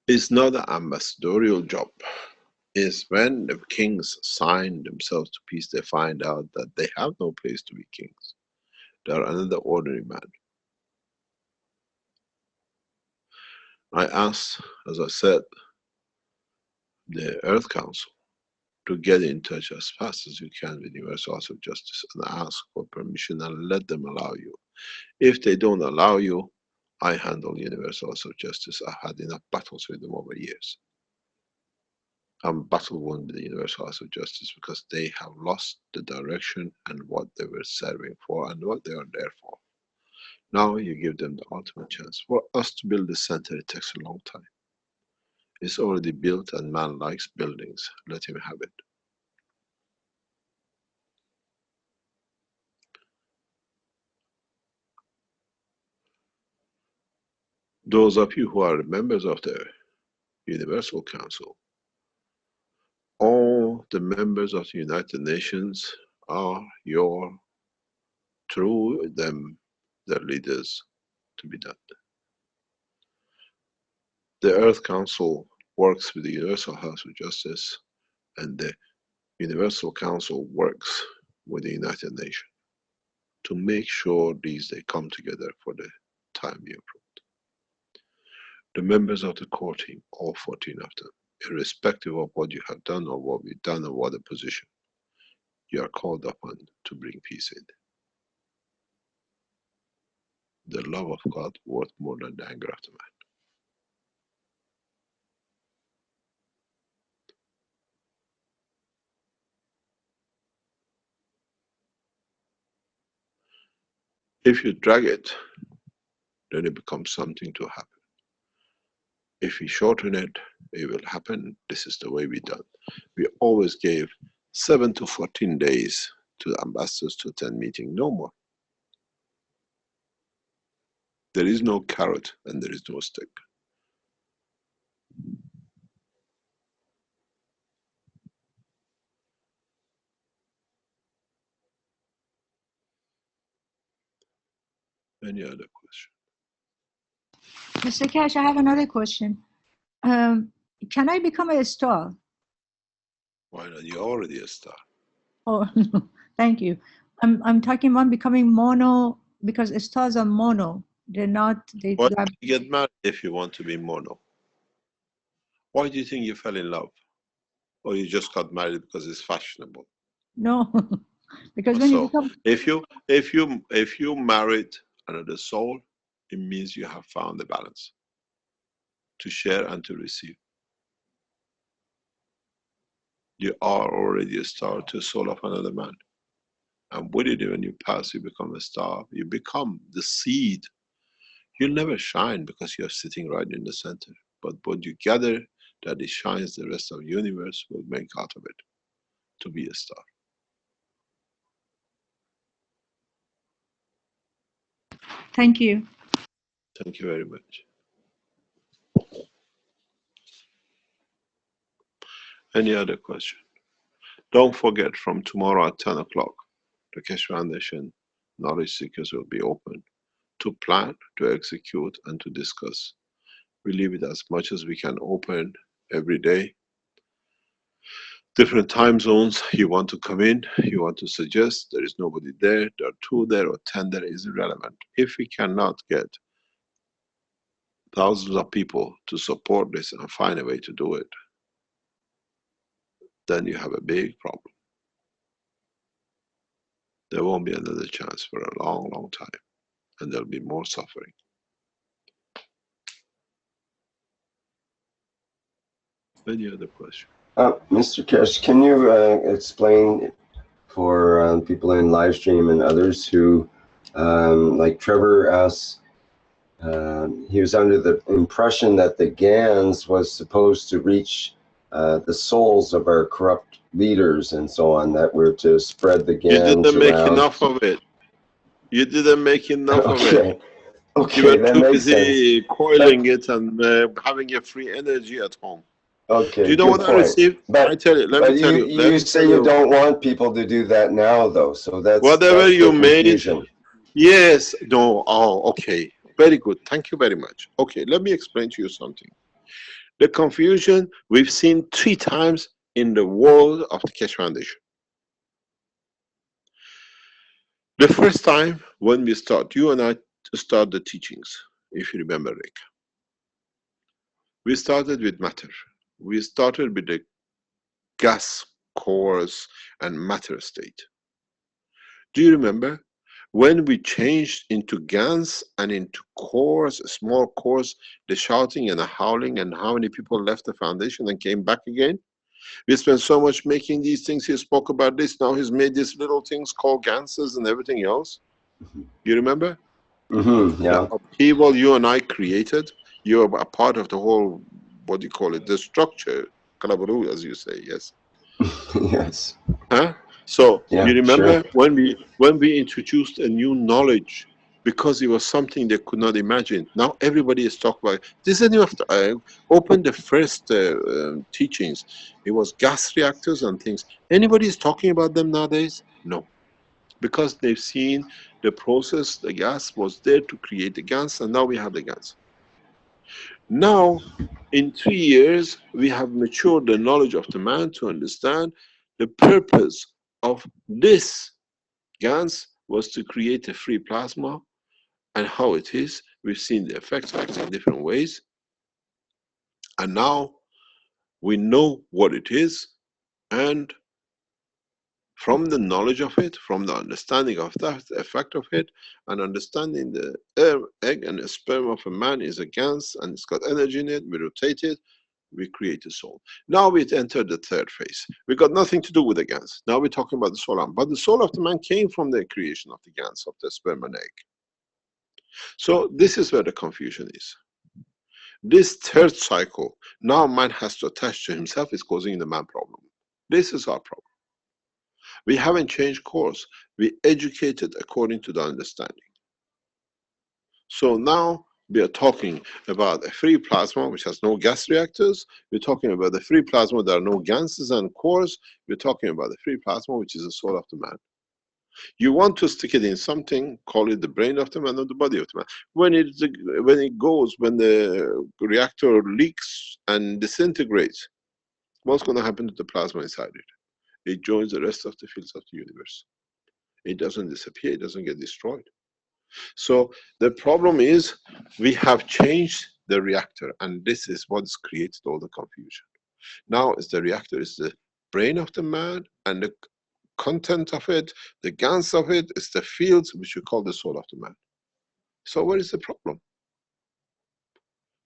It's not an ambassadorial job. It's when the kings sign themselves to peace, they find out that they have no place to be kings. They are another ordinary man. I asked, as I said, the Earth Council to get in touch as fast as you can with Universal House of Justice and ask for permission and let them allow you. If they don't allow you, I handle Universal House of Justice. I've had enough battles with them over years. I'm battle won with the Universal House of Justice because they have lost the direction and what they were serving for and what they are there for. Now you give them the ultimate chance. For us to build the center, it takes a long time. It's already built and man likes buildings. Let him have it. Those of you who are members of the Universal Council, all the members of the United Nations are through them, their leaders to be done. The Earth Council works with the Universal House of Justice, and the Universal Council works with the United Nations to make sure they come together for the time we approved. The members of the core team, all 14 of them, irrespective of what you have done or what we've done or what the position, you are called upon to bring peace in. The love of God worth more than the anger of the man. If you drag it, then it becomes something to happen. If we shorten it, it will happen. This is the way we done. We always gave 7 to 14 days to the ambassadors to attend meeting, no more. There is no carrot and there is no stick. Any other question? Mr. Keshe, I have another question. Can I become a star? Why not? You're already a star. Oh, thank you. I'm talking about becoming mono, because stars are mono. They're not. Why don't you get married if you want to be mono? Why do you think you fell in love? Or you just got married because it's fashionable? No, because when you So become, if you married another soul, it means you have found the balance to share and to receive. You are already a star to a soul of another man. And with it, when you pass, you become a star. You become the seed. You'll never shine because you're sitting right in the center. But what you gather, that it shines, the rest of the universe will make out of it to be a star. thank you. Thank you very much. Any other question? Don't forget, from tomorrow at 10 o'clock, the Keshe Foundation Knowledge Seekers will be open to plan, to execute, and to discuss. We leave it as much as we can open every day. Different time zones, you want to come in, you want to suggest, there is nobody there, there are 2 there or 10 there, is irrelevant. If we cannot get thousands of people to support this and find a way to do it, then you have a big problem. There won't be another chance for a long, long time, and there'll be more suffering. Any other question? Mr. Keshe, can you explain for people in live stream and others who, like Trevor asks, he was under the impression that the GANs was supposed to reach the souls of our corrupt leaders and so on, that we're to spread the GANs around. You didn't make enough of it. You didn't make enough of it. Okay, you were that too makes busy sense. coiling it and having a free energy at home. Okay, do you know what I received? But, I tell you, let me tell you. You say you don't want people to do that now, though, so that's whatever you made. Confusion. Yes, no, oh, okay. Very good, thank you very much. Okay, let me explain to you something. The confusion we've seen 3 times in the world of the Keshe Foundation. The first time when we start, you and I start the teachings, if you remember, Rick. We started with matter. We started with the gas cores and matter state. Do you remember? When we changed into GANs and into cores, small cores, the shouting and the howling, and how many people left the foundation and came back again? We spent so much making these things. He spoke about this. Now he's made these little things called GANSes and everything else. You remember? Mm-hmm, yeah. The upheaval you and I created. You're a part of the whole, what do you call it, the structure, Kalabaru, as you say, yes? Yes. Huh? So yeah, you remember sure. when we introduced a new knowledge, because it was something they could not imagine. Now everybody is talking about it. This is after I opened the first teachings. It was gas reactors and things. Anybody is talking about them nowadays? No, because they've seen the process. The gas was there to create the gas, and now we have the gas. Now, in 3 years, we have matured the knowledge of the man to understand the purpose of this GANs was to create a free plasma, and how it is. We've seen the effects of it in different ways. And now we know what it is, and from the knowledge of it, from the understanding of that effect of it, and understanding the egg and the sperm of a man is a GANs and it's got energy in it, we rotate it, we create a soul. Now we've entered the 3rd phase. We got nothing to do with the GANs. Now we're talking about the soul arm. But the soul of the man came from the creation of the GANs, of the sperm and egg. So this is where the confusion is. This 3rd cycle, now man has to attach to himself, is causing the man problem. This is our problem. We haven't changed course. We educated according to the understanding. So now we are talking about a free plasma which has no gas reactors. We're talking about the free plasma, there are no ganses and cores. We're talking about the free plasma which is the soul of the man. You want to stick it in something, call it the brain of the man or the body of the man. When the reactor leaks and disintegrates, what's going to happen to the plasma inside it? It joins the rest of the fields of the universe. It doesn't disappear, it doesn't get destroyed. So the problem is we have changed the reactor, and this is what's created all the confusion. Now is the reactor is the brain of the man, and the content of it, the gans of it, is the fields which we call the soul of the man. So where is the problem?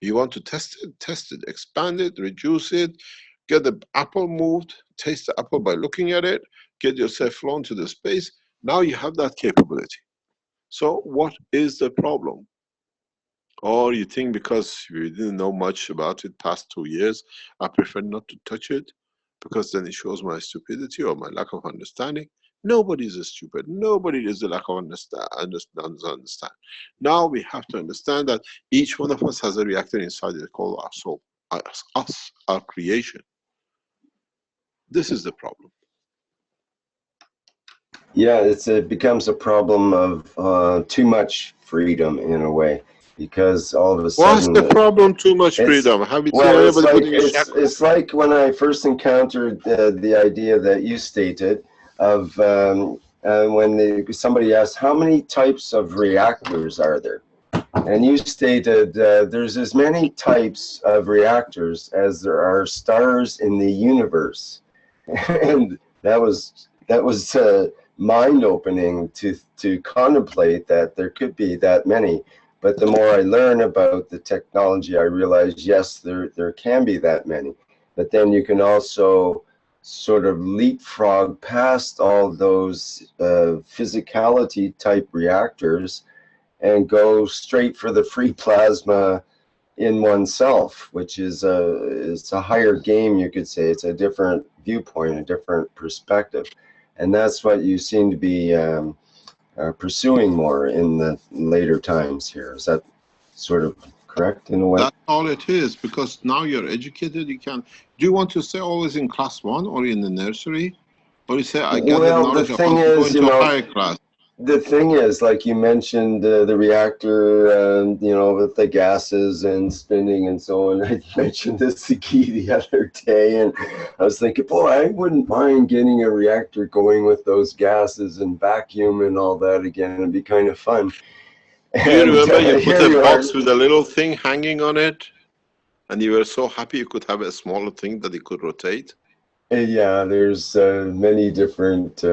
You want to test it, expand it, reduce it, get the apple moved, taste the apple by looking at it, get yourself flown to the space. Now you have that capability. So what is the problem? Or you think because we didn't know much about it past 2 years, I prefer not to touch it because then it shows my stupidity or my lack of understanding. Nobody is stupid. Nobody is a lack of understand. Now we have to understand that each one of us has a reactor inside it called our soul, us, our creation. This is the problem. Yeah, it becomes a problem of too much freedom in a way, because all of a sudden. What's the problem? Too much freedom. Have you seen anybody putting a shackle? It's like when I first encountered the idea that you stated of when somebody asked how many types of reactors are there, and you stated there's as many types of reactors as there are stars in the universe, and that was mind-opening to contemplate that there could be that many. But the more I learn about the technology, I realize, yes, there can be that many. But then you can also sort of leapfrog past all those physicality type reactors and go straight for the free plasma in oneself, which is a higher game, you could say. It's a different viewpoint, a different perspective. And that's what you seem to be pursuing more in the later times here. Is that sort of correct in a way? That's all it is, because now you're educated. You can. Do you want to stay always in class 1 or in the nursery, or you say I gather knowledge of how to go into a higher class? The thing is, like you mentioned, the reactor, with the gases and spinning and so on. I mentioned this to Guy the other day, and I was thinking, boy, I wouldn't mind getting a reactor going with those gases and vacuum and all that again. It'd be kind of fun. Do you remember you put a box with a little thing hanging on it, and you were so happy you could have a smaller thing that it could rotate? Yeah, there's many different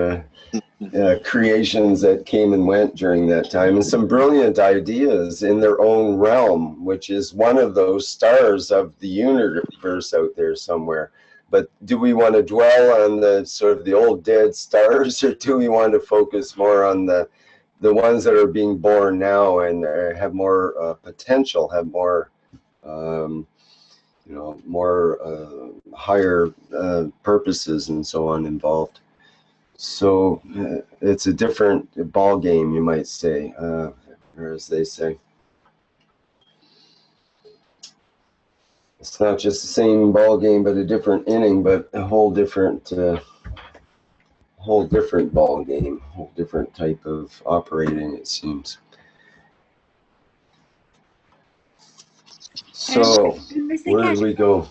creations that came and went during that time, and some brilliant ideas in their own realm, which is one of those stars of the universe out there somewhere. But do we want to dwell on the sort of the old dead stars, or do we want to focus more on the ones that are being born now and have more potential, have more more higher purposes and so on involved? So it's a different ball game, you might say, or as they say. It's not just the same ball game, but a different inning, but a whole different ball game, whole different type of operating, it seems. So where do we go?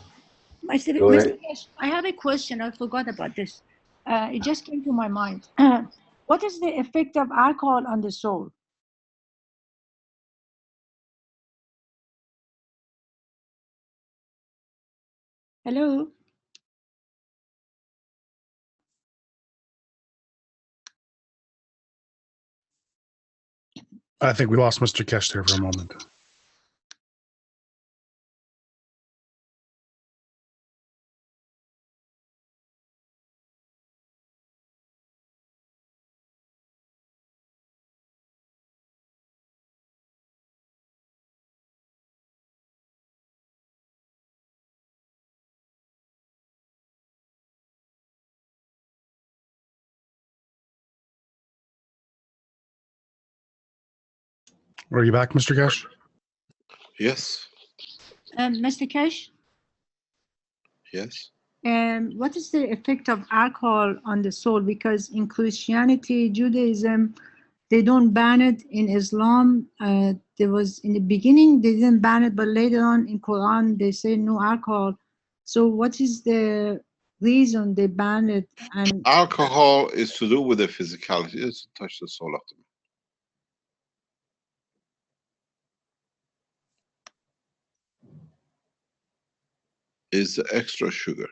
Mr. Keshe, I have a question. I forgot about this. It just came to my mind. What is the effect of alcohol on the soul? Hello? I think we lost Mr. Keshe there for a moment. Are you back, Mr. Keshe? Yes, Mr. Keshe, yes. what is the effect of alcohol on the soul? Because in Christianity, Judaism, they don't ban it. In Islam, there was in the beginning they didn't ban it, but later on in Quran they say no alcohol. So what is the reason they ban it? And Alcohol is to do with the physicality. It's to touch the soul of the man. Is the extra sugar.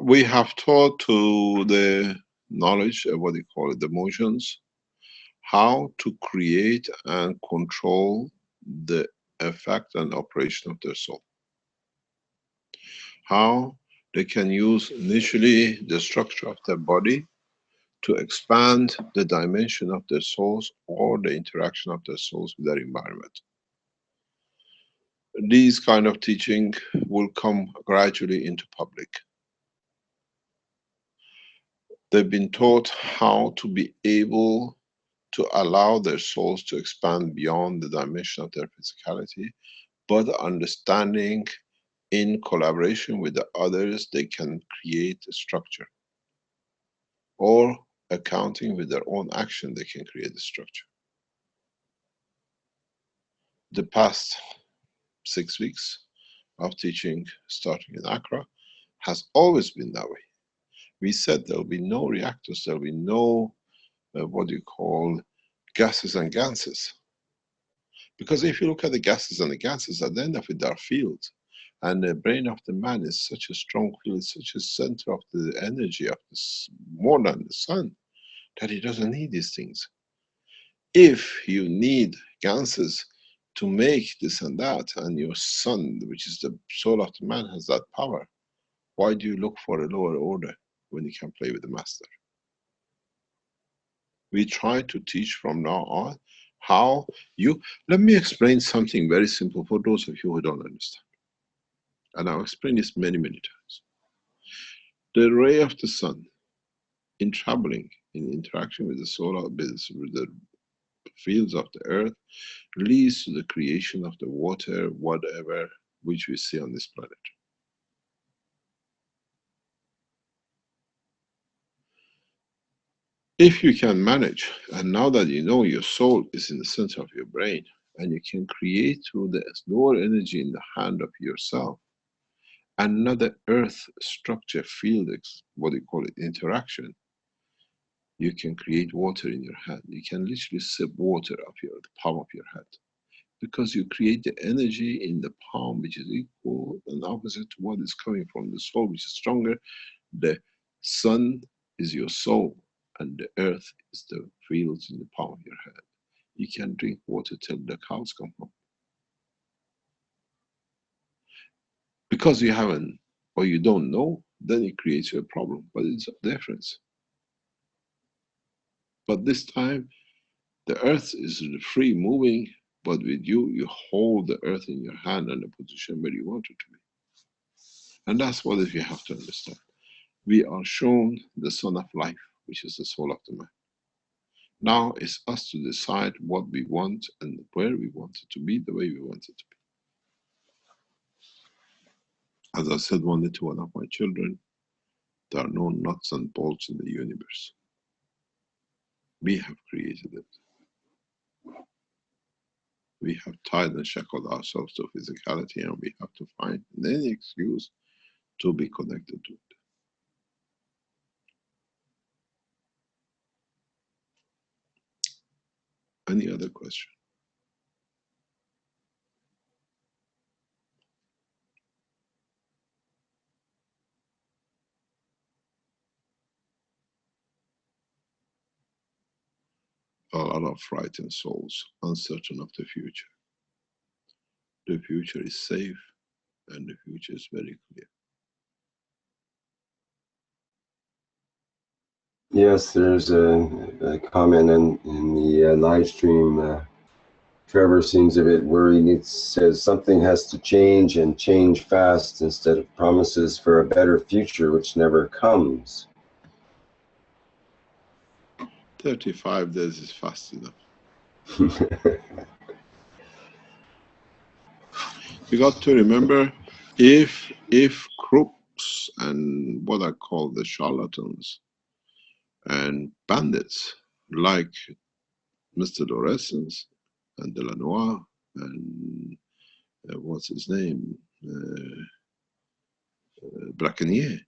We have taught to the knowledge, what do you call it, the emotions, how to create and control the effect and operation of their soul. How they can use initially the structure of their body to expand the dimension of their souls or the interaction of their souls with their environment. These kind of teaching will come gradually into public. They've been taught how to be able to allow their souls to expand beyond the dimension of their physicality, but understanding in collaboration with the others, they can create a structure. Or accounting with their own action, they can create a structure. The past 6 weeks of teaching, starting in Accra, has always been that way. We said there will be no reactors, there will be no, what do you call, gases and ganses. Because if you look at the gases and the ganses, at the end of it, they are fields. And the brain of the man is such a strong field, such a center of the energy of this, more than the sun, that he doesn't need these things. If you need ganses to make this and that, and your sun, which is the soul of the man, has that power, why do you look for a lower order when you can play with the master? We try to teach from now on how you, let me explain something very simple for those of you who don't understand. And I've explained this many, many times. The ray of the sun, in traveling, in interaction with the solar, with the fields of the earth, leads to the creation of the water, whatever, which we see on this planet. If you can manage, and now that you know your soul is in the center of your brain, and you can create through the lower energy in the hand of yourself, another earth structure field, what do you call it, interaction, you can create water in your hand. You can literally sip water off the palm of your hand. Because you create the energy in the palm, which is equal and opposite to what is coming from the soul, which is stronger. The sun is your soul, and the earth is the fields in the palm of your hand. You can drink water till the cows come home. Because you haven't, or you don't know, then it creates you a problem, but it's a difference. But this time, the earth is free moving, but with you, you hold the earth in your hand and the position where you want it to be. And that's what you have to understand. We are shown the sun of life, which is the soul of the man. Now it's us to decide what we want and where we want it to be, the way we want it to be. As I said one day to one of my children, there are no nuts and bolts in the universe. We have created it. We have tied and shackled ourselves to physicality, and we have to find any excuse to be connected to it. Any other question? A lot of frightened souls, uncertain of the future. The future is safe, and the future is very clear. Yes, there's a comment in the live stream. Trevor seems a bit worried. It says something has to change and change fast instead of promises for a better future which never comes. 35 days is fast enough. You got to remember, if crooks and what I call the charlatans and bandits like Mr. Lorenz and Delanois and what's his name, Braconier,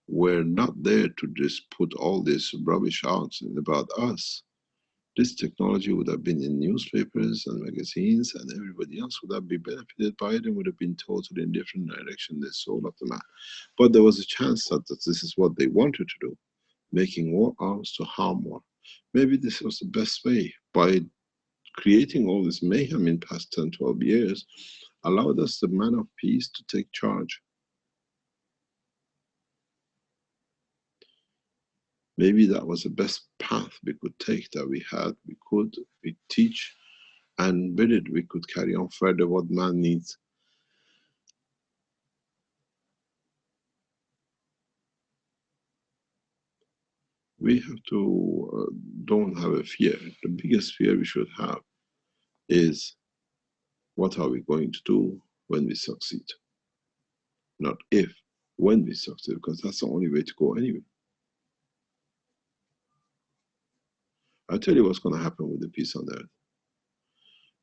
were not there to just put all this rubbish out about us, this technology would have been in newspapers and magazines, and everybody else would have been benefited by it and would have been totally in different direction, the soul of the man. But there was a chance that this is what they wanted to do, making war arms to harm more. Maybe this was the best way, by creating all this mayhem in past 10, 12 years, allowed us, the man of peace, to take charge. Maybe that was the best path we could take, that we teach, and with it we could carry on further what man needs. We have to, don't have a fear. The biggest fear we should have is, what are we going to do when we succeed? Not if, when we succeed, because that's the only way to go anyway. I'll tell you what's going to happen with the peace on earth.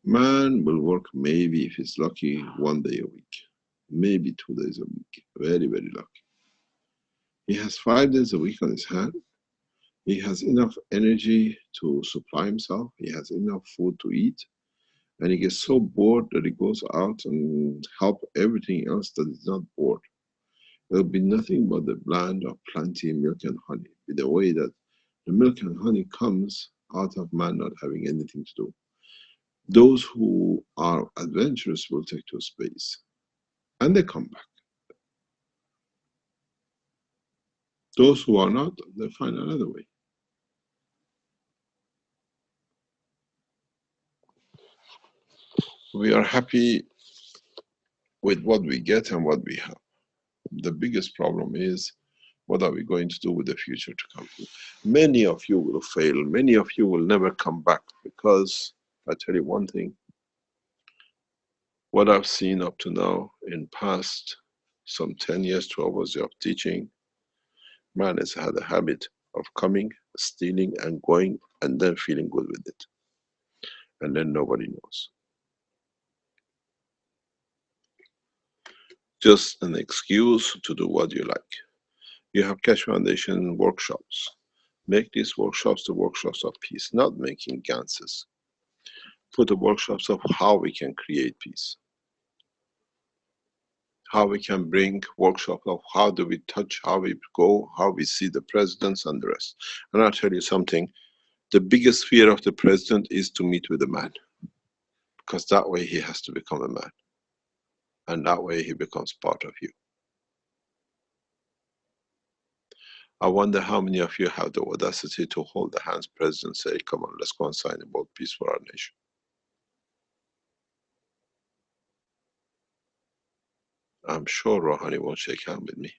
Man will work, maybe if he's lucky, 1 day a week, maybe 2 days a week, very, very lucky. He has 5 days a week on his hand. He has enough energy to supply himself. He has enough food to eat. And he gets so bored that he goes out and help everything else that is not bored. There'll be nothing but the land of plenty, milk and honey, with the way that the milk and honey comes out of man not having anything to do. Those who are adventurous will take to space, and they come back. Those who are not, they find another way. We are happy with what we get and what we have. The biggest problem is, what are we going to do with the future to come? Many of you will fail. Many of you will never come back, because I tell you one thing, what I've seen up to now in past some 10 years, 12 years of teaching, man has had a habit of coming, stealing and going, and then feeling good with it. And then nobody knows. Just an excuse to do what you like. You have Keshe Foundation workshops. Make these workshops the workshops of peace, not making Ganses. Put the workshops of how we can create peace. How we can bring workshop of how do we touch, how we go, how we see the presidents and the rest. And I'll tell you something, the biggest fear of the president is to meet with a man. Because that way he has to become a man. And that way he becomes part of you. I wonder how many of you have the audacity to hold the hands president and say, come on, let's go and sign about peace for our nation. I'm sure Rouhani won't shake hand with me.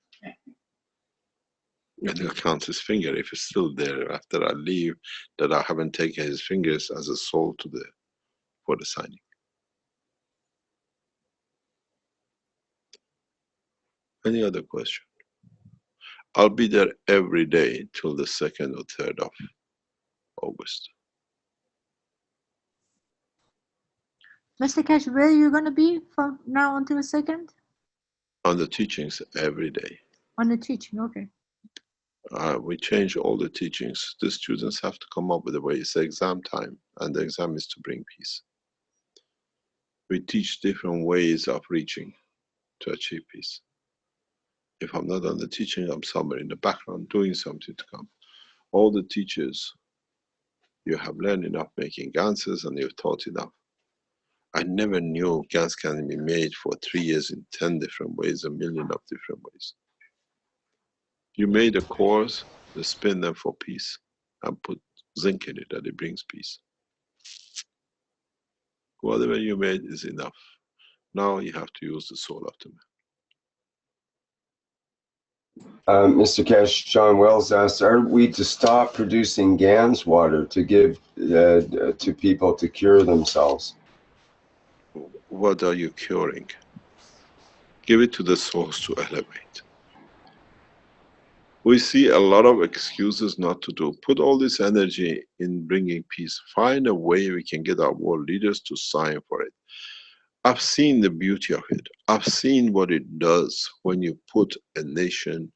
And he'll count his finger if he's still there after I leave, that I haven't taken his fingers as a soul to for the signing. Any other question? I'll be there every day till the 2nd or 3rd of August. Mr. Keshe, where are you going to be from now until the 2nd? On the teachings every day. On the teaching, okay. We change all the teachings. The students have to come up with a way. It's exam time, and the exam is to bring peace. We teach different ways of reaching to achieve peace. If I'm not on the teaching, I'm somewhere in the background doing something to come. All the teachers, you have learned enough making Ganses and you've taught enough. I never knew Gans can be made for 3 years in 10 different ways, 1 million of different ways. You made a course, you spin them for peace and put zinc in it that it brings peace. Whatever you made is enough. Now you have to use the soul of the man. Mr. Keshe, John Wells asked, are we to stop producing GANS water to give to people to cure themselves? What are you curing? Give it to the source to elevate. We see a lot of excuses not to do. Put all this energy in bringing peace. Find a way we can get our world leaders to sign for it. I've seen the beauty of it. I've seen what it does when you put a nation,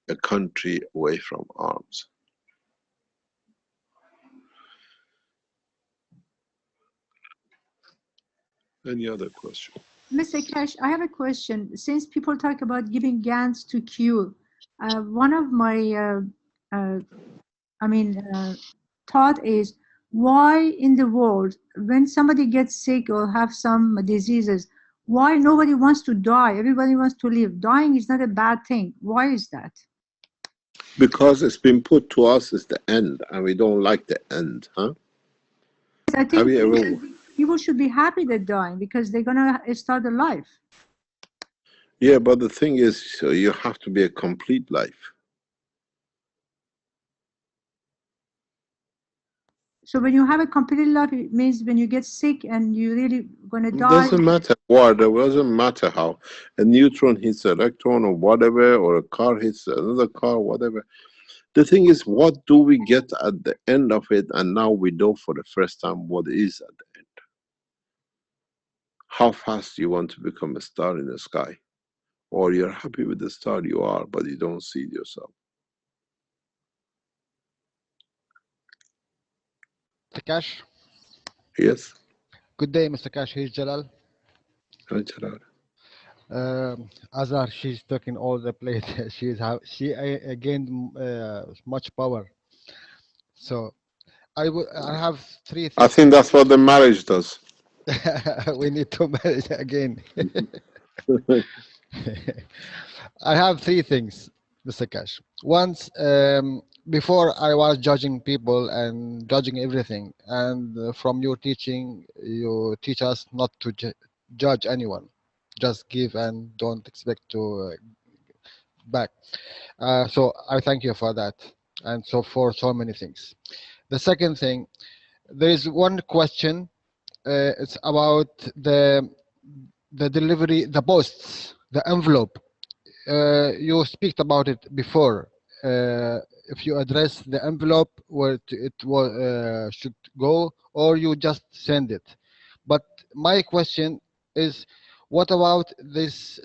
a country away from arms. Any other question? Mr. Keshe, I have a question. Since people talk about giving GANs to cure, one of my, thought is, why in the world, when somebody gets sick or have some diseases, why nobody wants to die? Everybody wants to live. Dying is not a bad thing. Why is that? Because it's been put to us as the end, and we don't like the end, huh? I think people should be happy they're dying because they're gonna start a life. Yeah, but the thing is, you have to be a complete life. So when you have a complete life, it means when you get sick and you really gonna die. It doesn't matter what, it doesn't matter how. A neutron hits an electron or whatever, or a car hits another car, whatever. The thing is, what do we get at the end of it? And now we know for the first time what is at the end. How fast do you want to become a star in the sky? Or you're happy with the star you are, but you don't see it yourself. Mr. Keshe? Yes? Good day, Mr. Keshe. Here's Jalal. Hi, Jalal. Azhar, she's taking all the plate. she gained much power. So I have three things. I think that's what the marriage does. We need to marry again. I have three things, Mr. Keshe. Once, before I was judging people and judging everything, and from your teaching, you teach us not to judge anyone. Just give and don't expect to back. So I thank you for that, and so for so many things. The second thing, there is one question. It's about the delivery, the posts, the envelope. You speak about it before. If you address the envelope where it should go, or you just send it. But my question is, what about this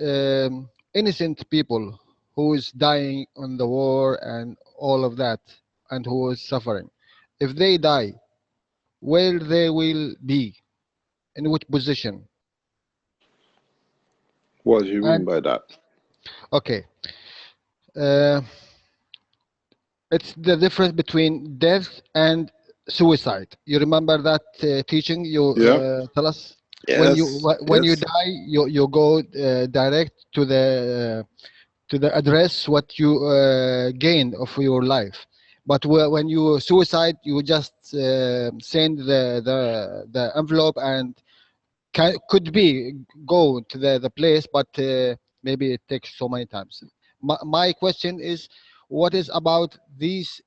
innocent people who is dying on the war and all of that, and who is suffering? If they die, where they will be, in which position? What do you mean by that? Okay. It's the difference between death and suicide. You remember that teaching you tell us? Yes. When you die, you go direct to the address what you gained of your life. But when you suicide, you just send the envelope and could be go to the place, but maybe it takes so many times. My question is, what is about these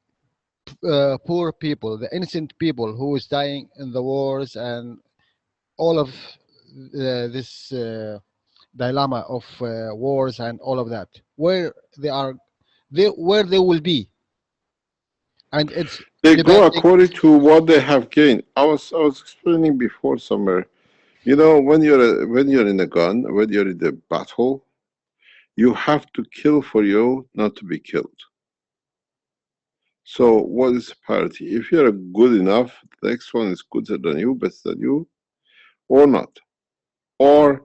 poor people, the innocent people who is dying in the wars and all of this dilemma of wars and all of that, where they are, where they will be? And it's they go according to what they have gained. I was explaining before somewhere. You know, when you're in a gun, when you're in the battle, you have to kill for you not to be killed. So what is parity? If you're good enough, the next one is gooder than you, better than you, or not. Or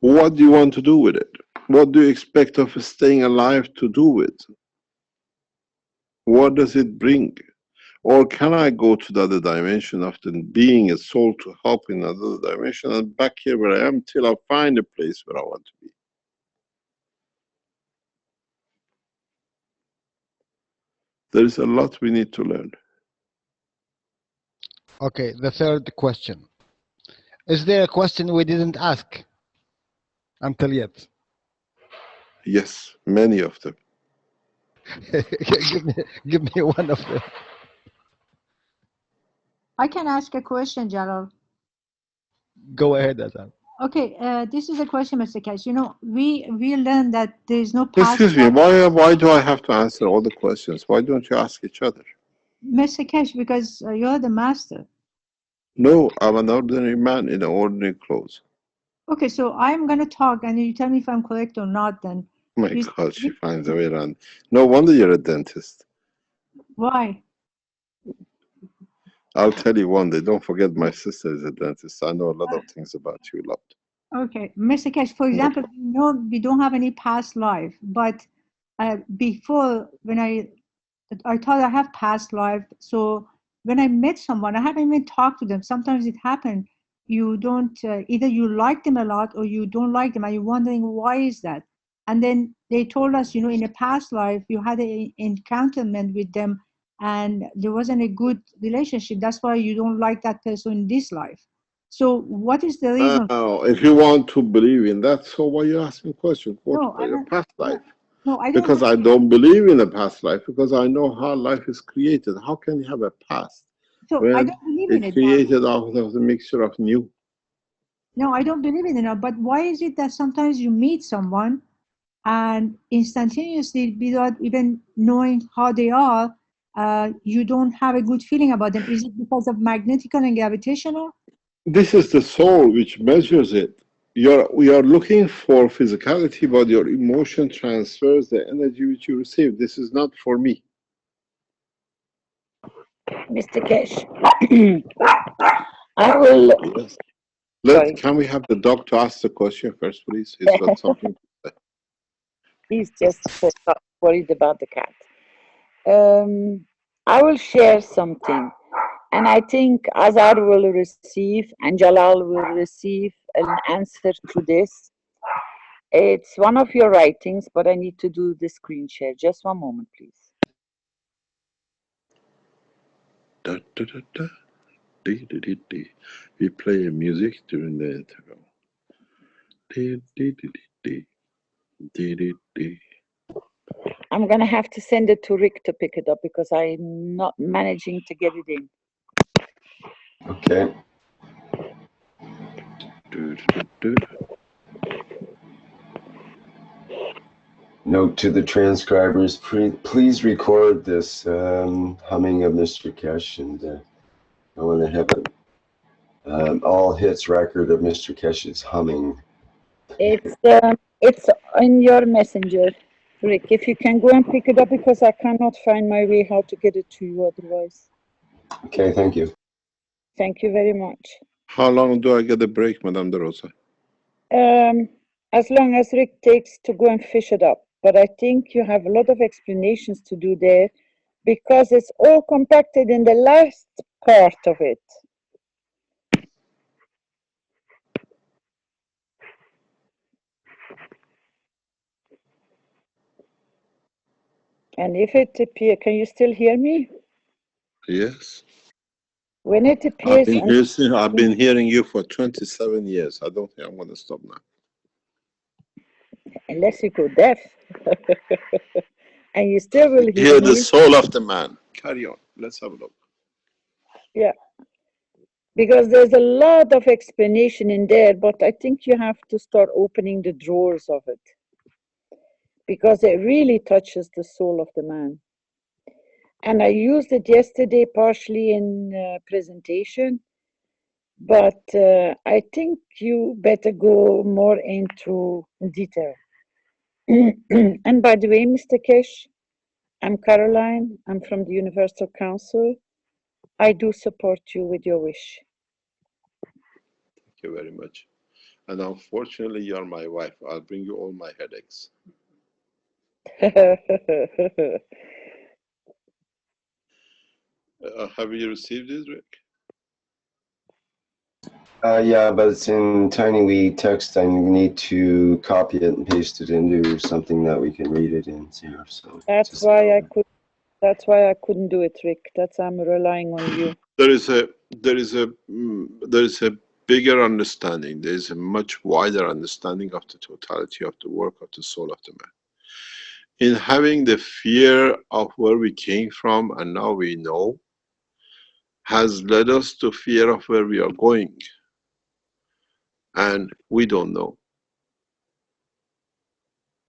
what do you want to do with it? What do you expect of staying alive to do with? What does it bring? Or can I go to the other dimension after being a soul to help in another dimension and back here where I am till I find a place where I want to be? There is a lot we need to learn. Okay, the third question. Is there a question we didn't ask until yet? Yes, many of them. give me one of them. I can ask a question, Jalal. Go ahead, Azam. Okay, this is a question, Mr. Keshe. You know, we learned that there is no past. Excuse me, why do I have to answer all the questions? Why don't you ask each other? Mr. Keshe, because you're the master. No, I'm an ordinary man in ordinary clothes. Okay, so I'm going to talk and you tell me if I'm correct or not then. Oh my God, she finds a way around. No wonder you're a dentist. Why? I'll tell you one day. Don't forget my sister is a dentist. I know a lot of things about you, love. Okay, Mr. Keshe, for example, we know we don't have any past life, but before, when I thought I have past life, so when I met someone, I haven't even talked to them. Sometimes it happened, you don't, either you like them a lot or you don't like them, and you're wondering why is that? And then they told us, you know, in a past life, you had an encounterment with them and there wasn't a good relationship. That's why you don't like that person in this life. So what is the reason? If you want to believe in that, so why are you asking questions? What No, about your past life? No, I don't. Because I don't believe in a past life, because I know how life is created. How can you have a past So I don't believe in it's it. created out of the mixture of new? No, I don't believe in it. But why is it that sometimes you meet someone and instantaneously, without even knowing how they are, you don't have a good feeling about them? Is it because of magnetical and gravitational? This is the soul which measures it. We are looking for physicality, but your emotion transfers the energy which you receive. This is not for me. Mr. Keshe, I will. Yes. Can we have the dog to ask the question first, please? He's got something to say. He's just worried about the cat. I will share something, and I think Azar will receive and Jalal will receive an answer to this. It's one of your writings, but I need to do the screen share. Just one moment, please. Da, da, da, da. Dee, dee, dee, dee. We play music during the interval. Dee, dee, dee, dee, dee, dee, dee. I'm going to have to send it to Rick to pick it up because I'm not managing to get it in. Okay. Do, do, do. Note to the transcribers, please record this humming of Mr. Keshe, and I want to have an all hits record of Mr. Keshe's humming. It's in your messenger, Rick. If you can go and pick it up because I cannot find my way how to get it to you otherwise. Okay, thank you. Thank you very much. How long do I get a break, Madame De Rosa? As long as Rick takes to go and fish it up. But I think you have a lot of explanations to do there because it's all compacted in the last part of it. And if it appears, can you still hear me? Yes. When it appears, I've been hearing you for 27 years. I don't think I'm going to stop now. Unless you go deaf. And you still will hear the soul of the man. Carry on. Let's have a look. Yeah. Because there's a lot of explanation in there, but I think you have to start opening the drawers of it. Because it really touches the soul of the man. And I used it yesterday partially in presentation, but I think you better go more into detail. And by the way, Mr. Keshe, I'm Caroline. I'm from the Universal Council. I do support you with your wish. Thank you very much. And unfortunately, you're my wife. I'll bring you all my headaches. Have you received it, Rick? Yeah, but it's in tiny wee text. I need to copy it and paste it into something that we can read it in here. So that's why I couldn't do it, Rick. I'm relying on you. There is a bigger understanding. There is a much wider understanding of the totality of the work of the soul of the man. In having the fear of where we came from and now we know, has led us to fear of where we are going. And we don't know.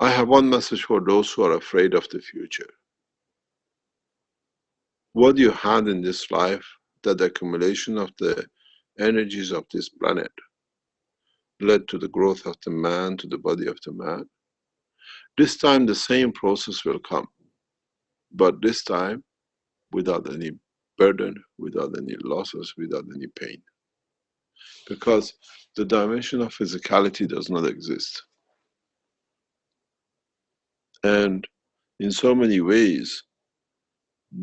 I have one message for those who are afraid of the future. What you had in this life, that the accumulation of the energies of this planet led to the growth of the man, to the body of the man. This time the same process will come, but this time without any burden, without any losses, without any pain. Because the dimension of physicality does not exist. And in so many ways,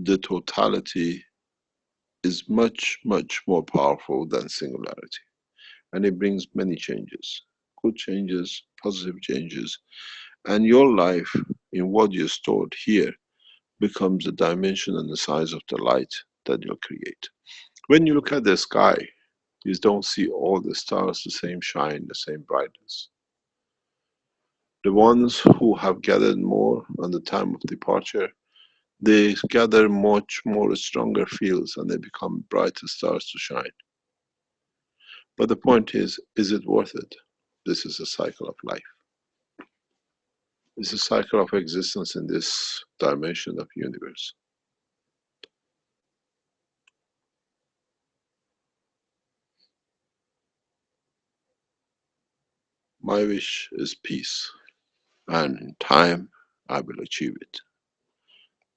the totality is much, much more powerful than singularity. And it brings many changes, good changes, positive changes. And your life, in what you stored here, becomes the dimension and the size of the light that you'll create. When you look at the sky, you don't see all the stars the same shine, the same brightness. The ones who have gathered more on the time of departure, they gather much more stronger fields and they become brighter stars to shine. But the point is it worth it? This is a cycle of life. It's a cycle of existence in this dimension of universe. My wish is peace, and in time I will achieve it.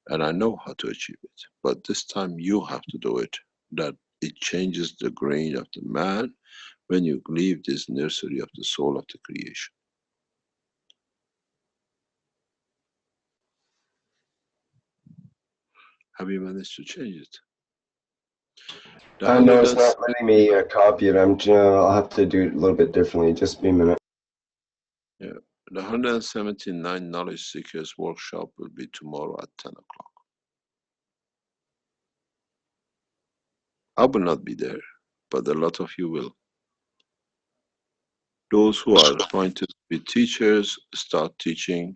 And I know how to achieve it, but this time you have to do it, that it changes the grain of the man when you leave this nursery of the soul of the creation. Have you managed to change it? No, it's not letting me copy it. I'll have to do it a little bit differently. Just be a minute. Yeah, the 179 Knowledge Seekers workshop will be tomorrow at 10 o'clock. I will not be there, but a lot of you will. Those who are going to be teachers, start teaching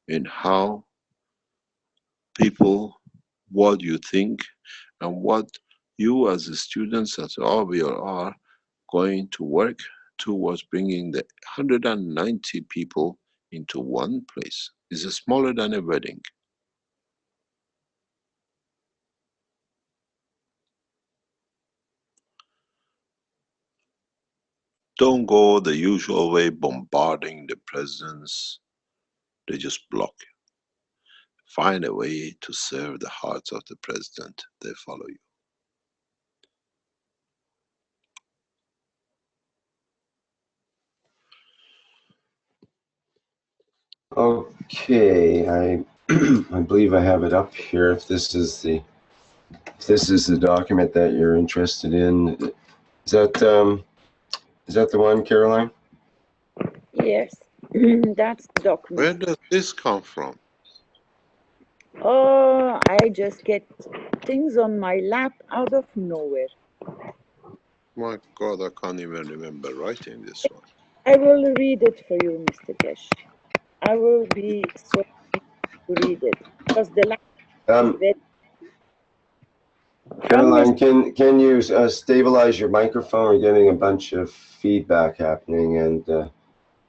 in how people, what you think, and what you as the students, as all we are, going to work towards bringing the 190 people into one place. It's smaller than a wedding. Don't go the usual way, bombarding the presidents. They just block you. Find a way to serve the hearts of the president. They follow you. Okay, I I believe I have it up here. If this is the document that you're interested in, is that the one, Caroline? Yes, that's the document. Where does this come from? Oh, I just get things on my lap out of nowhere. My God, I can't even remember writing this one. I will read it for you, Mr. Keshe. I will be so happy to read it because the last is very. Caroline, can you stabilize your microphone? We're getting a bunch of feedback happening, and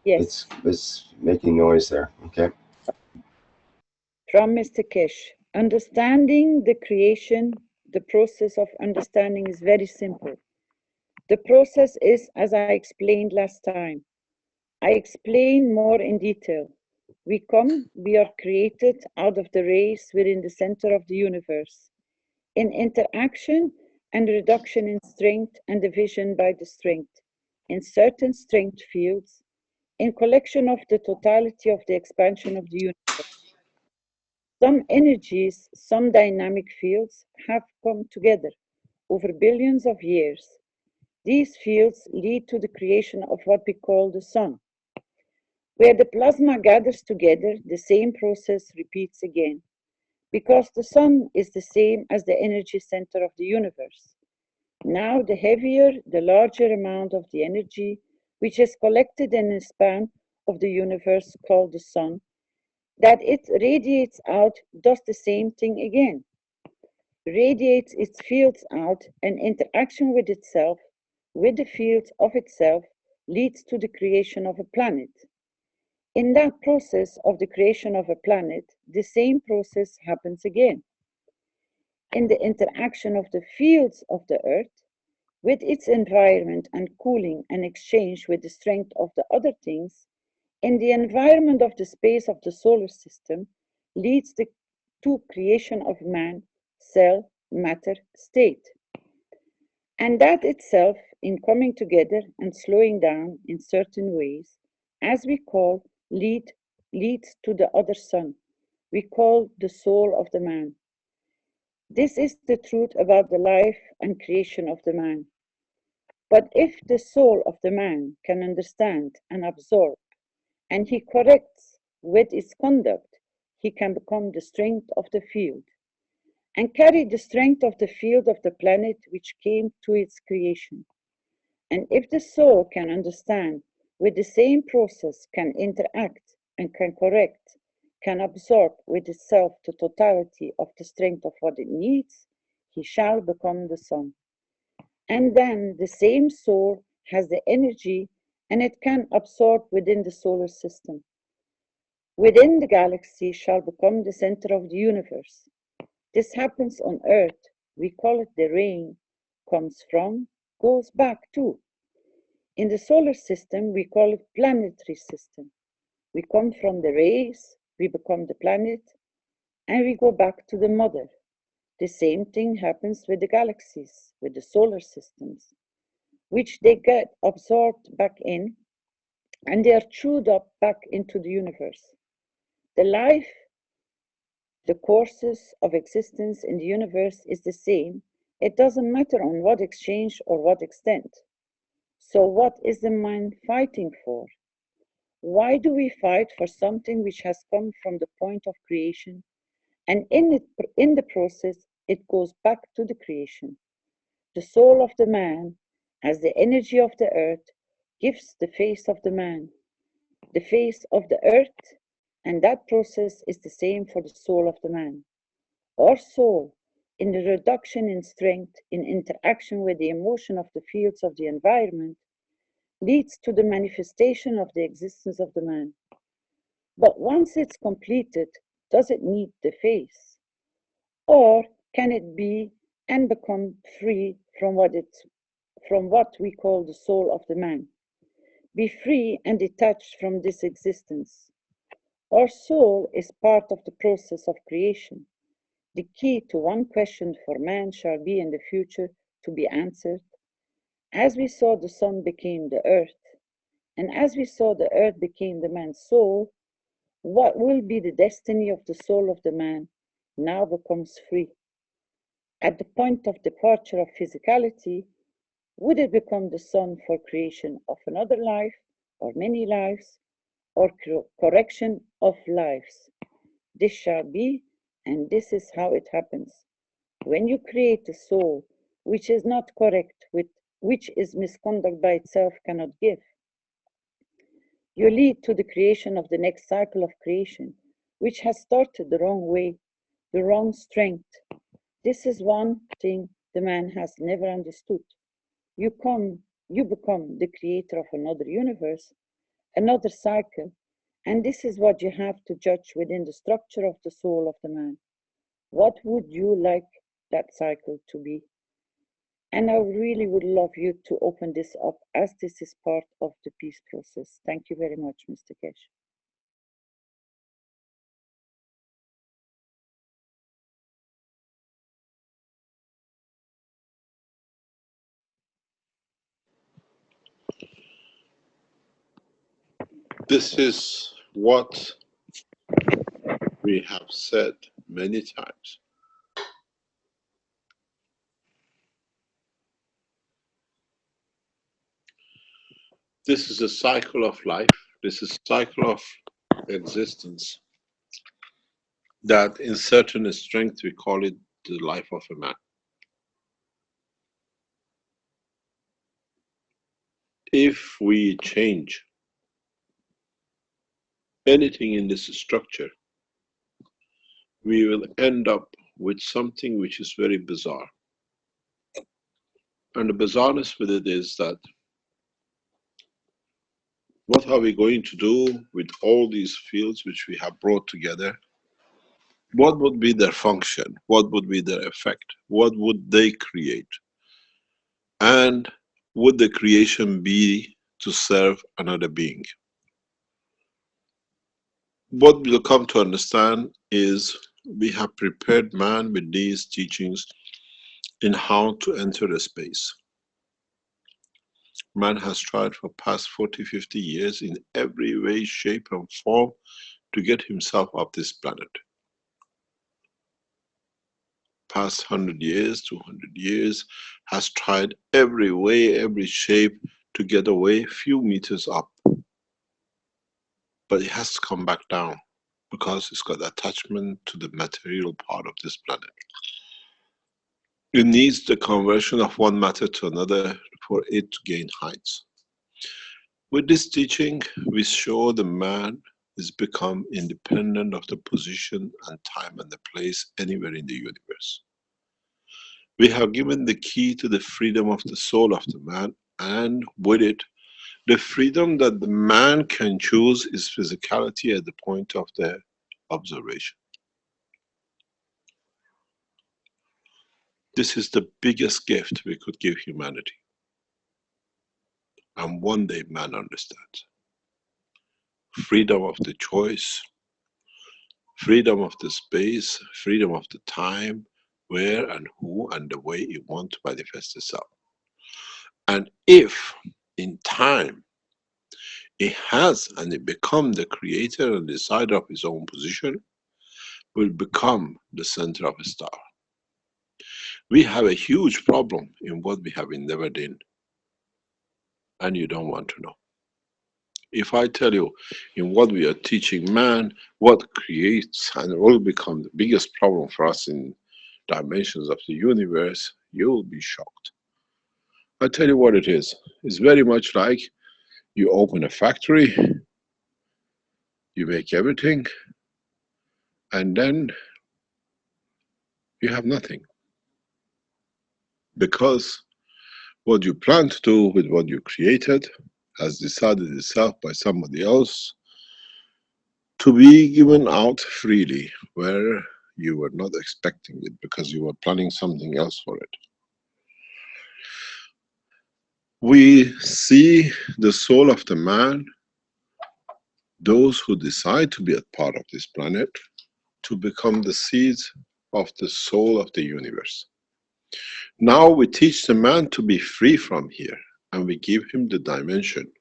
Yes. it's making noise there. Okay. From Mr. Keshe, understanding the creation, the process of understanding is very simple. The process is, as I explained last time. I explain more in detail. We are created out of the rays within the center of the universe. In interaction and reduction in strength and division by the strength, in certain strength fields, in collection of the totality of the expansion of the universe. Some energies, some dynamic fields have come together over billions of years. These fields lead to the creation of what we call the sun. Where the plasma gathers together, the same process repeats again, because the sun is the same as the energy center of the universe. Now the heavier, the larger amount of the energy which is collected in a span of the universe called the sun, that it radiates out does the same thing again. Radiates its fields out, and interaction with itself, with the fields of itself, leads to the creation of a planet. In that process of the creation of a planet, the same process happens again. In the interaction of the fields of the Earth, with its environment and cooling and exchange with the strength of the other things, in the environment of the space of the solar system, leads to creation of man, cell, matter, state. And that itself, in coming together and slowing down in certain ways, as we call, leads to the other sun, we call the soul of the man. This is the truth about the life and creation of the man. But if the soul of the man can understand and absorb, and he corrects with his conduct, he can become the strength of the field, and carry the strength of the field of the planet which came to its creation. And if the soul can understand, with the same process can interact and can correct, can absorb with itself the totality of the strength of what it needs, he shall become the sun. And then the same soul has the energy and it can absorb within the solar system. Within the galaxy shall become the center of the universe. This happens on Earth. We call it the rain, comes from, goes back to. In the solar system, we call it planetary system. We come from the rays, we become the planet, and we go back to the mother. The same thing happens with the galaxies, with the solar systems, which they get absorbed back in, and they are chewed up back into the universe. The life, the courses of existence in the universe is the same. It doesn't matter on what exchange or what extent. So what is the mind fighting for? Why do we fight for something which has come from the point of creation, and in the process it goes back to the creation? The soul of the man, as the energy of the earth, gives the face of the man, the face of the earth, and that process is the same for the soul of the man. Our soul, in the reduction in strength, in interaction with the emotion of the fields of the environment, leads to the manifestation of the existence of the man. But once it's completed, does it need the face? Or can it be and become free from what we call the soul of the man? Be free and detached from this existence. Our soul is part of the process of creation. The key to one question for man shall be in the future to be answered. As we saw the sun became the earth, and as we saw the earth became the man's soul, what will be the destiny of the soul of the man now becomes free. At the point of departure of physicality, would it become the sun for creation of another life, or many lives, or correction of lives? This shall be, and this is how it happens. When you create a soul which is not correct, which is misconduct by itself cannot give, you lead to the creation of the next cycle of creation, which has started the wrong way, the wrong strength. This is one thing the man has never understood. You become the creator of another universe, another cycle, and this is what you have to judge within the structure of the soul of the man. What would you like that cycle to be? And I really would love you to open this up, as this is part of the peace process. Thank you very much, Mr. Keshe. This is what we have said many times. This is a cycle of life. This is a cycle of existence that in certain strength we call it the life of a man. if we change anything in this structure, we will end up with something which is very bizarre. And the bizarreness with it is that what are we going to do with all these fields which we have brought together? What would be their function? What would be their effect? What would they create? And would the creation be to serve another being? What we'll come to understand is we have prepared man with these teachings in how to enter the space. Man has tried for past 40, 50 years in every way, shape and form to get himself off this planet. Past 100 years, 200 years, has tried every way, every shape to get away a few meters up. But it has to come back down because it's got attachment to the material part of this planet. It needs the conversion of one matter to another for it to gain heights. With this teaching, we show the man is become independent of the position and time and the place anywhere in the universe. We have given the key to the freedom of the soul of the man, and with it, the freedom that the man can choose his physicality at the point of the observation. This is the biggest gift we could give humanity. And one day man understands. Freedom of the choice, freedom of the space, freedom of the time, where and who and the way it wants to manifest itself. And if in time it has and it becomes the creator and decider of his own position, will become the center of a star. We have a huge problem in what we have endeavored in, and you don't want to know. If I tell you in what we are teaching man, what creates and will become the biggest problem for us in dimensions of the universe, you will be shocked. I tell you what it is. It's very much like you open a factory, you make everything, and then you have nothing. Because what you plan to do with what you created has decided itself by somebody else to be given out freely where you were not expecting it because you were planning something else for it. We see the soul of the man, those who decide to be a part of this planet, to become the seeds of the soul of the universe. Now we teach the man to be free from here, and we give him the dimension.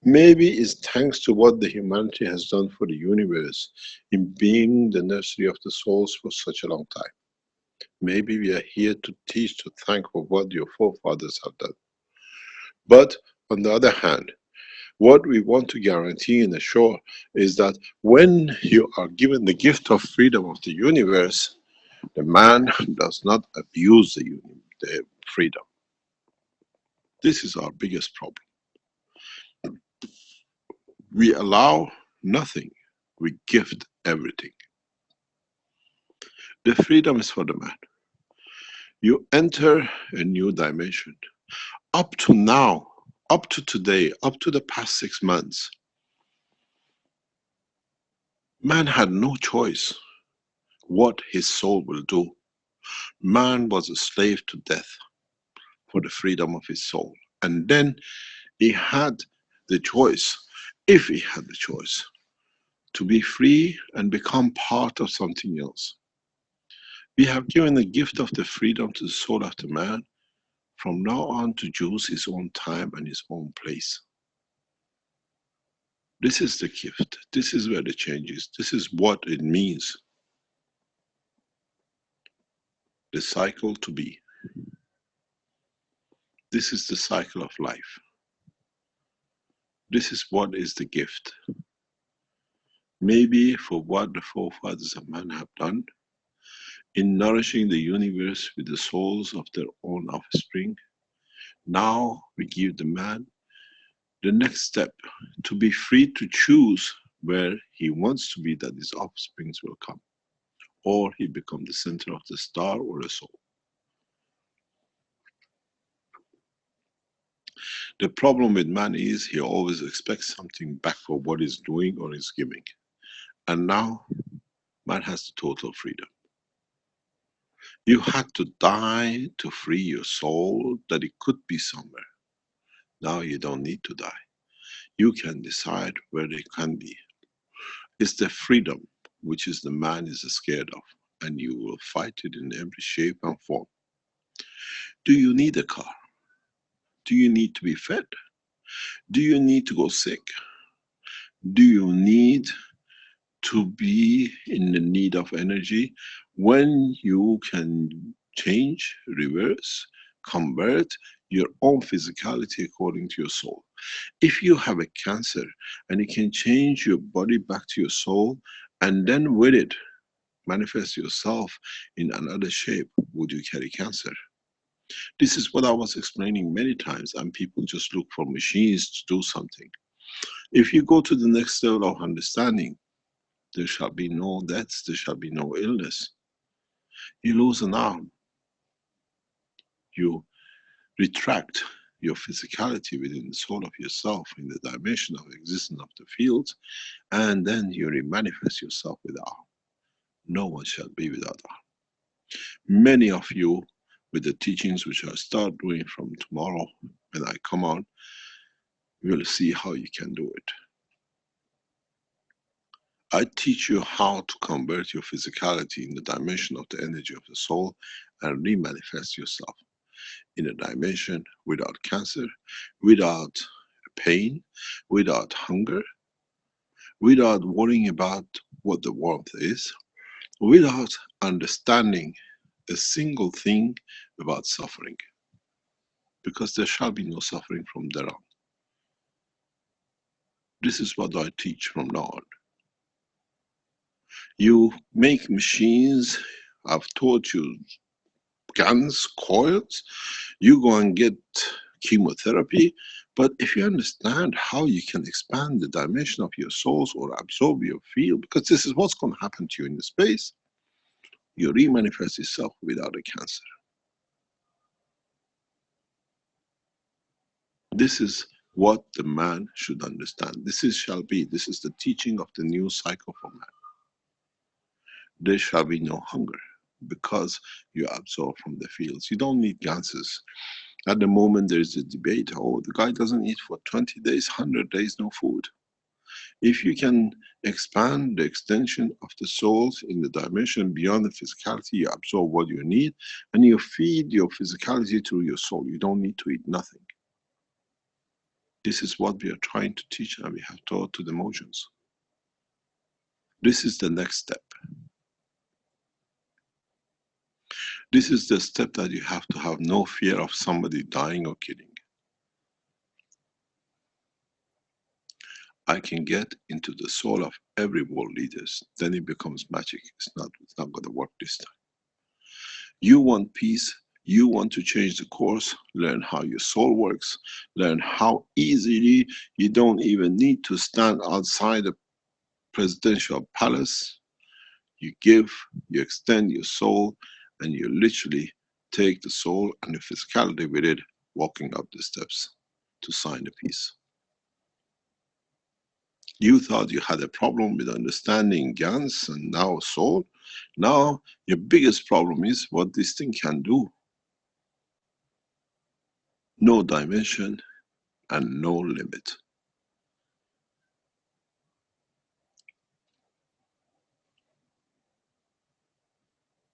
Maybe it's thanks to what the humanity has done for the universe in being the nursery of the souls for such a long time. Maybe we are here to teach, to thank for what your forefathers have done. But on the other hand, what we want to guarantee and assure is that when you are given the gift of freedom of the universe, the man does not abuse the freedom. This is our biggest problem. We allow nothing, we gift everything. The freedom is for the man. You enter a new dimension. Up to now, up to today, up to the past 6 months, man had no choice what his soul will do. Man was a slave to death for the freedom of his soul. And then he had the choice, if he had the choice, to be free and become part of something else. We have given the gift of the freedom to the soul of the man from now on to choose his own time and his own place. This is the gift. This is where the change is. This is what it means. The cycle to be. This is the cycle of life. This is what is the gift. Maybe for what the forefathers of man have done in nourishing the universe with the souls of their own offspring, now we give the man The next step, to be free to choose where he wants to be that his offsprings will come, or he become the center of the star or a soul. The problem with man is he always expects something back for what he's doing or is giving. And now, man has the total freedom. You had to die to free your soul that it could be somewhere. Now you don't need to die. You can decide where it can be. It's the freedom which is the man is scared of, and you will fight it in every shape and form. Do you need a car? Do you need to be fed? Do you need to go sick? Do you need to be in the need of energy when you can change, reverse, convert your own physicality according to your soul? If you have a cancer and you can change your body back to your soul and then with it manifest yourself in another shape, would you carry cancer? This is what I was explaining many times, and people just look for machines to do something. If you go to the next level of understanding, there shall be no deaths, there shall be no illness. You lose an arm, you retract your physicality within the soul of yourself in the dimension of existence of the fields, and then you remanifest yourself with arm. No one shall be without arm. Many of you, with the teachings which I start doing from tomorrow when I come on, will see how you can do it. I teach you how to convert your physicality in the dimension of the energy of the soul and remanifest yourself in a dimension without cancer, without pain, without hunger, without worrying about what the warmth is, without understanding a single thing about suffering. Because there shall be no suffering from there on. This is what I teach from now on. You make machines, I've taught you guns, coils, you go and get chemotherapy, but if you understand how you can expand the dimension of your souls or absorb your field, because this is what's going to happen to you in the space, you remanifest yourself without a cancer. This is what the man should understand. This is the teaching of the new cycle for man. There shall be no hunger because you absorb from the fields. You don't need ganses. At the moment there is a debate, oh, the guy doesn't eat for 20 days, 100 days, no food. If you can expand the extension of the souls in the dimension beyond the physicality, you absorb what you need and you feed your physicality through your soul. You don't need to eat nothing. This is what we are trying to teach and we have taught to the motions. This is the next step. This is the step that you have to have no fear of somebody dying or killing. I can get into the soul of every world leaders, then it becomes magic. It's not going to work this time. You want peace, you want to change the course, learn how your soul works, learn how easily you don't even need to stand outside the presidential palace. You give, you extend your soul, and you literally take the soul and the physicality with it, walking up the steps to sign the peace. You thought you had a problem with understanding GANs and now soul. Now your biggest problem is what this thing can do. No dimension and no limit.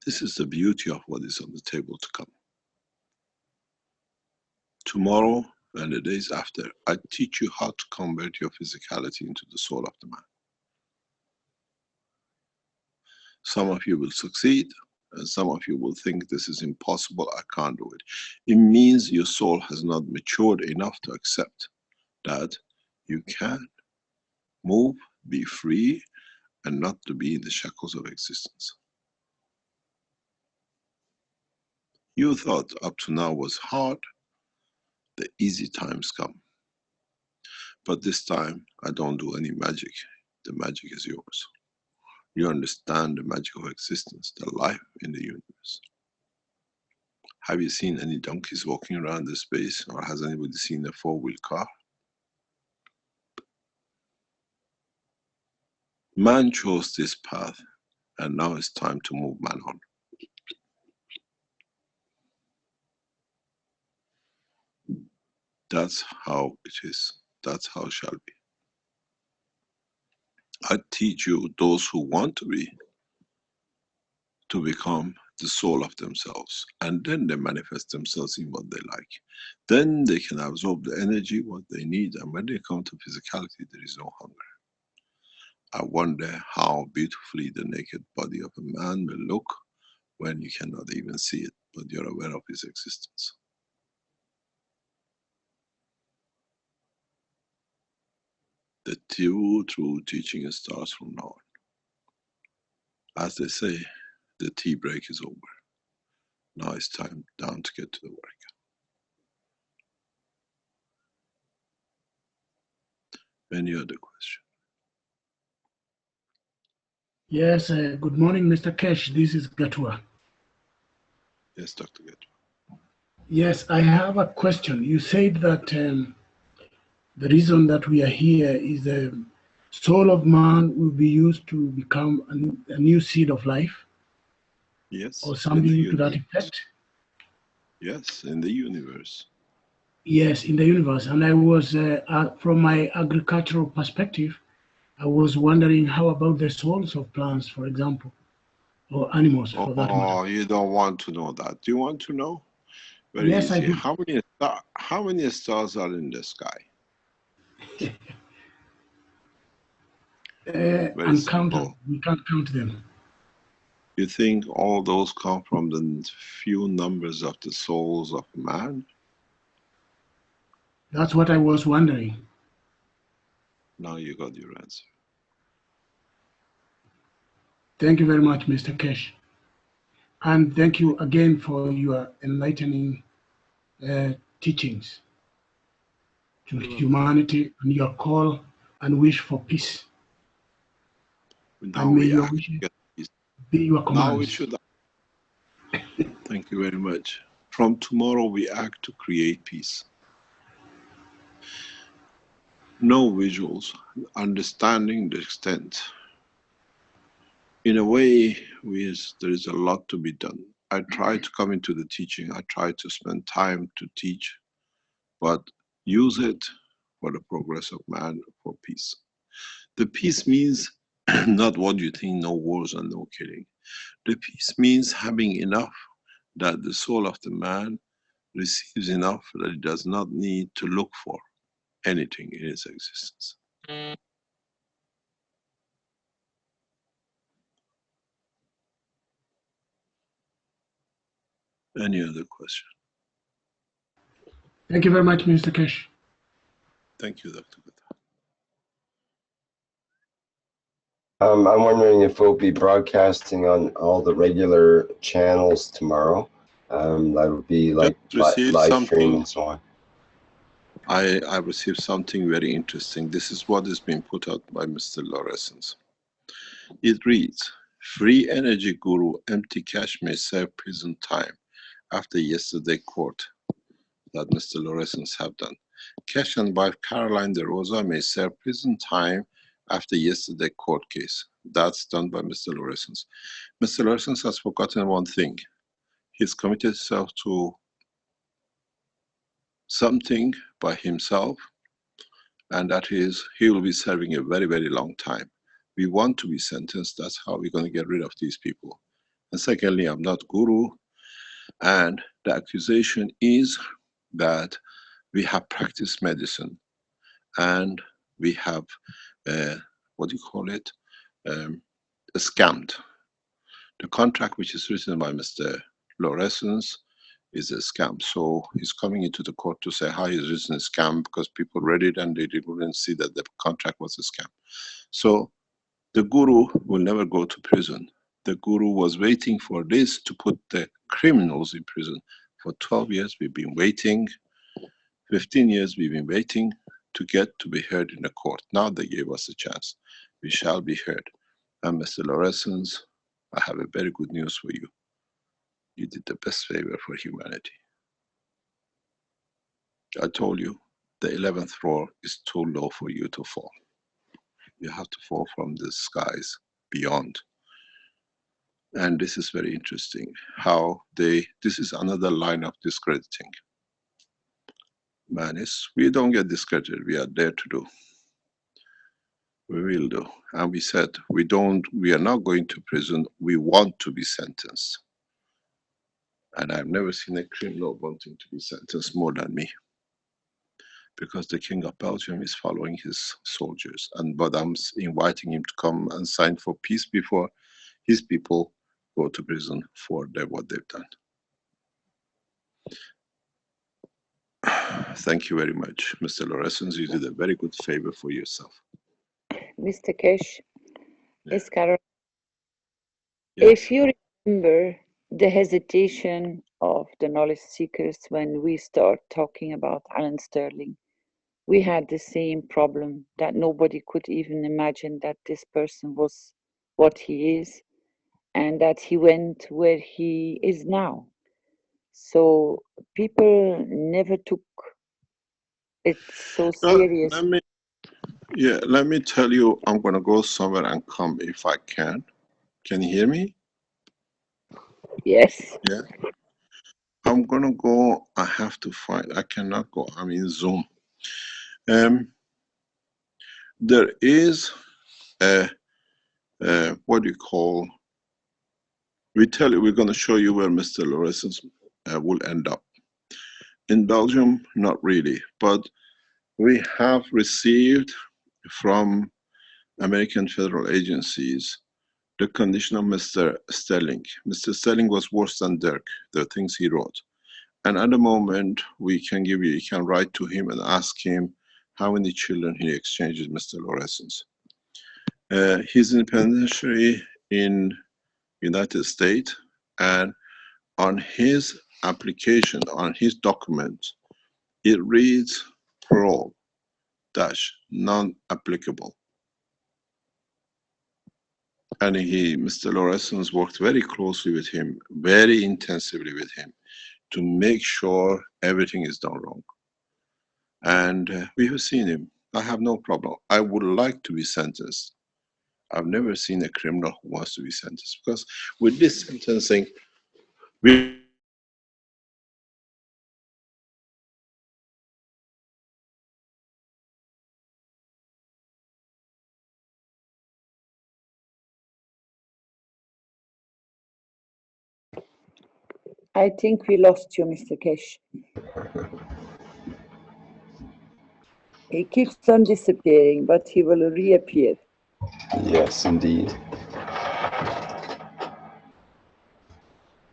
This is the beauty of what is on the table to come. Tomorrow and the days after, I teach you how to convert your physicality into the soul of the man. Some of you will succeed, and some of you will think this is impossible, I can't do it. It means your soul has not matured enough to accept that you can move, be free, and not to be in the shackles of existence. You thought up to now was hard, the easy times come. But this time, I don't do any magic. The magic is yours. You understand the magic of existence, the life in the universe. Have you seen any donkeys walking around the space, or has anybody seen a four-wheel car? Man chose this path, and now it's time to move man on. That's how it is. That's how it shall be. I teach you, those who want to become the soul of themselves, and then they manifest themselves in what they like. Then they can absorb the energy, what they need, and when they come to physicality, there is no hunger. I wonder how beautifully the naked body of a man will look when you cannot even see it, but you're aware of his existence. The true teaching starts from now on. As they say, the tea break is over. Now it's time down to get to the work. Any other question? Yes, good morning, Mr. Keshe. This is Gatua. Yes, Dr. Gatua. Yes, I have a question. You said that the reason that we are here is the soul of man will be used to become a new seed of life. Yes. Or something to that effect. Yes, in the universe. Yes, in the universe. And I was, from my agricultural perspective, I was wondering how about the souls of plants, for example, or animals for that matter. Oh, you don't want to know that. Do you want to know? Very yes, easy. I do. How many stars are in the sky? Uncountable. We can't count them. You think all those come from the few numbers of the souls of man? That's what I was wondering. Now you got your answer. Thank you very much, Mr. Keshe. And thank you again for your enlightening teachings to humanity and your call and wish for peace. Now and may we your act to wishes get peace. be your commands. Now we should. Thank you very much. From tomorrow we act to create peace. No visuals, understanding the extent. In a way, there is a lot to be done. I try to come into the teaching, I try to spend time to teach, but use it for the progress of man, for peace. The peace means not what you think, no wars and no killing. The peace means having enough that the soul of the man receives enough that it does not need to look for anything in its existence. Any other question? Thank you very much, Mr. Keshe. Thank you, Dr. Gata. I'm wondering if we'll be broadcasting on all the regular channels tomorrow. That would be like live stream and so on. I received something very interesting. This is what has been put out by Mr. Lorescence. It reads, free energy guru empty cash may serve prison time after yesterday court that Mr. Lorescence have done. Keshe and wife Caroline De Rosa may serve prison time after yesterday court case. That's done by Mr. Lorescence. Mr. Lorescence has forgotten one thing. He's committed himself to something by himself, and that is he will be serving a very, very long time. We want to be sentenced. That's how we're going to get rid of these people. And secondly, I'm not guru, and the accusation is that we have practiced medicine and we have what do you call it, scammed. The contract which is written by Mr. Lorescence is a scam. So he's coming into the court to say how he's written a scam because people read it and they didn't see that the contract was a scam. So the guru will never go to prison. The guru was waiting for this to put the criminals in prison. For 12 years we've been waiting, 15 years we've been waiting, to get to be heard in the court. Now they gave us a chance. We shall be heard. And Mr. Loresans, I have a very good news for you. You did the best favor for humanity. I told you, the 11th floor is too low for you to fall. You have to fall from the skies beyond. And this is very interesting, how this is another line of discrediting. Man, we don't get discredited, we are there to do. We will do. And we said, we are not going to prison, we want to be sentenced. And I've never seen a criminal wanting to be sentenced more than me. Because the King of Belgium is following his soldiers. But I'm inviting him to come and sign for peace before his people go to prison for what they've done. Thank you very much, Mr. Loresans. You did a very good favor for yourself. Mr. Keshe, Yeah. it's Carol. Yes. If you remember the hesitation of the knowledge seekers when we start talking about Alan Sterling, we had the same problem, that nobody could even imagine that this person was what he is and that he went where he is now. So people never took it so serious. Let me tell you, I'm going to go somewhere and come if I can. Can you hear me? Yes. Yeah. I'm going to go. I have to find. I cannot go. I'm in Zoom. There is a what do you call? We're going to show you where Mr. Loresans will end up. In Belgium, not really, but we have received from American federal agencies the condition of Mr. Sterling. Mr. Sterling was worse than Dirk, the things he wrote. And at the moment, you can write to him and ask him how many children he exchanged with Mr. Loresans. He's in a penitentiary in United States, and on his application, on his document, it reads parole dash non-applicable. And Mr. Loresans worked very closely with him, very intensively with him, to make sure everything is done wrong. And we have seen him. I have no problem. I would like to be sentenced. I've never seen a criminal who wants to be sentenced, because with this sentencing, I think we lost you, Mr. Keshe. He keeps on disappearing, but he will reappear. Yes, indeed.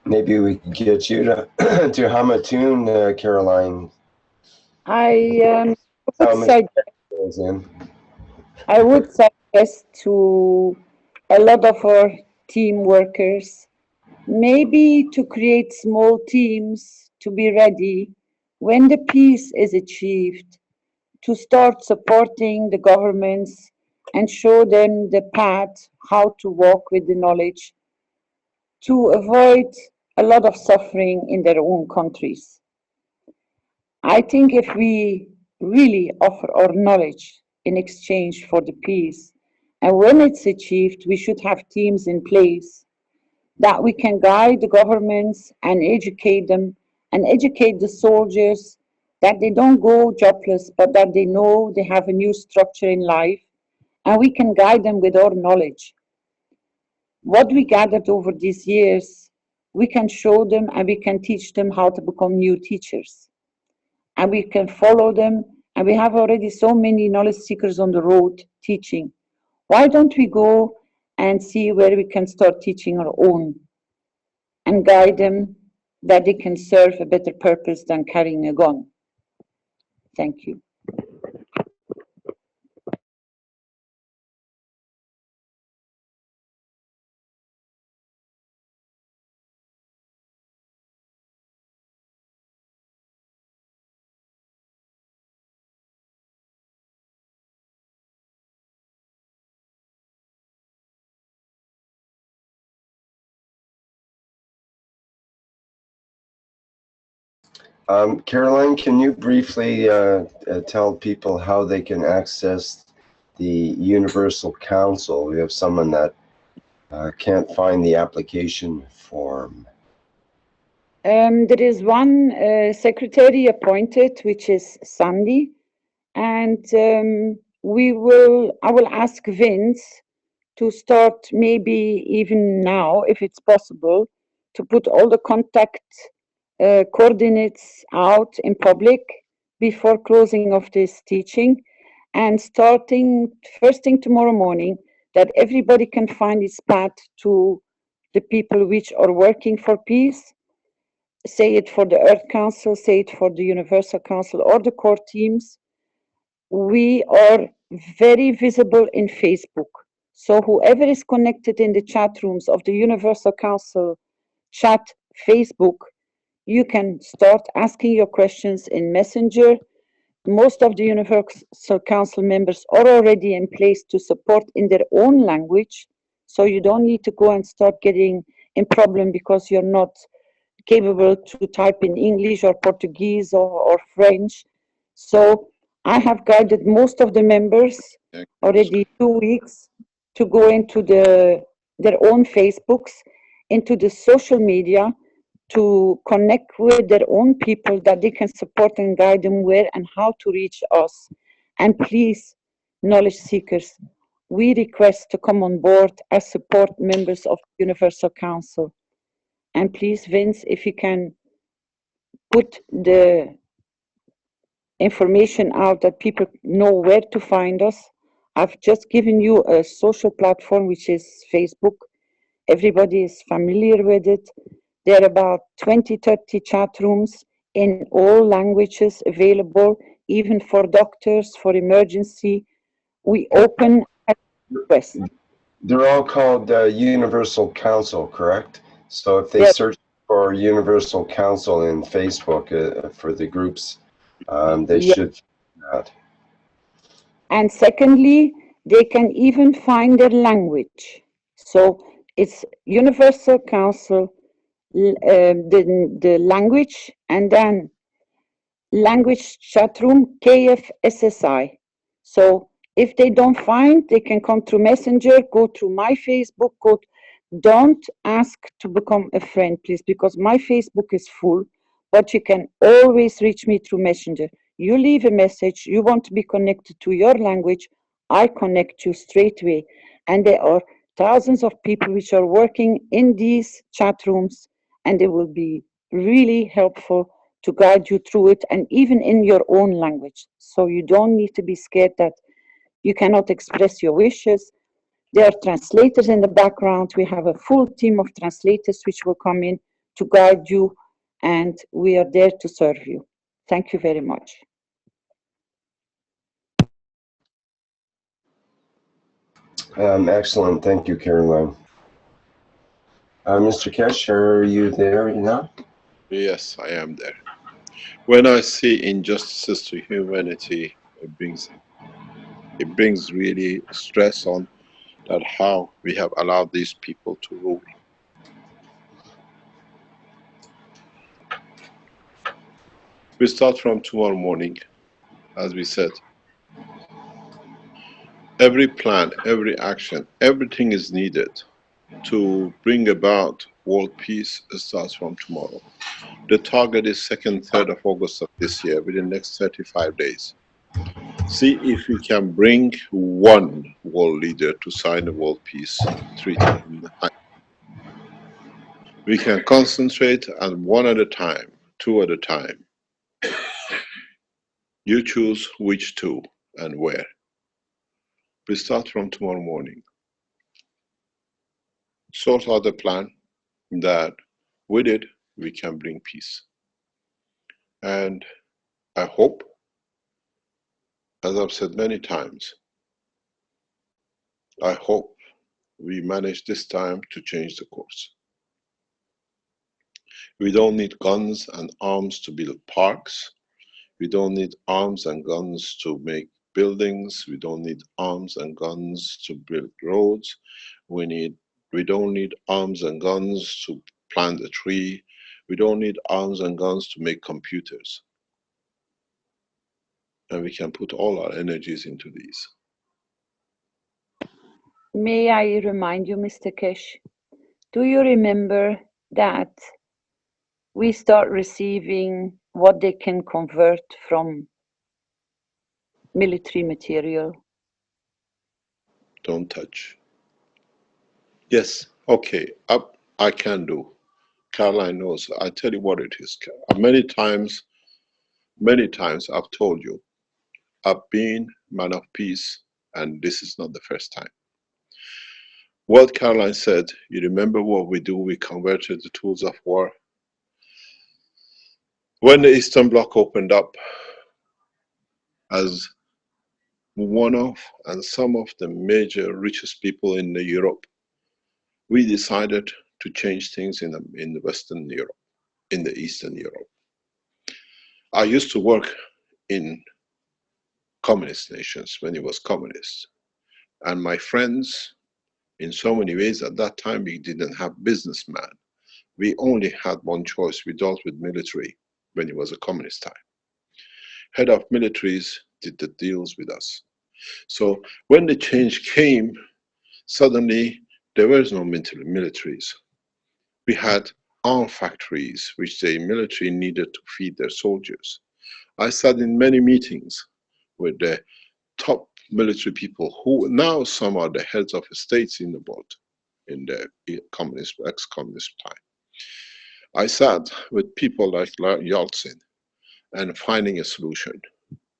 Maybe we could get you to hum a tune, Caroline. I would suggest to a lot of our team workers maybe to create small teams to be ready when the peace is achieved, to start supporting the governments and show them the path how to walk with the knowledge to avoid a lot of suffering in their own countries. I think if we really offer our knowledge in exchange for the peace, and when it's achieved, we should have teams in place that we can guide the governments and educate them and educate the soldiers that they don't go jobless, but that they know they have a new structure in life, and we can guide them with our knowledge. What we gathered over these years, we can show them and we can teach them how to become new teachers. And we can follow them, and we have already so many knowledge seekers on the road teaching. Why don't we go and see where we can start teaching our own and guide them that they can serve a better purpose than carrying a gun? Thank you. Caroline, can you briefly tell people how they can access the Universal Council? We have someone that can't find the application form. There is one secretary appointed, which is Sandy, and I will ask Vince to start maybe even now, if it's possible, to put all the contact coordinates out in public before closing of this teaching, and starting first thing tomorrow morning, that everybody can find its path to the people which are working for peace. Say it for the Earth Council, say it for the Universal Council or the core teams. We are very visible in Facebook. So whoever is connected in the chat rooms of the Universal Council chat Facebook, you can start asking your questions in Messenger. Most of the Universal Council members are already in place to support in their own language. So you don't need to go and start getting in problem because you're not capable to type in English or Portuguese or French. So I have guided most of the members already 2 weeks to go into their own Facebooks, into the social media, to connect with their own people that they can support and guide them where and how to reach us. And please, knowledge seekers, we request to come on board as support members of Universal Council. And please, Vince, if you can put the information out that people know where to find us. I've just given you a social platform, which is Facebook. Everybody is familiar with it. There are about 20, 30 chat rooms in all languages available, even for doctors, for emergency. We open at request. They're all called Universal Council, correct? So if they Yes. search for Universal Council in Facebook for the groups, they Yes. should find that. And secondly, they can even find their language. So it's Universal Council, the language, and then language chat room, KF SSI. So if they don't find, they can come through Messenger, go through my Facebook, don't ask to become a friend, please, because my Facebook is full, but you can always reach me through Messenger. You leave a message, you want to be connected to your language, I connect you straight away. And there are thousands of people which are working in these chat rooms, and they will be really helpful to guide you through it, and even in your own language. So you don't need to be scared that you cannot express your wishes. There are translators in the background. We have a full team of translators which will come in to guide you, and we are there to serve you. Thank you very much. Excellent. Thank you, Caroline. Mr. Keshe, are you there now? Yes, I am there. When I see injustices to humanity, it brings really stress on that how we have allowed these people to rule. We start from tomorrow morning, as we said. Every plan, every action, everything is needed to bring about world peace starts from tomorrow. The target is 2nd, 3rd of August of this year, within the next 35 days. See if we can bring one world leader to sign the world peace treaty. We can concentrate on one at a time, two at a time. You choose which two and where. We start from tomorrow morning. Sort out the plan that with it we can bring peace. And I hope, as I've said many times, I hope we manage this time to change the course. We don't need guns and arms to build parks. We don't need arms and guns to make buildings. We don't need arms and guns to build roads. We don't need arms and guns to plant a tree. We don't need arms and guns to make computers. And we can put all our energies into these. May I remind you, Mr. Keshe, do you remember that we start receiving what they can convert from military material? Don't touch. Yes, okay, I can do. Caroline knows. I tell you what it is. Many times I've told you, I've been man of peace, and this is not the first time. What Caroline said, you remember what we do? We converted the tools of war. When the Eastern Bloc opened up, as one of and some of the major richest people in Europe, we decided to change things in the Western Europe, in the Eastern Europe. I used to work in communist nations when it was communist. And my friends, in so many ways, at that time we didn't have businessmen. We only had one choice. We dealt with military when it was a communist time. Head of militaries did the deals with us. So when the change came, suddenly there was no militaries. We had arm factories, which the military needed to feed their soldiers. I sat in many meetings with the top military people who now some are the heads of states in the world in the ex-communist time. I sat with people like Yeltsin and finding a solution.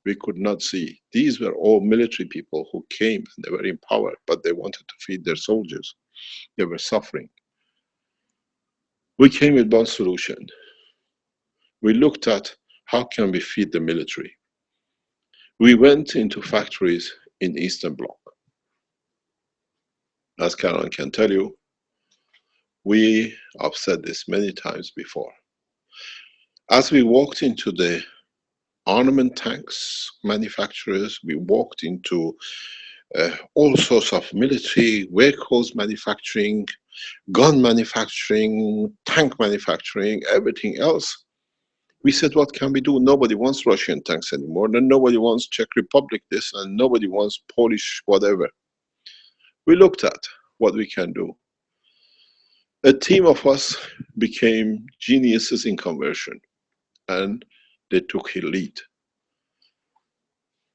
We could not see. These were all military people who came and they were empowered, but they wanted to feed their soldiers. They were suffering. We came with one solution. We looked at how can we feed the military. We went into factories in Eastern Bloc. As Caroline can tell you, we have said this many times before. As we walked into the armament tanks manufacturers, we walked into all sorts of military vehicles manufacturing, gun manufacturing, tank manufacturing, everything else. We said, what can we do? Nobody wants Russian tanks anymore, and nobody wants Czech Republic this, and nobody wants Polish whatever. We looked at what we can do. A team of us became geniuses in conversion, and they took a lead.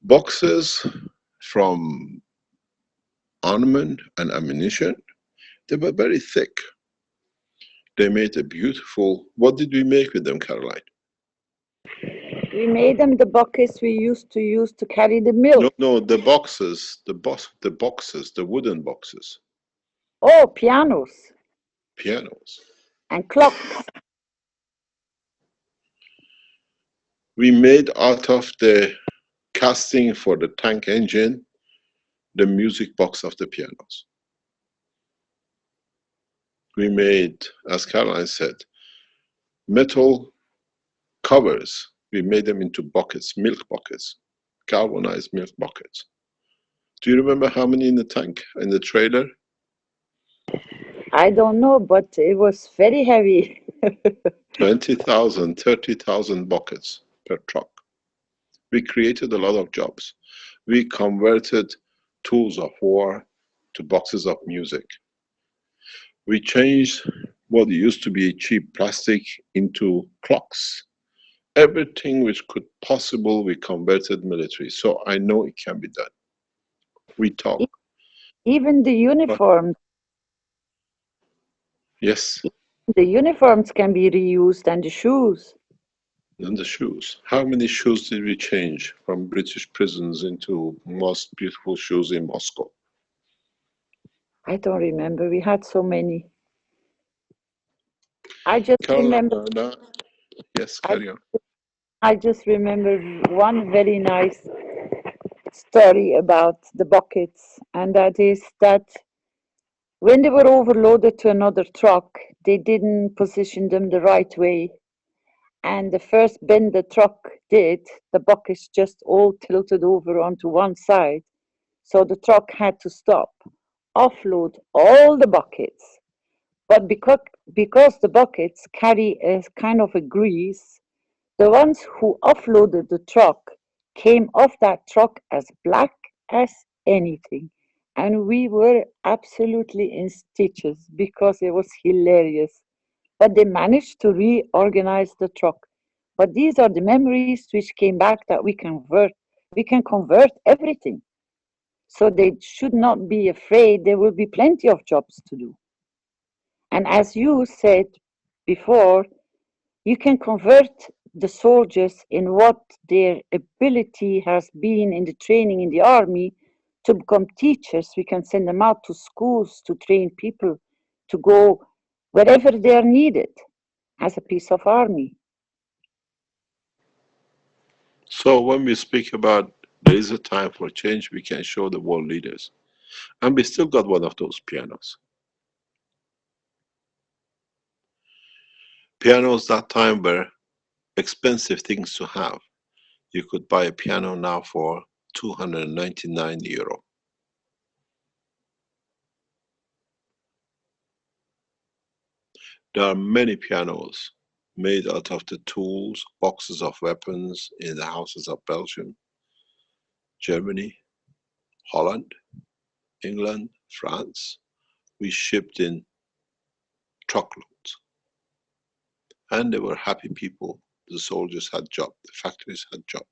Boxes from armament and ammunition, they were very thick. They made a beautiful, what did we make with them, Caroline? We made them the buckets we used to use to carry the milk. No, the boxes, the boxes, the wooden boxes. Oh, pianos. Pianos. And clocks. We made out of the casting for the tank engine, the music box of the pianos. We made, as Caroline said, metal covers. We made them into buckets, milk buckets, galvanized milk buckets. Do you remember how many in the tank, in the trailer? I don't know, but it was very heavy. 20,000, 30,000 buckets per truck. We created a lot of jobs. We converted tools of war to boxes of music. We changed what used to be cheap plastic into clocks. Everything which could possible, we converted military. So I know it can be done. We talk. Even the uniforms. Yes. The uniforms can be reused, and the shoes. And the shoes. How many shoes did we change from British prisons into most beautiful shoes in Moscow? I don't remember. We had so many. I just remember. Yes, carry on. I just remember one very nice story about the buckets, and that is that when they were overloaded to another truck, they didn't position them the right way. And the first bend the truck did, the buckets just all tilted over onto one side. So the truck had to stop, offload all the buckets, But because the buckets carry a kind of a grease, the ones who offloaded the truck came off that truck as black as anything. And we were absolutely in stitches because it was hilarious. But they managed to reorganize the truck. But these are the memories which came back that we convert. We can convert everything. So they should not be afraid. There will be plenty of jobs to do. And as you said before, you can convert the soldiers in what their ability has been in the training in the army to become teachers. We can send them out to schools to train people to go wherever they are needed as a piece of army. So when we speak about there is a time for change, we can show the world leaders. And we still got one of those pianos. Pianos that time were expensive things to have. You could buy a piano now for €299. There are many pianos made out of the tools, boxes of weapons in the houses of Belgium, Germany, Holland, England, France. We shipped in truckloads. And they were happy people. The soldiers had job, the factories had job.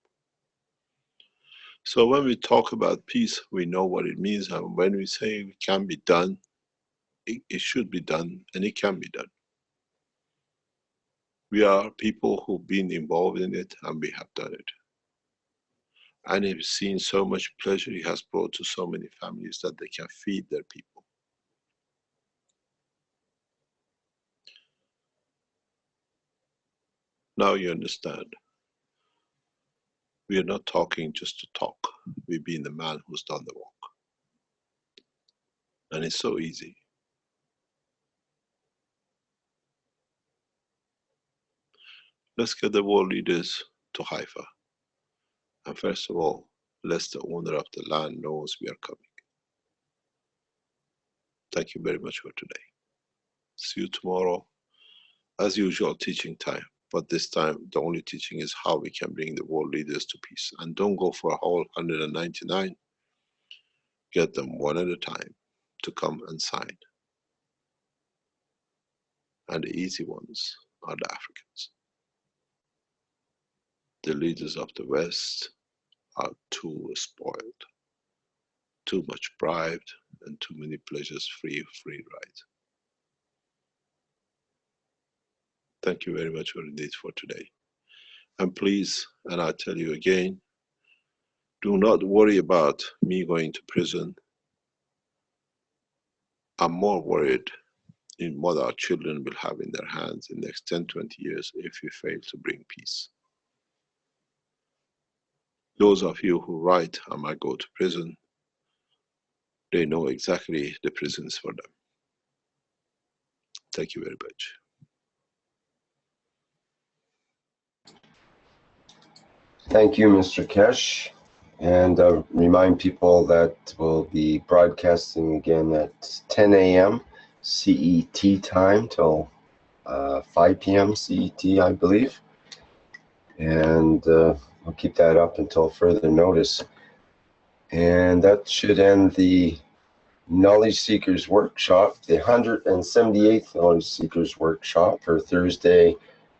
So when we talk about peace, we know what it means. And when we say it can be done, it should be done, and it can be done. We are people who've been involved in it, and we have done it. And we've seen so much pleasure it has brought to so many families that they can feed their people. Now you understand. We are not talking just to talk. We've been the man who's done the walk. And it's so easy. Let's get the world leaders to Haifa. And first of all, let the owner of the land knows we are coming. Thank you very much for today. See you tomorrow. As usual, teaching time. But this time, the only teaching is how we can bring the world leaders to peace. And don't go for a whole 199. Get them one at a time to come and sign. And the easy ones are the Africans. The leaders of the West are too spoiled, too much bribed, and too many pleasures free ride. Thank you very much for today. And please, and I tell you again, do not worry about me going to prison. I'm more worried in what our children will have in their hands in the next 10, 20 years if we fail to bring peace. Those of you who write, I might go to prison, they know exactly the prisons for them. Thank you very much. Thank you, Mr. Keshe. And remind people that we'll be broadcasting again at 10 a.m. CET time till 5 p.m. CET, I believe. And we'll keep that up until further notice. And that should end the Knowledge Seekers Workshop, the 178th Knowledge Seekers Workshop for Thursday,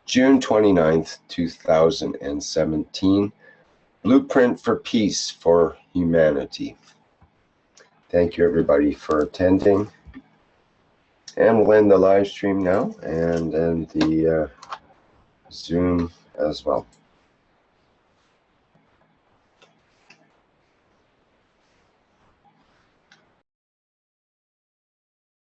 June 29th, 2017. Blueprint for Peace for Humanity. Thank you, everybody, for attending. And we'll end the live stream now and end the Zoom as well.